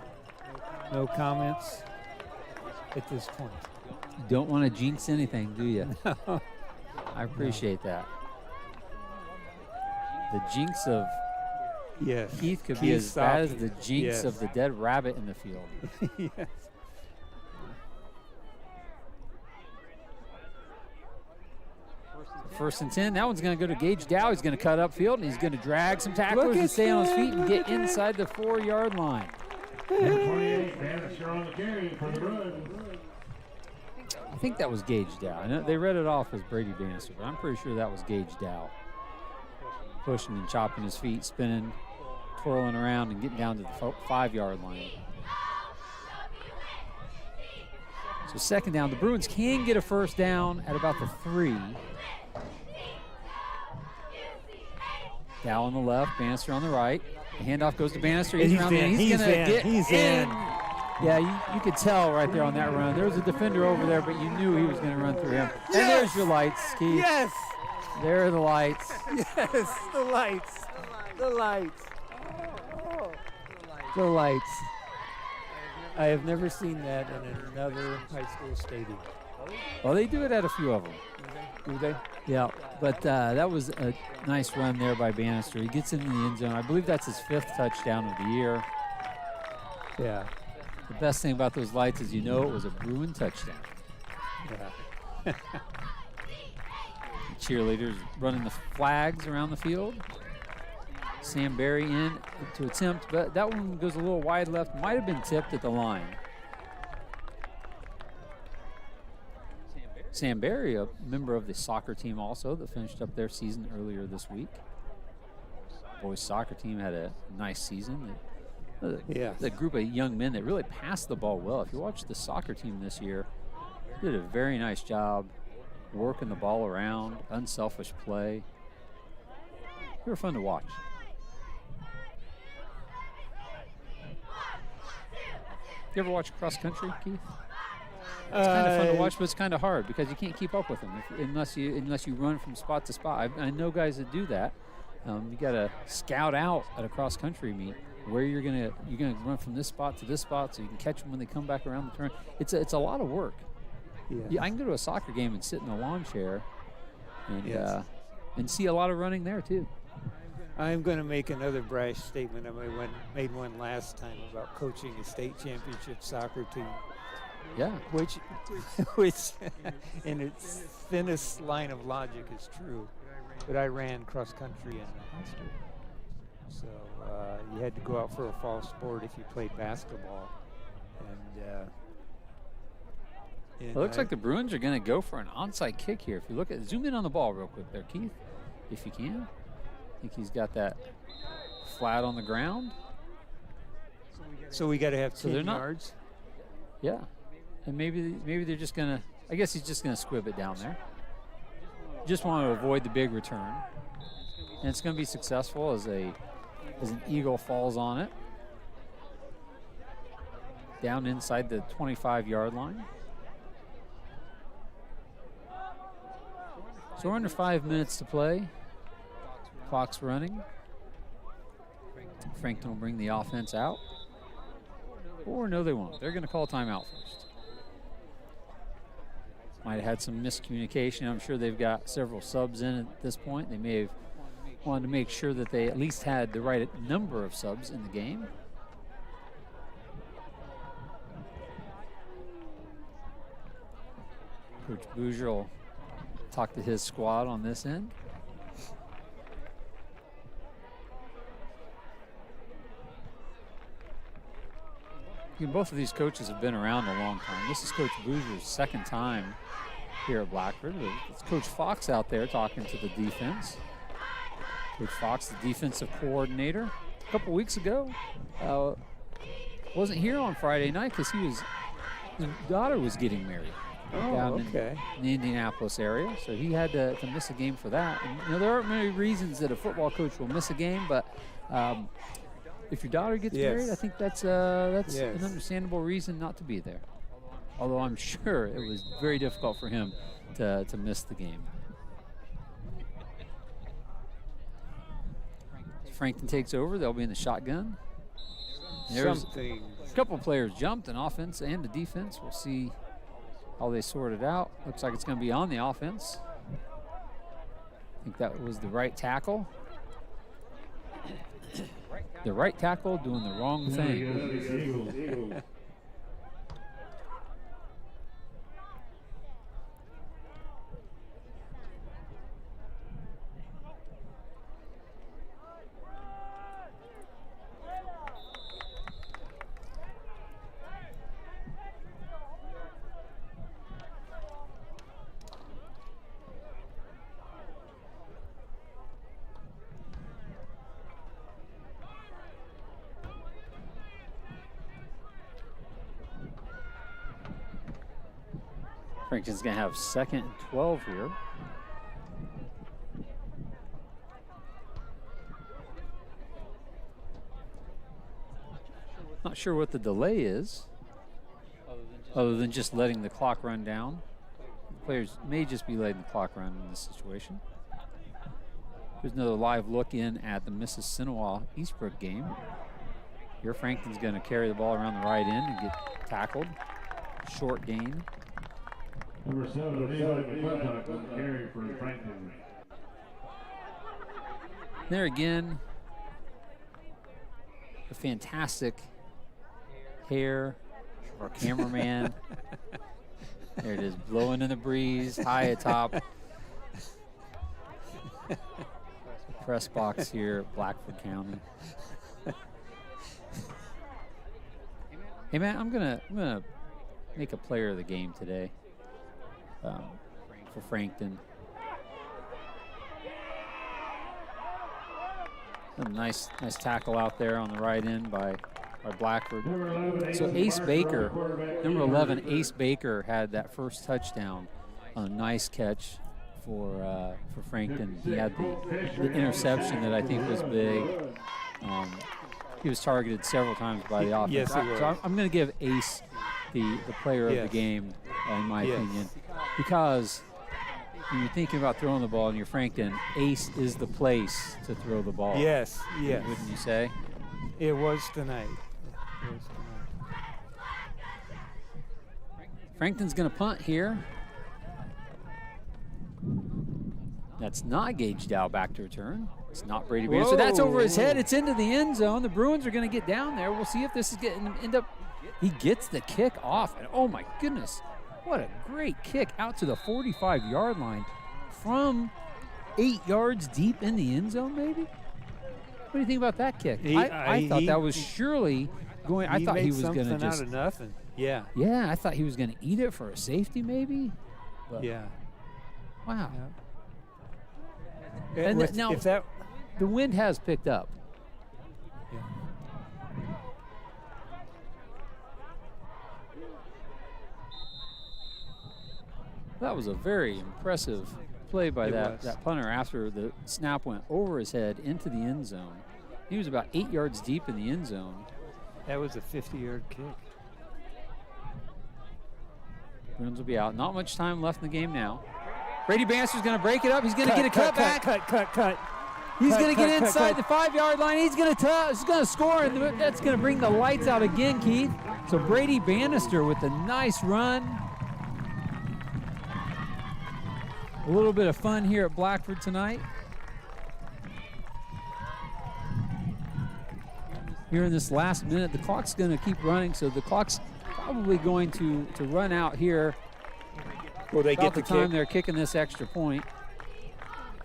No comments at this point. You don't want to jinx anything, do you? I appreciate that. The jinx of Yes. Keith could be Keith as bad as Softly. the jinx Yes. of the dead rabbit in the field. Yes. First and 10. That one's going to go to Gage Dow. He's going to cut upfield, and he's going to drag some tacklers Look and at stay on his that, feet and look get at that. inside the 4-yard line. Number 28, Bannister on the carry for the Bruins. I think that was Gage Dow. I know they read it off as Brady Bannister, but I'm pretty sure that was Gage Dow. Pushing and chopping his feet, spinning, twirling around, and getting down to the 5-yard line. So second down. The Bruins can get a first down at about the 3. Dow on the left, Bannister on the right. The handoff goes to Bannister. He's He's around the in, end. he's gonna in, get he's in. in. Yeah, you could tell right there on that run. There was a defender over there, but you knew he was going to run through him. And there's your lights, Keith. Yes. There are the lights. Yes. The lights. The lights. The lights. I have never seen that in another high school stadium. Well, they do it at a few of them. Do they? Yeah, but that was a nice run there by Bannister. He gets into the end zone. I believe that's his 5th touchdown of the year. Yeah. The best thing about those lights is you know it was a Bruin touchdown. Yeah. The cheerleaders running the flags around the field. Sam Berry in to attempt, but that one goes a little wide left. Might have been tipped at the line. Sam Berry, a member of the soccer team also that finished up their season earlier this week. Boys soccer team had a nice season. Yes. The group of young men that really passed the ball well. If you watch the soccer team this year, did a very nice job working the ball around, unselfish play. They were fun to watch. You ever watch cross country, Keith? It's kind of fun to watch, but it's kind of hard because you can't keep up with them unless you run from spot to spot. I know guys that do that. You got to scout out at a cross country meet where you're gonna run from this spot to this spot so you can catch them when they come back around the turn. It's a lot of work. Yeah. Yeah, I can go to a soccer game and sit in a lawn chair and Yes. and see a lot of running there too. I'm going to make another brash statement. I made one last time about coaching a state championship soccer team, Yeah. which in its thinnest line of logic is true. But I ran cross country in high school, so you had to go out for a fall sport if you played basketball. And It looks like the Bruins are going to go for an onside kick here. If you look at, zoom in on the ball real quick there, Keith, if you can. I think he's got that flat on the ground. So we got to have So 10 they're not- yards. Yeah, and maybe they're just going to. I guess he's just going to squib it down there. Just want to avoid the big return, and it's going to be successful as an eagle falls on it down inside the 25-yard line. So we're under 5 minutes to play. Clock's running. Frankton will bring the offense out. Or no, they won't. They're going to call timeout first. Might have had some miscommunication. I'm sure they've got several subs in at this point. They may have wanted to make sure that they at least had the right number of subs in the game. Coach Bouger will talk to his squad on this end. Both of these coaches have been around a long time. This is Coach Bouger's second time here at Blackford. It's Coach Fox out there talking to the defense. Coach Fox, the defensive coordinator. A couple weeks ago, wasn't here on Friday night because his daughter was getting married down in the Indianapolis area. So he had to miss a game for that. And, there aren't many reasons that a football coach will miss a game, but if your daughter gets married, I think that's an understandable reason not to be there. Although I'm sure it was very difficult for him to miss the game. Frankton takes over. They'll be in the shotgun. There's a couple of players jumped in offense and the defense. We'll see how they sort it out. Looks like it's going to be on the offense. I think that was the right tackle. The right tackle doing the wrong thing. Frankton's going to have 2nd and 12 here. Not sure what the delay is, other than just letting the clock run down. The players may just be letting the clock run in this situation. Here's another live look in at the Mrs. Sinawah Eastbrook game. Here Frankton's going to carry the ball around the right end and get tackled. Short gain. Number 7, Levi McClintock on the carry for Frankton. There again, a fantastic hair of our cameraman. There it is, blowing in the breeze, high atop. Press box here at Blackford County. Hey man, I'm gonna make a player of the game today. For Frankton. A nice tackle out there on the right end by Blackford. So Ace Baker, number 11, Ace Baker had that first touchdown on a nice catch for Frankton. He had the interception that I think was big. He was targeted several times by the offense. Yes, he was. So I'm going to give Ace the player of the game, in my opinion, because when you're thinking about throwing the ball and you're Frankton, Ace is the place to throw the ball. Yes. Wouldn't you say? It was tonight. Frankton's going to punt here. That's not Gage Dow back to return. It's not Brady Beard. So that's over his head. It's into the end zone. The Bruins are going to get down there. We'll see if this is end up. He gets the kick off. And oh my goodness, what a great kick out to the 45-yard line from 8 yards deep in the end zone, maybe? What do you think about that kick? I thought that was surely going. I thought he was going to just. Out of nothing. Yeah. Yeah, I thought he was going to eat it for a safety, maybe. But yeah. Wow. Yeah. And now the wind has picked up. Yeah. That was a very impressive play by that punter after the snap went over his head into the end zone. He was about 8 yards deep in the end zone. That was a 50-yard kick. Bruins will be out. Not much time left in the game now. Brady Bannister's going to break it up. He's going to get a cutback. Cut. He's going to get inside the 5-yard line. He's going to score, and that's going to bring the lights out again, Keith. So Brady Bannister with a nice run. A little bit of fun here at Blackford tonight. Here in this last minute, the clock's going to keep running, so the clock's probably going to run out here. Will they About get the time kick? they're kicking this extra point.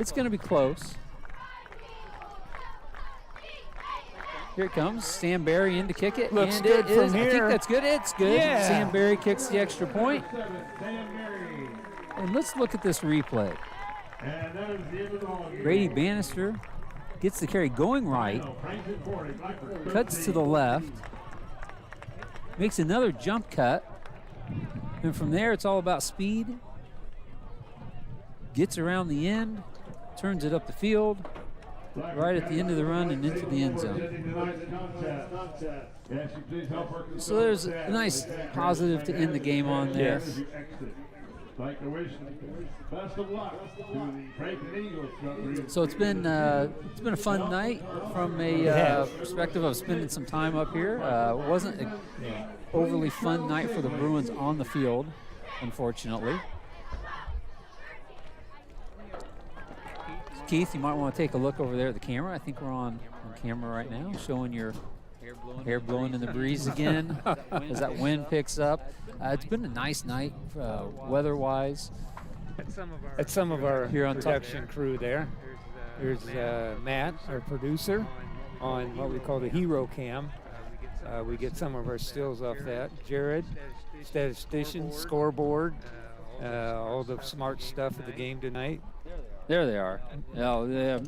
It's going to be close. Here it comes. Sam Barry in to kick it. Looks and good it from is. here. I think that's good. It's good. Yeah. Sam Barry kicks the extra point. 7, Sam Mary. And let's look at this replay. And that is the end of the ball game. Brady Bannister gets the carry going right, Frankton 40, Blackford cuts to 13. the left, makes another jump cut, and from there it's all about speed. Gets around the end, turns it up the field, right at the end of the run and into the end zone. So there's a nice positive to end the game on there. Yes. Like to wish best of luck to the Frankton Eagles. So it's been a fun night from a perspective of spending some time up here. It wasn't an overly fun night for the Bruins on the field, unfortunately. Keith, you might want to take a look over there at the camera. I think we're on camera right now, showing your hair blowing in the breeze again as that wind picks up. It's been a nice night weather-wise. At some of our Here on top. production crew there. Here's Matt, our producer, on what we call the Hero Cam. We get some of our stills off that. Jared, statistician, scoreboard, all the smart stuff of the game tonight. There they are.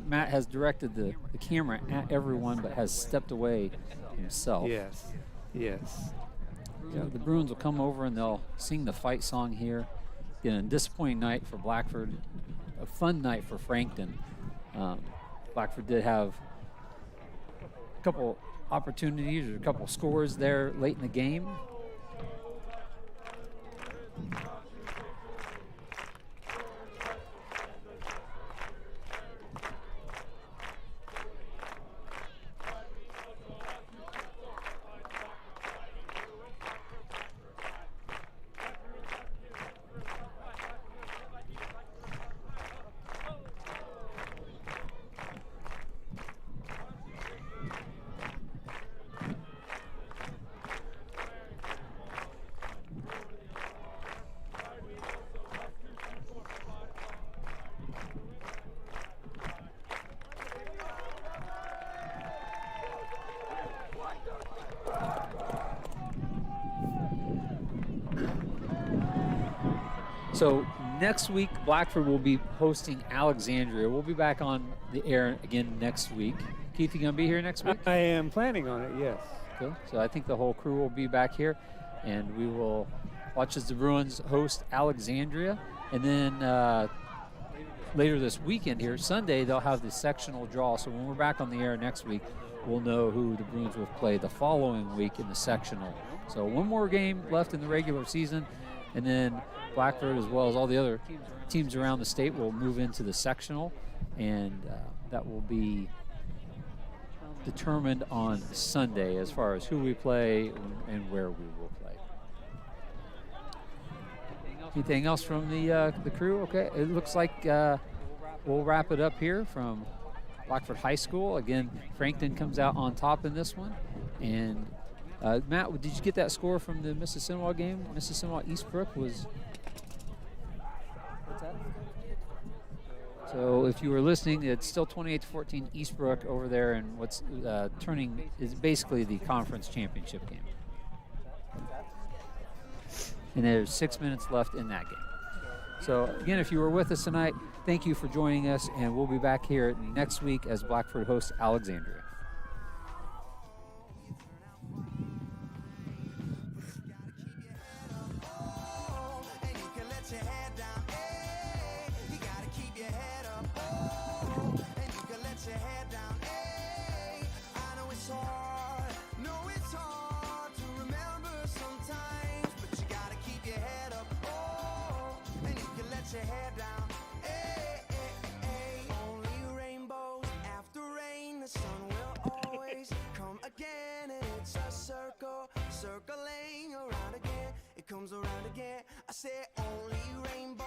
Matt has directed the camera at everyone, but has stepped away himself. Yes, yes. Yeah, the Bruins will come over and they'll sing the fight song here. Again, a disappointing night for Blackford, a fun night for Frankton. Blackford did have a couple opportunities or a couple scores there late in the game. So next week, Blackford will be hosting Alexandria. We'll be back on the air again next week. Keith, you gonna be here next week? I am planning on it, yes. Okay. So I think the whole crew will be back here, and we will watch as the Bruins host Alexandria. And then later this weekend here, Sunday, they'll have the sectional draw. So when we're back on the air next week, we'll know who the Bruins will play the following week in the sectional. So one more game left in the regular season, and then Blackford, as well as all the other teams around the state, will move into the sectional, and that will be determined on Sunday as far as who we play and where we will play. Anything else from the crew? Okay, it looks like we'll wrap it up here from Blackford High School. Again, Frankton comes out on top in this one, and Matt, did you get that score from the Mississinawa game? Mississinawa Eastbrook was. What's that? So if you were listening, it's still 28-14 Eastbrook over there, and what's turning is basically the conference championship game. And there's 6 minutes left in that game. So again, if you were with us tonight, thank you for joining us, and we'll be back here next week as Blackford hosts Alexandria. Circling comes around again. I say only rainbow.